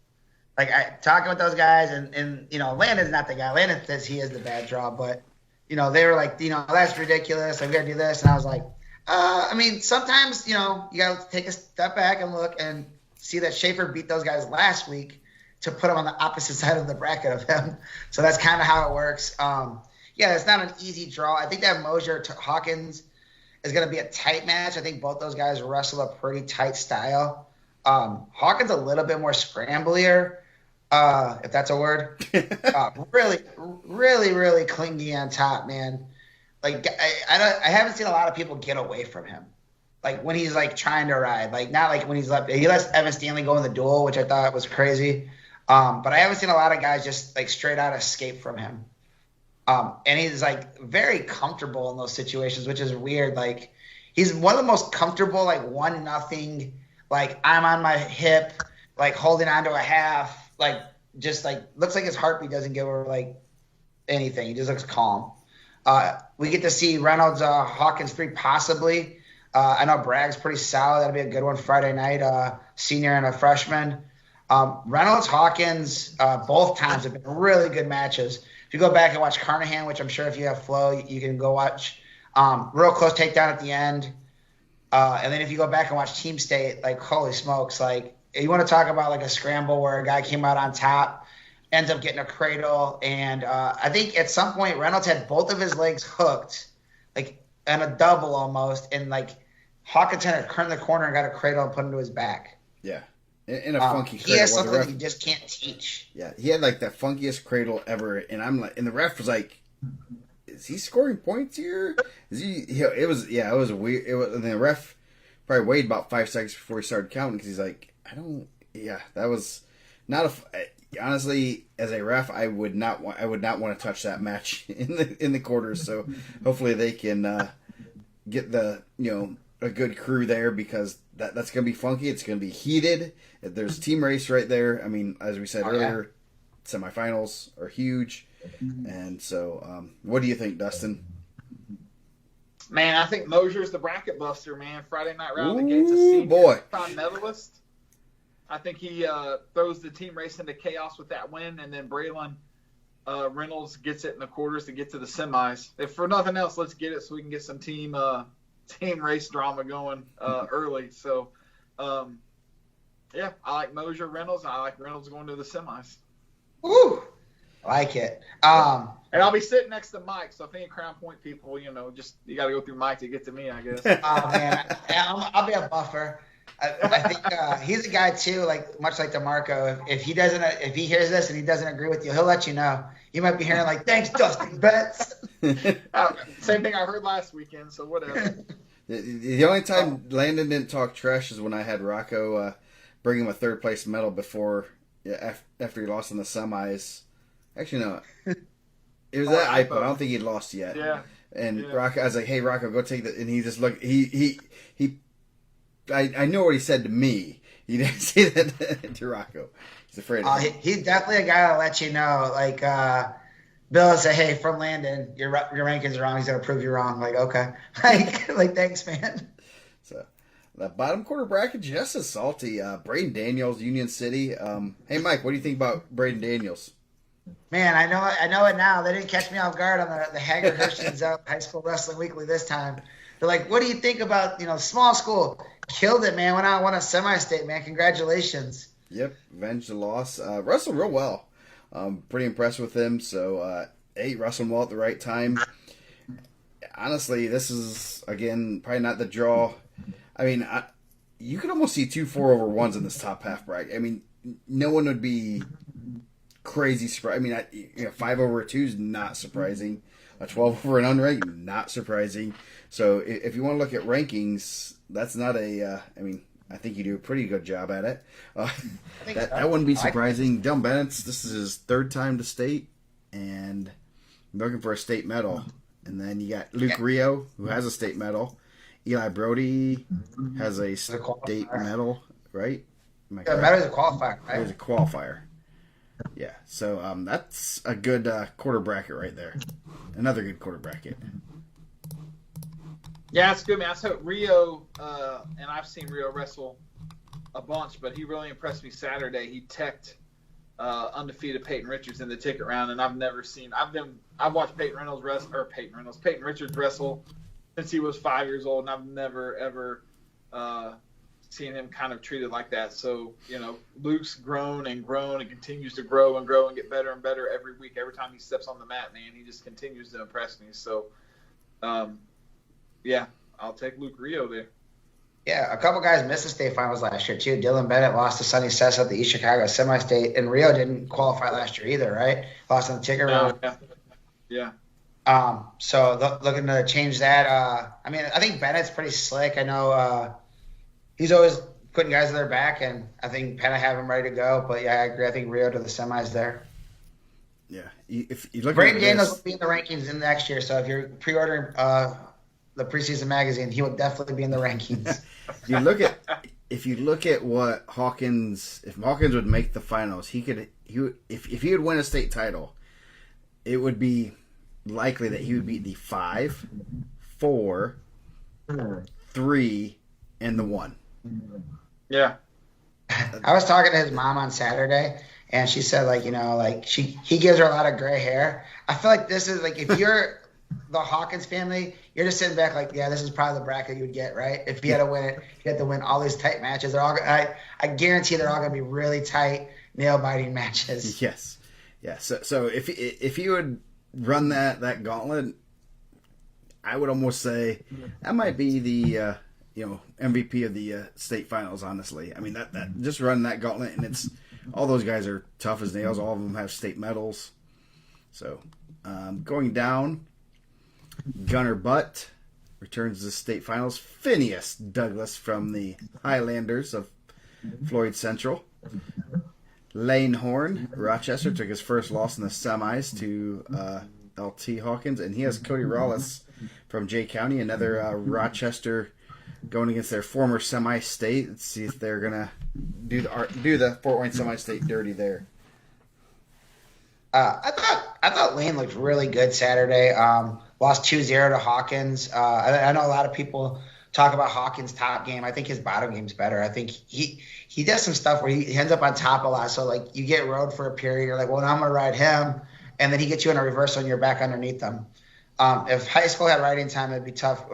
Like, talking with those guys, and you know, Landon's not the guy. Landon says he is the bad draw, but, you know, they were like, you know, that's ridiculous. Like, we got to do this. And I was like, I mean, sometimes, you know, you got to take a step back and look and see that Schaefer beat those guys last week to put them on the opposite side of the bracket of him. So that's kind of how it works. Yeah, it's not an easy draw. I think that Mosier Hawkins is going to be a tight match. I think both those guys wrestle a pretty tight style. Hawkins a little bit more scramblier, if that's a word. Really clingy on top, man. Like, I haven't seen a lot of people get away from him. Like, when he's, like, trying to ride. Like, not like when he lets Evan Stanley go in the duel, which I thought was crazy. But I haven't seen a lot of guys just like straight out escape from him. And he's like very comfortable in those situations, which is weird. Like he's one of the most comfortable, like 1-0, like I'm on my hip, like holding on to a half, like just like looks like his heartbeat doesn't give over like anything. He just looks calm. We get to see Reynolds, Hawkins 3 possibly. I know Bragg's pretty solid. That'll be a good one Friday night, senior and a freshman. Reynolds, Hawkins, both times have been really good matches. If you go back and watch Carnahan, which I'm sure if you have Flow, you can go watch. Real close takedown at the end. And then if you go back and watch Team State, like, holy smokes, like, you want to talk about, like, a scramble where a guy came out on top, ends up getting a cradle. And I think at some point Reynolds had both of his legs hooked, like, and a double almost. And, like, Hawkins had to turn the corner and got a cradle and put him to his back. Yeah. In a funky cradle. He has something that you just can't teach. Yeah, he had like the funkiest cradle ever, and I'm like, and the ref was like, "Is he scoring points here? Is he?" It was weird. It was, and the ref probably waited about 5 seconds before he started counting because he's like, "I don't." Yeah, that was not honestly, as a ref, I would not want to touch that match in the quarters. So hopefully they can get the a good crew there because that's going to be funky. It's going to be heated. There's a team race right there. I mean, as we said earlier, semifinals are huge. And so, what do you think, Dustin? Man, I think Mosier's the bracket buster, man. Friday night round the gates of senior boy. medalist. I think he throws the team race into chaos with that win, and then Braylon Reynolds gets it in the quarters to get to the semis. If for nothing else, let's get it so we can get some team race drama going early. So, yeah, I like Mosier Reynolds, and I like Reynolds going to the semis. Woo! I like it. And I'll be sitting next to Mike, so if any Crown Point people, just you got to go through Mike to get to me, I guess. Oh, man. I'll be a buffer. I think he's a guy, too, like much like DeMarco. If he hears this and he doesn't agree with you, he'll let you know. You might be hearing like, thanks, Dustin Bentz. Same thing I heard last weekend, so whatever. The only time Landon didn't talk trash is when I had Rocco bring him a third place medal before after he lost in the semis. Actually, no. It was that IPO. I don't think he'd lost yet. Yeah. And yeah. Rocco, I was like, "Hey, Rocco, go take that." And he just looked. I know what he said to me. He didn't say that to Rocco. He's afraid of him. He's definitely a guy that'll let you know. Like Bill will say, "Hey, from Landon, your rankings are wrong. He's gonna prove you wrong." Like, okay, like thanks, man. So the bottom quarter bracket just as salty. Braden Daniels, Union City. Hey, Mike, what do you think about Braden Daniels? Man, I know it now. They didn't catch me off guard on the Haggard Christians High School Wrestling Weekly this time. They're like, "What do you think about small school?" Killed it, man. Went out and won a semi-state, man. Congratulations. Yep, avenged the loss. Wrestled real well. Pretty impressed with him. So, wrestling well at the right time. Honestly, this is, again, probably not the draw. I mean, you could almost see 2 4-over-1s in this top half bracket. I mean, no one would be crazy surprised. I mean, 5 over a 2 is not surprising. A 12 over an unranked, not surprising. So, if you want to look at rankings, that's not a. I think you do a pretty good job at it. That wouldn't be surprising. Dylan Bennett's, this is his 3rd time to state, and looking for a state medal. And then you got Luke Rio, who has a state medal. Eli Brody has a state medal, right? The medal is a qualifier, right? He's a qualifier. Yeah, so that's a good quarter bracket right there. Another good quarter bracket. Yeah, it's good, man. I hope Rio, and I've seen Rio wrestle a bunch, but he really impressed me Saturday. He teched undefeated Peyton Richards in the ticket round, and I've watched Peyton Richards wrestle since he was 5 years old, and I've never ever seen him kind of treated like that. So, Luke's grown and continues to grow and get better and better every week. Every time he steps on the mat, man, he just continues to impress me. So, yeah, I'll take Luke Rio there. Yeah, a couple guys missed the state finals last year, too. Dylan Bennett lost to Sonny Sessa at the East Chicago semi-state, and Rio didn't qualify last year either, right? Lost on the ticket round. Yeah. So looking to change that. I think Bennett's pretty slick. I know he's always putting guys on their back, and I think Penna have him ready to go. But yeah, I agree. I think Rio to the semis there. Yeah, if you look Brandon at Daniels this, will be in the rankings in next year. So if you're pre-ordering the preseason magazine, he will definitely be in the rankings. if you look at what Hawkins, if Hawkins would make the finals, if he would win a state title, it would be likely that he would beat the 5, 4, 3, and the 1. Yeah. I was talking to his mom on Saturday, and she said, he gives her a lot of gray hair. I feel like this is like, if you're the Hawkins family, you're just sitting back like, yeah, this is probably the bracket you would get, right? If you had to win it, you had to win all these tight matches. They're all, I guarantee they're all going to be really tight, nail-biting matches. Yes. Yeah. So if you would run that gauntlet, I would almost say that might be the MVP of the state finals. Honestly, I mean that just run that gauntlet, and it's all those guys are tough as nails. All of them have state medals. So going down, Gunnar Butt returns to the state finals. Phineas Douglas from the Highlanders of Floyd Central. Lane Horn, Rochester, took his first loss in the semis to LT Hawkins, and he has Cody Rawless from Jay County, another Rochester, going against their former semi-state. Let's see if they're gonna do the Fort Wayne semi-state dirty there. I thought Lane looked really good Saturday. Lost 2-0 to Hawkins. I know a lot of people talk about Hawkins' top game. I think his bottom game's better. I think he does some stuff where he ends up on top a lot. So like you get rode for a period, you're like, well, now I'm gonna ride him, and then he gets you in a reversal and you're back underneath them. If high school had riding time, it'd be tough.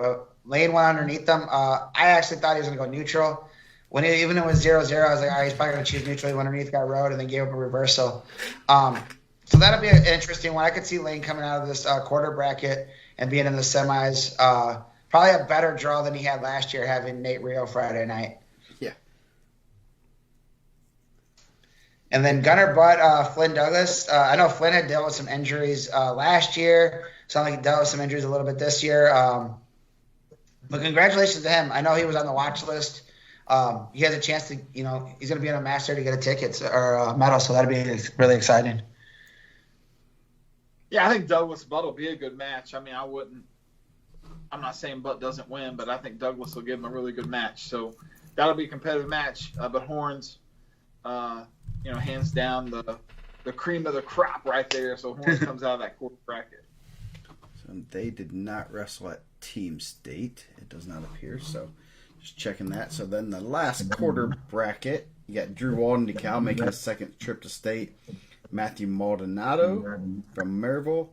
Lane went underneath them. I actually thought he was gonna go neutral. Even when it was 0-0, I was like, all right, he's probably gonna choose neutral. He went underneath, got rode, and then gave up a reversal. So that'll be an interesting one. I could see Lane coming out of this quarter bracket and being in the semis. Probably a better draw than he had last year, having Nate Rio Friday night. Yeah. And then Gunnar Butt, Flynn Douglas. I know Flynn had dealt with some injuries last year. Sounded like he dealt with some injuries a little bit this year. But congratulations to him. I know he was on the watch list. He has a chance to, he's going to be in a master to get a ticket or a medal, so that'll be really exciting. Yeah, I think Douglas Butt will be a good match. I mean, I'm not saying Butt doesn't win, but I think Douglas will give him a really good match. So that'll be a competitive match. But Horns, hands down the cream of the crop right there. So Horns comes out of that quarter bracket. So they did not wrestle at Team State. It does not appear. So just checking that. So then the last quarter bracket, you got Drew Walden DeKalb making a second trip to state. Matthew Maldonado from Maryville.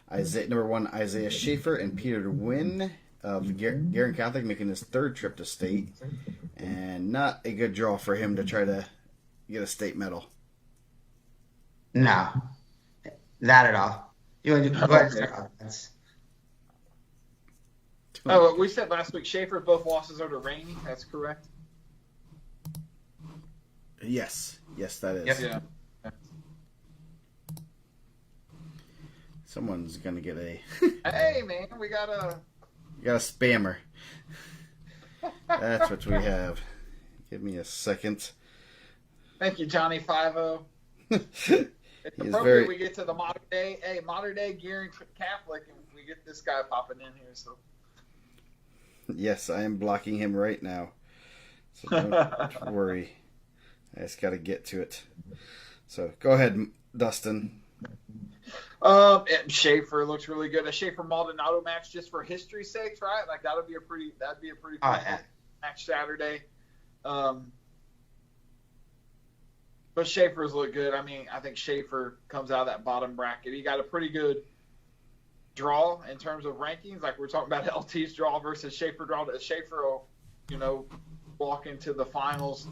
Number 1, Isaiah Schaefer, and Peter Wynn of Guerin Catholic making his third trip to state. And not a good draw for him to try to get a state medal. No, not at all. You want to go ahead and Oh, we said last week Schaefer, both losses are to Rainey. That's correct? Yes, that is. Yeah. Someone's going to get a... Hey, man, we got a spammer. That's what we have. Give me a second. Thank you, Johnny 5-0. It's appropriate we get to the modern day Guerin Catholic, and we get this guy popping in here. So yes, I am blocking him right now. So don't worry. I just got to get to it. So go ahead, Dustin. Schaefer looks really good. A Schaefer Maldonado match, just for history's sake, right? Like that'd be a pretty cool match Saturday. But Schaefer's look good. I mean, I think Schaefer comes out of that bottom bracket. He got a pretty good draw in terms of rankings. Like we're talking about LT's draw versus Schaefer draw. Schaefer will, walk into the finals.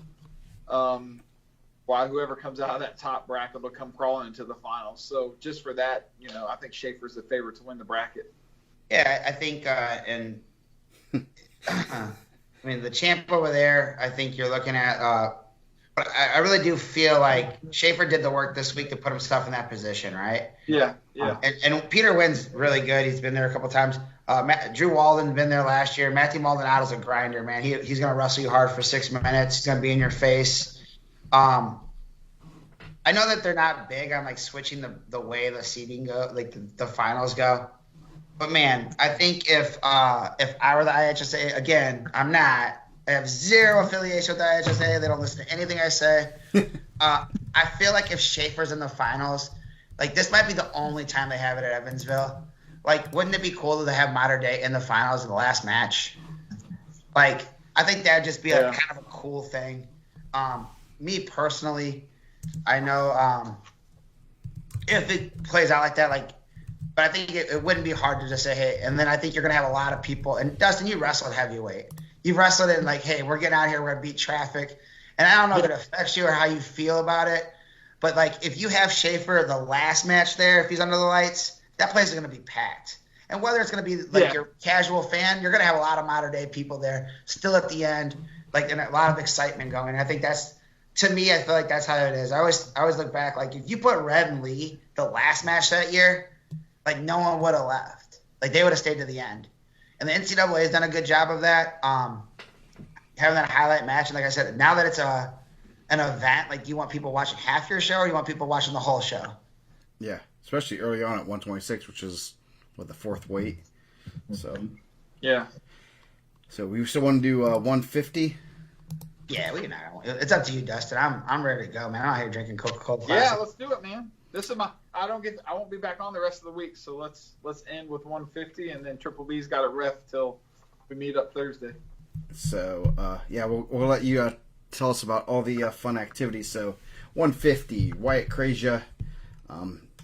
While whoever comes out of that top bracket will come crawling into the finals. So just for that, I think Schaefer's the favorite to win the bracket. Yeah, I think, the champ over there, I think you're looking at, But I really do feel like Schaefer did the work this week to put himself in that position, right? Yeah. And Peter Wynn's really good. He's been there a couple times. Drew Walden's been there last year. Matthew Maldonado's a grinder, man. He's going to wrestle you hard for 6 minutes. He's going to be in your face. I know that they're not big on, like, switching the way the seeding go, like the finals go. But, man, I think if I were the IHSA, again, I'm not. I have zero affiliation with the IHSA. They don't listen to anything I say. I feel like if Schaefer's in the finals, like, this might be the only time they have it at Evansville. Like, wouldn't it be cool to have Mater Dei in the finals in the last match? Like, I think that'd just be kind of a cool thing. Me personally, I know if it plays out like that, like, but I think it wouldn't be hard to just say, hey, and then I think you're going to have a lot of people. And Dustin, you wrestled heavyweight. You've wrestled in, like, hey, we're getting out here, we're going to beat traffic. And I don't know if it affects you or how you feel about it, but, like, if you have Schaefer the last match there, if he's under the lights, that place is going to be packed. And whether it's going to be, like, your casual fan, you're going to have a lot of Mater Dei people there still at the end, like, and a lot of excitement going. I think that's, to me, I feel like that's how it is. I always look back, like, if you put Red and Lee the last match that year, like, no one would have left. Like, they would have stayed to the end. And the NCAA has done a good job of that, having that highlight match. And like I said, now that it's an event, like, do you want people watching half your show or do you want people watching the whole show? Yeah, especially early on at 126, which is, the fourth weight. So yeah. So we still want to do 150? Yeah, we can. It's up to you, Dustin. I'm ready to go, man. I'm out here drinking Coca-Cola. Yeah, let's do it, man. This is I won't be back on the rest of the week, so let's end with 150, and then Triple B's got a ref till we meet up Thursday. So we'll let you tell us about all the fun activities. So 150, Wyatt Krejcia,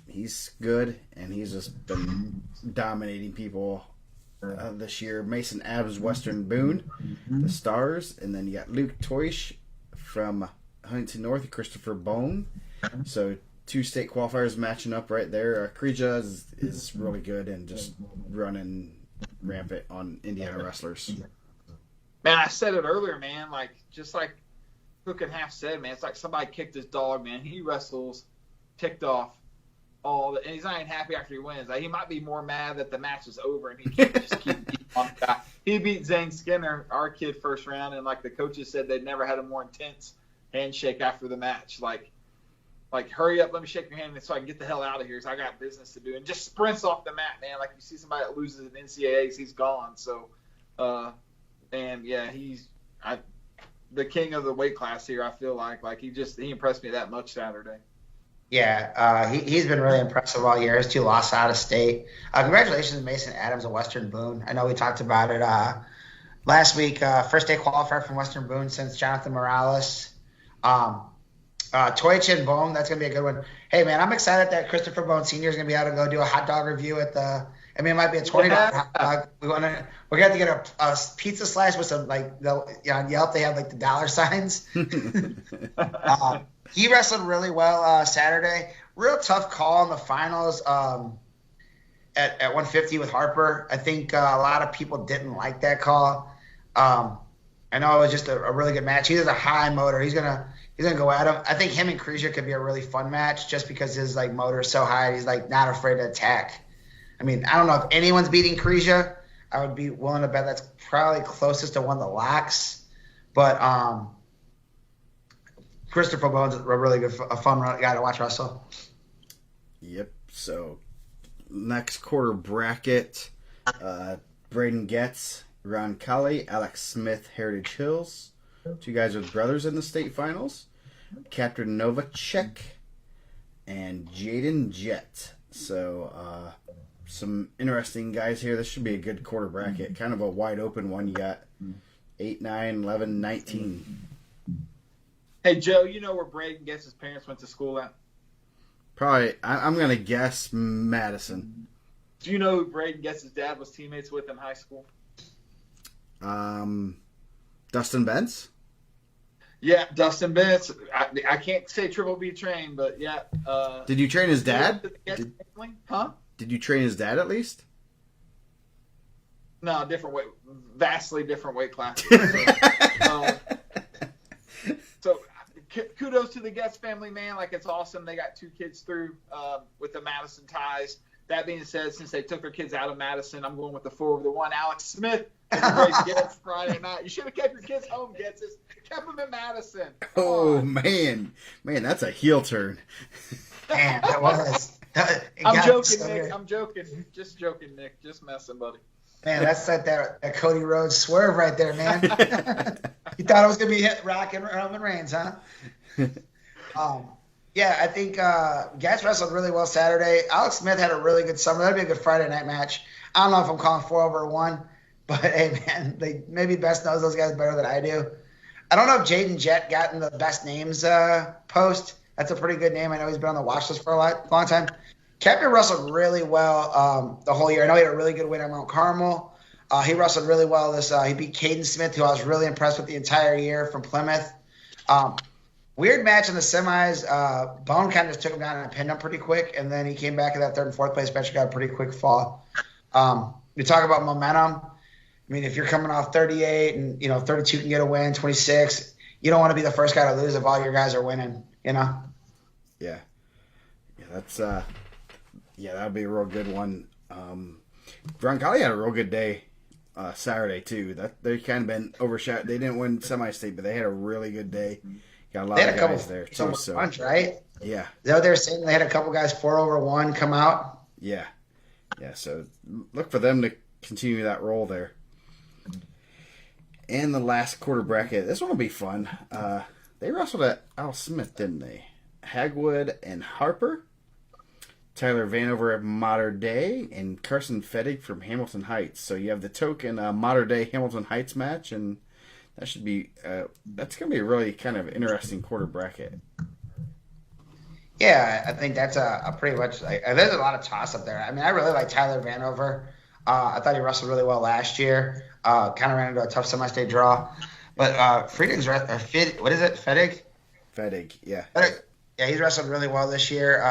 he's good, and he's just been dominating people this year. Mason Adams, Western Boone, the Stars, and then you got Luke Toish from Huntington North, and Christopher Bone. So 2 state qualifiers matching up right there. Krejcia is really good and just running rampant on Indiana wrestlers. Man, I said it earlier, man. Like, just like Hook and Half said, man, it's like somebody kicked his dog, man. He wrestles ticked off and he's not even happy after he wins. Like, he might be more mad that the match is over and he can't just keep beating on the guy. He beat Zane Skinner, our kid, first round, and like the coaches said, they'd never had a more intense handshake after the match. Like, hurry up, let me shake your hand so I can get the hell out of here, so I got business to do. And just sprints off the mat, man. Like, you see somebody that loses in NCAAs, he's gone. So, and yeah, he's the king of the weight class here, I feel like. Like, he impressed me that much Saturday. Yeah, he's been really impressive all year. His 2 losses out of state. Congratulations to Mason Adams of Western Boone. I know we talked about it last week. First day qualifier from Western Boone since Jonathan Morales. Toich and Bone, that's going to be a good one. Hey, man, I'm excited that Christopher Bone Sr. is going to be able to go do a hot dog review at the – it might be a $20 hot dog. We're going to have to get a pizza slice with some, like, on Yelp they have, like, the dollar signs. He wrestled really well Saturday. Real tough call in the finals at 150 with Harper. I think a lot of people didn't like that call. I know it was just a really good match. He has a high motor. He's gonna go at him. I think him and Krejcia could be a really fun match just because his, like, motor is so high. He's, like, not afraid to attack. I mean, I don't know if anyone's beating Krejcia. I would be willing to bet that's probably closest to one of the locks. But Christopher Bone's a really good, a fun guy to watch wrestle. Yep. So next quarter bracket, Braden Getz, Ron Kelly, Alex Smith, Heritage Hills. 2 guys with brothers in the state finals. Captain Novacek and Jaden Jett. So some interesting guys here. This should be a good quarter bracket. Kind of a wide open one. You got 8, 9, 11, 19. Hey, Joe, you know where Braden Getz's parents went to school at? Probably, I'm going to guess Madison. Do you know who Braden Getz's dad was teammates with in high school? Dustin Bentz? Yeah, Dustin Bentz. I can't say Triple B trained, but yeah. Did you train his dad? Huh? Did you train his dad at least? No, vastly different weight classes. So kudos to the Getz family, man. Like, it's awesome. They got 2 kids through with the Madison ties. That being said, since they took their kids out of Madison, I'm going with the 4-1. Alex Smith is a great Getz Friday night. You should have kept your kids home, Getz. Kept them in Madison. Oh, man. Man, that's a heel turn. Man, that was. I'm joking, Nick. I'm joking. Just joking, Nick. Just messing, buddy. Man, that's like that Cody Rhodes swerve right there, man. You thought it was going to be Rock and Roman Reigns, huh? Yeah, I think Gas wrestled really well Saturday. Alex Smith had a really good summer. That'd be a good Friday night match. I don't know if I'm calling 4-1, but hey, man, they maybe best knows those guys better than I do. I don't know if Jaden Jett got in the best names post. That's a pretty good name. I know he's been on the watch list for a long time. Captain wrestled really well the whole year. I know he had a really good win at Mount Carmel. He wrestled really well. He beat Caden Smith, who I was really impressed with the entire year from Plymouth. Weird match in the semis. Bone kind of just took him down and pinned him pretty quick, and then he came back in that 3rd and 4th place match and got a pretty quick fall. You talk about momentum. I mean, if you're coming off 38 and 32 can get a win, 26, you don't want to be the first guy to lose if all your guys are winning. Yeah, that's that'd be a real good one. Roncalli had a real good day Saturday too. That they kind of been overshadowed. They didn't win semi-state, but they had a really good day. Got a lot of guys there too. So punch, right? Yeah. Is that what they were saying? They had a couple guys 4-1 come out. Yeah. So look for them to continue that role there. And the last quarter bracket, this one will be fun. They wrestled at Al Smith, didn't they? Hagwood and Harper, Tyler Vanover of Mater Dei, and Carson Fettig from Hamilton Heights. So you have the token Mater Dei Hamilton Heights match, and that should be that's going to be a really kind of interesting quarter bracket. Yeah, I think that's a pretty much there's a lot of toss up there. I mean, I really like Tyler Vanover. I thought he wrestled really well last year. Kind of ran into a tough semi-state draw. But Friedrich's what is it? Fettig? Fettig, yeah. Fettig, yeah, he's wrestled really well this year.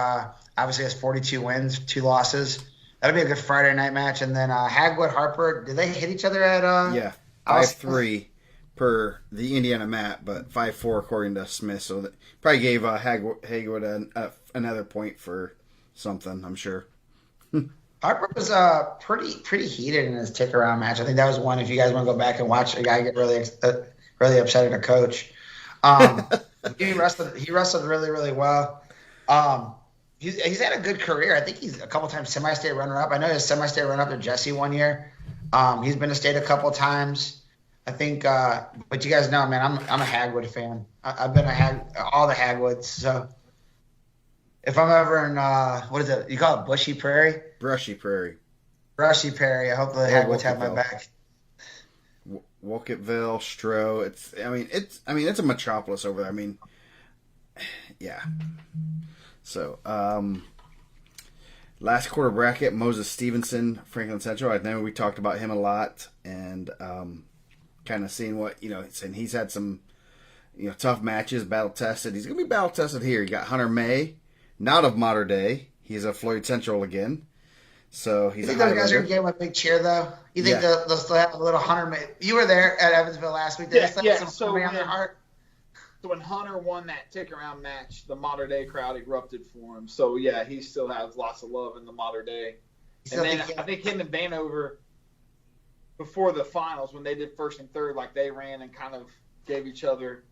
Obviously has 42 wins, 2 losses. That'll be a good Friday night match. And then Hagwood, Harper, did they hit each other at 5-3 per the IndianaMat, but 5-4 according to Smith. So that probably gave Hagwood another point for something, I'm sure. Harper was pretty heated in his tick-around match. I think that was one, if you guys want to go back and watch a guy get really upset at a coach. He wrestled really, really well. He's had a good career. I think he's a couple times semi-state runner-up. I know he was semi-state runner-up to Jesse one year. He's been to state a couple times. I think, but you guys know, man, I'm a Hagwood fan. I've been all the Hagwoods. So if I'm ever in, what is it? You call it Brushy Prairie? Brushy Prairie. Brushy Prairie. I hope the Hagwoods have my back. Wolcottville, Stroh. It's a metropolis over there. I mean, yeah. So, last quarter bracket, Moses Stevenson, Franklin Central. I know we talked about him a lot, and kind of seeing what and he's had some tough matches, battle tested. He's gonna be battle tested here. You got Hunter May, not of Mater Dei. He's a Floyd Central again. So he's. You think those guys are gonna give him a big cheer though? You think they'll still have a little Hunter May? You were there at Evansville last week. Did they have some on their heart? So when Hunter won that tick-around match, the Mater Dei crowd erupted for him. So, yeah, he still has lots of love in the Mater Dei. And then I think him and Vanover, before the finals, when they did 1st and 3rd, like they ran and kind of gave each other,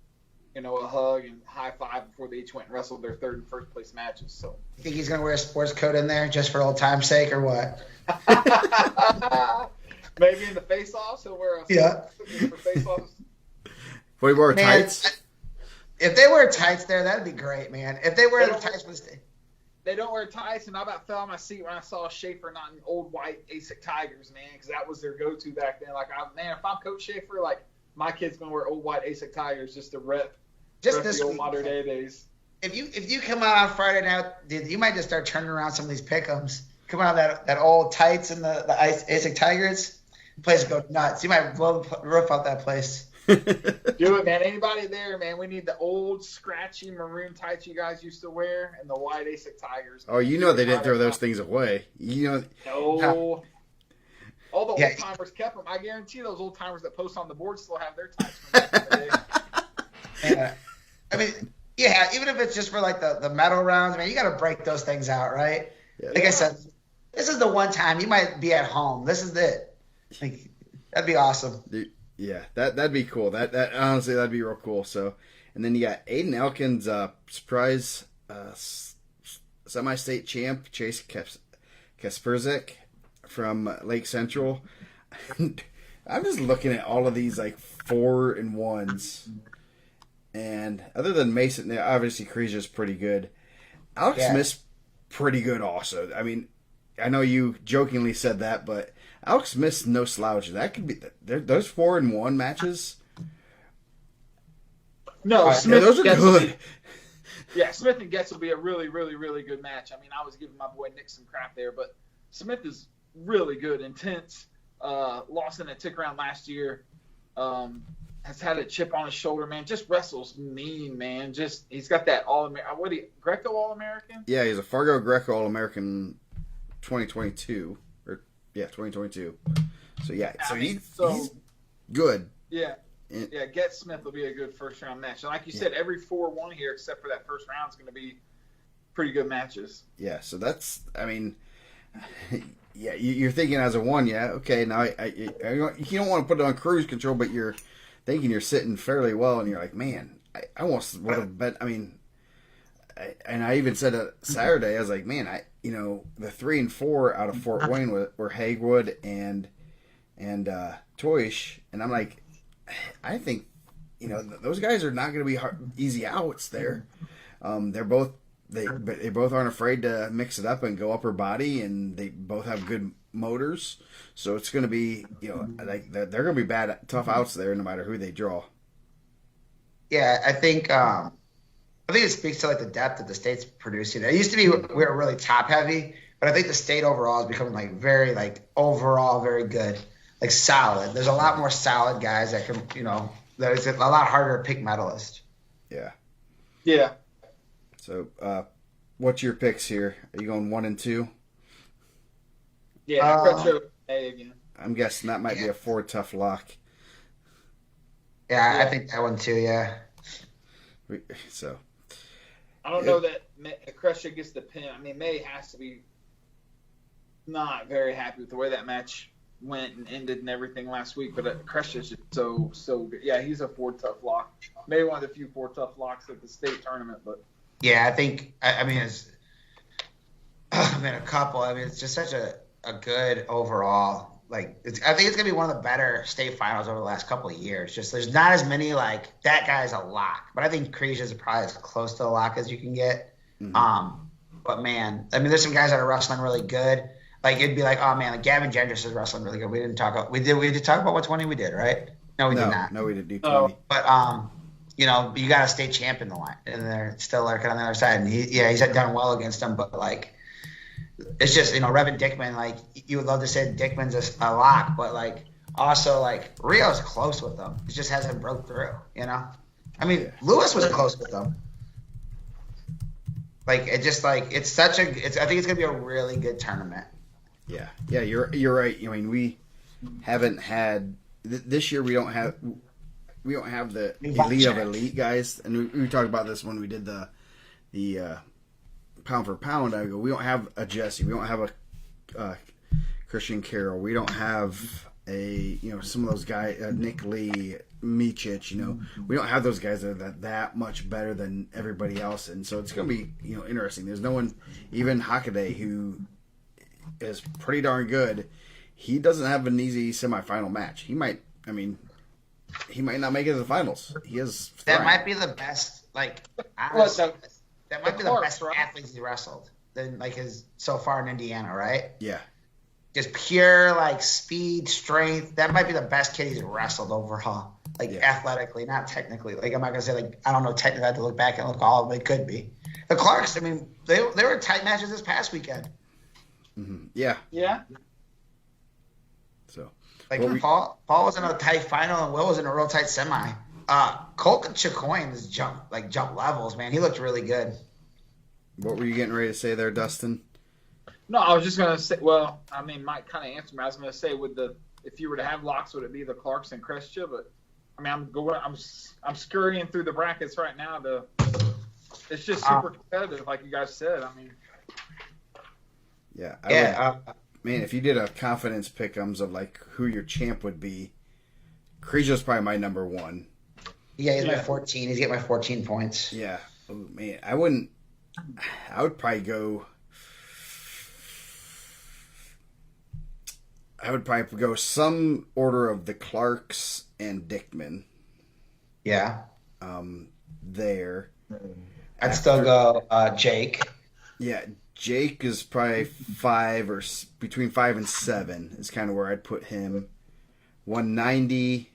a hug and high five before they each went and wrestled their 3rd and 1st place matches. So you think he's going to wear a sports coat in there just for old time's sake or what? Maybe in the face-offs, he'll wear a for face-offs. What, he wore tights? If they wear tights there, that'd be great, man. If they wear the tights, they don't wear tights, and I about fell on my seat when I saw Schaefer not in old white ASIC Tigers, man, because that was their go-to back then. Like, if I'm Coach Schaefer, like, my kid's gonna wear old white ASIC Tigers just to rep the old Mater Dei days. If you come out on Friday night, dude, you might just start turning around some of these pick'ems. Come out that old tights and the ASIC Tigers, the place will go nuts. You might blow the roof out that place. Do it, man. Anybody there, man? We need the old scratchy maroon tights you guys used to wear and the white ASIC Tigers. Oh, they didn't throw those things away. No. All the old timers kept them. I guarantee those old timers that post on the board still have their tights from back in the day. I mean, Yeah, even if it's just for like the medal rounds, man, you got to break those things out, right? Yeah. Like I said, this is the one time you might be at home. This is it. Like, that'd be awesome. Yeah, that'd be cool. That honestly, that'd be real cool. So, and then you got Aiden Elkins, surprise semi-state champ Chase Kasperzik from Lake Central. I'm just looking at all of these like 4-1s, and other than Mason, obviously Krejci's pretty good. Alex Smith's pretty good also. I mean, I know you jokingly said that, but Alex Smith's no slouch. That could be those 4-1 matches. No, Smith. Those are good. Smith and Getz will be a really, really, really good match. I mean, I was giving my boy Nick some crap there, but Smith is really good, intense. Lost in a tick round last year. Has had a chip on his shoulder, man. Just wrestles mean, man. Just he's got that All-American. Greco All-American? Yeah, he's a Fargo Greco All-American 2022. 2022. So yeah, he's good. Yeah. Get Smith will be a good first round match. And like you said, every 4-1 here, except for that first round, is going to be pretty good matches. Yeah, so that's, I mean, yeah, you're thinking as a one, okay, now you don't want to put it on cruise control, but you're thinking you're sitting fairly well, and you're like, man, I almost would have bet, I mean, and I even said it Saturday, I was like, man, the 3 and 4 out of Fort Wayne were Hagwood and Toish, and I'm like, I think, those guys are not going to be easy outs there. They're both they both aren't afraid to mix it up and go upper body, and they both have good motors. So it's going to be, like they're going to be tough outs there, no matter who they draw. Yeah, I think it speaks to like the depth that the state's producing. It used to be we were really top heavy, but I think the state overall is becoming like very overall very good. Like solid. There's a lot more solid guys that can, that is a lot harder to pick medalists. Yeah. Yeah. So, what's your picks here? Are you going 1 and 2? Yeah, retro A again. I'm guessing that might be a 4 tough lock. Yeah, I think that one too. Yeah. So. I don't know that Crusher gets the pin. I mean, May has to be not very happy with the way that match went and ended and everything last week, but Crusher's just so good. Yeah, he's a 4 tough lock. Maybe one of the few 4 tough locks at the state tournament, but yeah, I think it's a couple. I mean, it's just such a good overall. I think it's gonna be one of the better state finals over the last couple of years. Just there's not as many that guy's a lock, but I think Krejci is probably as close to a lock as you can get. Mm-hmm. But man, I mean, there's some guys that are wrestling really good. It'd be like, oh man, Gavin Gendris is wrestling really good. We did talk about what 20 we did, right? No, we did not. No, we didn't do 20. But you got a state champ in the line, and they're still lurking on the other side. And he's done well against them, but it's just Revan Dickman. You would love to say Dickman's a lock, but also Rio's close with them. It just hasn't broke through. I mean, Lewis was close with them. I think it's gonna be a really good tournament. Yeah, you're right. I mean, we haven't had this year. We don't have the elite of elite guys, and we talked about this when we did the pound for pound. I go, we don't have a Jesse, we don't have a Christian Carroll, we don't have a some of those guys, Nick Lee, Michich. We don't have those guys that are that much better than everybody else, and so it's going to be interesting. There's no one, even Hockaday, who is pretty darn good. He doesn't have an easy semifinal match. He might not make it to the finals. He is. That might be the best. Honestly, that might be the best athlete he's wrestled than his so far in Indiana, right? Yeah. Just pure speed, strength. That might be the best kid he's wrestled overall. Athletically, not technically. I'm not gonna say I don't know technically. I have to look back and look all of them. It could be. The Clarks. I mean, they were tight matches this past weekend. Mm-hmm. Yeah. Yeah. So. Paul was in a tight final and Will was in a real tight semi. Colton Chacoin has jumped levels, man. He looked really good. What were you getting ready to say there, Dustin? No, I was just gonna say. Well, I mean, Mike kind of answered me. I was gonna say, if you were to have locks, would it be the Clarks and Christia? But I mean, I'm scurrying through the brackets right now to it's just super competitive, like you guys said. I mean, yeah, man, if you did a confidence pick'ems of like who your champ would be, Crejo's probably my number one. Yeah, he's my 14. He's getting my 14 points. Yeah, oh, man, I would probably go. I would probably go some order of the Clarks and Dickman. Yeah. There. I'd still go Jake. Yeah, Jake is probably 5 or between 5 and 7 is kind of where I'd put him. 190.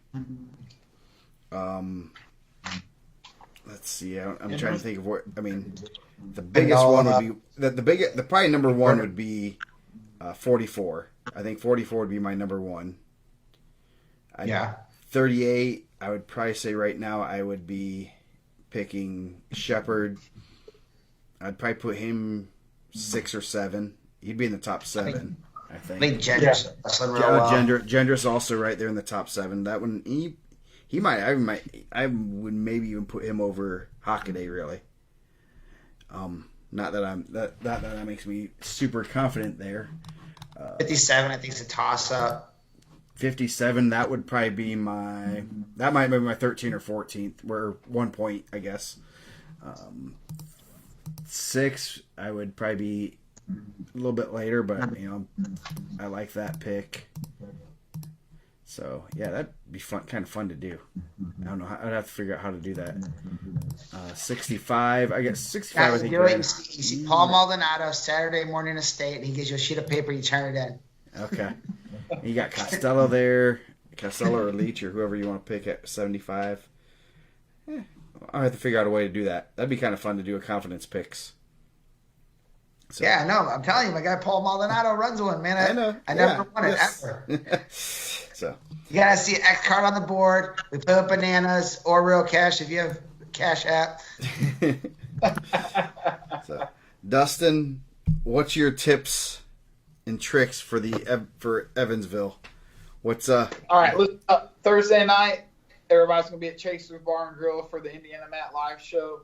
Let's see. I'm trying to think of what. I mean, the biggest one would be the probably number one would be 44. I think 44 would be my number one. 38. I would probably say right now I would be picking Shepard. I'd probably put him 6 or 7. He'd be in the top 7. I think. I think Gendrous wrestling real well. Gendrous also right there in the top 7. That one he might. I would maybe even put him over Hockaday really. Not that I'm that makes me super confident there. 57, I think, is a toss-up. 57, that would probably be that might be my 13th or 14th, where 1 point, I guess. 6, I would probably be a little bit later, but, I like that pick. So, yeah, that'd be kind of fun to do. I don't know. I'd have to figure out how to do that. 65, I guess 65, I think. You see Paul Maldonado Saturday morning at State, and he gives you a sheet of paper, you turn it in. Okay. You got Costello there. Costello or Leach or whoever you want to pick at 75. I'll have to figure out a way to do that. That'd be kind of fun to do a confidence picks. So. Yeah, no, I'm telling you, my guy Paul Maldonado runs one, man. I know. I never won it ever. So you gotta see X card on the board. We put up bananas or real cash if you have Cash App. So, Dustin, what's your tips and tricks for for Evansville? What's All right, Thursday night, everybody's gonna be at Chaser's Bar and Grill for the IndianaMat live show.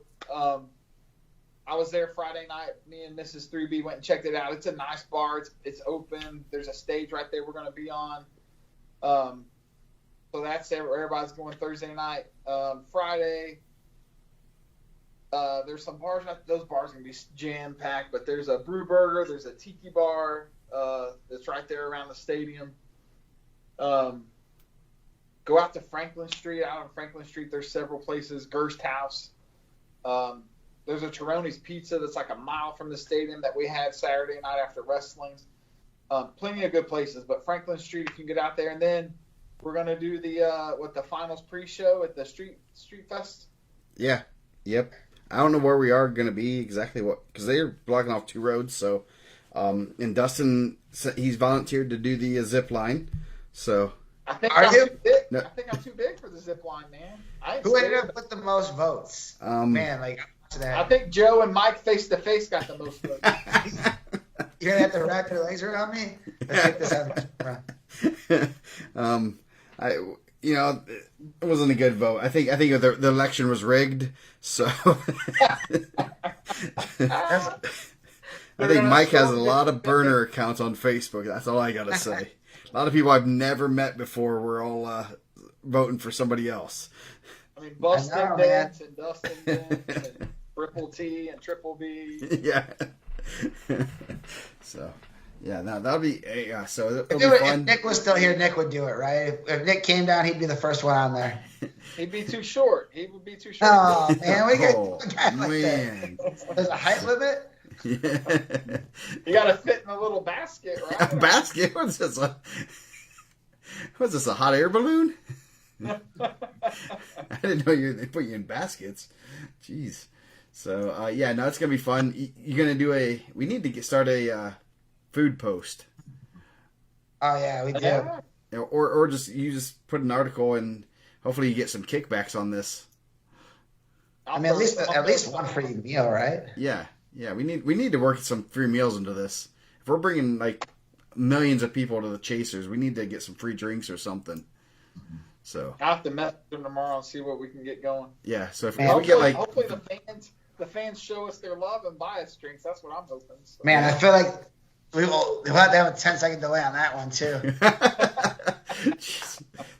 I was there Friday night. Me and Mrs. 3B went and checked it out. It's a nice bar. It's open. There's a stage right there we're going to be on. So that's everybody's going Thursday night. Friday, there's some bars. Those bars are going to be jam-packed, but there's a Brew Burger. There's a Tiki Bar that's right there around the stadium. Go out to Franklin Street. Out on Franklin Street, there's several places. Gerst House. There's a Chironi's Pizza that's like a mile from the stadium that we had Saturday night after wrestling. Plenty of good places, but Franklin Street, if you can get out there. And then we're going to do the finals pre-show at the Street Fest. Yeah. Yep. I don't know where we are going to be exactly because they're blocking off 2 roads. So, and Dustin, he's volunteered to do the zip line. So. I think I'm too big. No. I think I'm too big for the zip line, man. Who ended up with the most votes? I think Joe and Mike face to face got the most votes. You're gonna have to wrap your legs around me. Let's take this out. It wasn't a good vote. I think the election was rigged. So I think Mike has a lot of burner accounts on Facebook. That's all I gotta say. A lot of people I've never met before were all voting for somebody else. I mean, Bustin Bentz and Dustin Bentz and Triple T and Triple B. Yeah. So, yeah, that'll be so it'll be fun. If Nick was still here, Nick would do it, right? If Nick came down, he'd be the first one on there. He'd be too short. He would be too short. Oh man, we get a guy like that. There's a height limit. Yeah. You got to fit in a little basket, right? A basket? What's this? A hot air balloon? I didn't know they put you in baskets. Jeez. So no, it's gonna be fun. You're gonna do we need to start a food post. Oh yeah, we do. Or you just put an article and hopefully you get some kickbacks on this. I mean, at least one free meal, right? Yeah. We need to work some free meals into this. If we're bringing like millions of people to the Chasers, we need to get some free drinks or something. So I'll have to message them tomorrow and see what we can get going. Yeah. So if we get like hopefully the fans the fans show us their love and buy us drinks. That's what I'm hoping. So. Man, I feel like we'll have to have a 10-second delay on that one, too.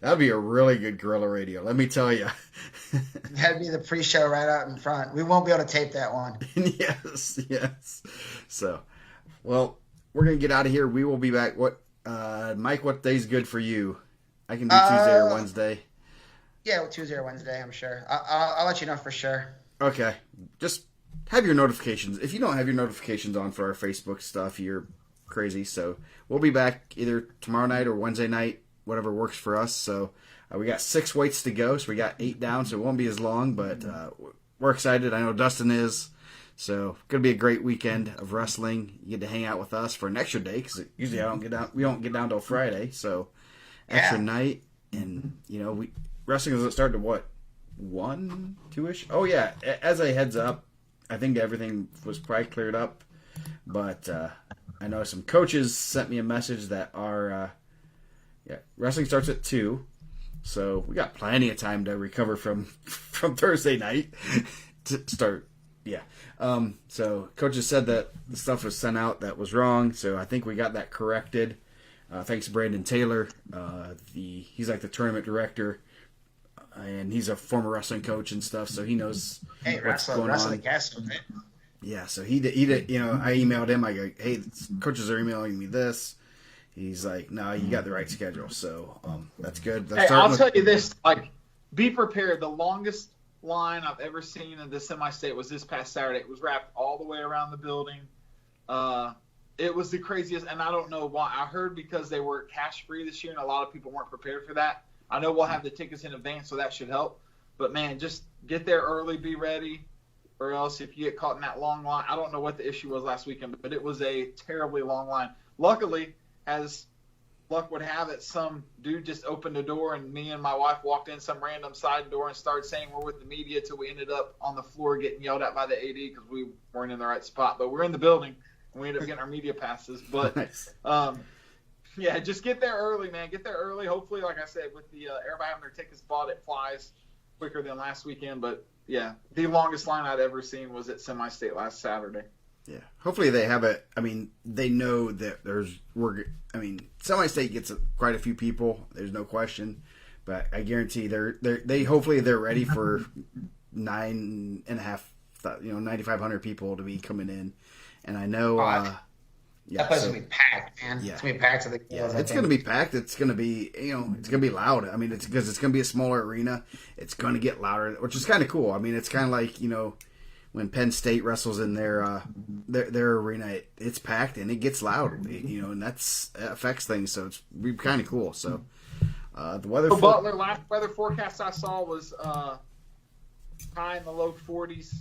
That'd be a really good guerrilla radio, let me tell you. That'd be the pre-show right out in front. We won't be able to tape that one. Yes. So, well, we're going to get out of here. We will be back. Mike, what day's good for you? I can do Tuesday or Wednesday. Yeah, Tuesday or Wednesday, I'm sure. I'll let you know for sure. Okay. Just have your notifications. If you don't have your notifications on for our Facebook stuff, you're crazy. So we'll be back either tomorrow night or Wednesday night, whatever works for us. So we got 6 weights to go. So we got 8 down, so it won't be as long. But we're excited. I know Dustin is. So going to be a great weekend of wrestling. You get to hang out with us for an extra day because usually we don't get down till Friday. So extra night. And, wrestling doesn't start to what? 1, 2-ish? Oh, yeah. As a heads up, I think everything was probably cleared up. But I know some coaches sent me a message that our wrestling starts at 2. So we got plenty of time to recover from Thursday night to start. Yeah. So coaches said that the stuff was sent out that was wrong. So I think we got that corrected. Thanks to Brandon Taylor. He's like the tournament director. And he's a former wrestling coach and stuff, so he knows what's going on. Yeah, so he did. I emailed him. I go, hey, coaches are emailing me this. He's like, no, you got the right schedule, so that's good. I'll tell you this: be prepared. The longest line I've ever seen in the semi-state was this past Saturday. It was wrapped all the way around the building. It was the craziest, and I don't know why. I heard because they were cash free this year, and a lot of people weren't prepared for that. I know we'll have the tickets in advance, so that should help. But, man, just get there early, be ready, or else if you get caught in that long line, I don't know what the issue was last weekend, but it was a terribly long line. Luckily, as luck would have it, some dude just opened the door, and me and my wife walked in some random side door and started saying we're with the media till we ended up on the floor getting yelled at by the AD because we weren't in the right spot. But we're in the building, and we ended up getting our media passes. But nice. Yeah, just get there early, man. Get there early. Hopefully, like I said, with the everybody having their tickets bought, it flies quicker than last weekend. But, yeah, the longest line I'd ever seen was at Semi-State last Saturday. Yeah. Hopefully they have it. I mean, they know that Semi-State gets quite a few people. There's no question. But I guarantee hopefully they're ready for 9,500 people to be coming in. And I know that place is going to be packed, man. Yeah. It's going to be packed. It's going to be packed. It's going to be, it's going to be loud. I mean, it's because it's going to be a smaller arena. It's going to get louder, which is kind of cool. I mean, it's kind of like, when Penn State wrestles in their arena, it's packed and it gets loud, and that affects things. So it's kind of cool. So the weather. Butler, last weather forecast I saw was high in the low 40s.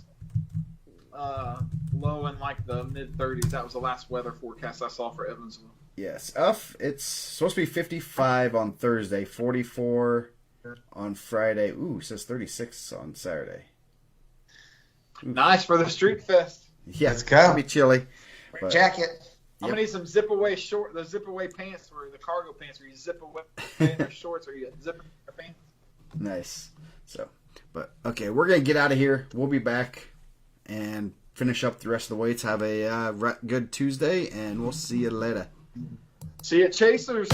Low in the mid 30s. That was the last weather forecast I saw for Evansville. Yes, it's supposed to be 55 on Thursday, 44 on Friday. Ooh, it says 36 on Saturday. Ooh. Nice for the Street Fest. Yeah, let's go. It'll be chilly. But, jacket. I'm gonna need some zip away pants or the cargo pants where you zip away your shorts or you zip your pants. Nice. So, but okay, we're gonna get out of here. We'll be back and finish up the rest of the weights. Have a good Tuesday, and we'll see you later. See you, Chasers.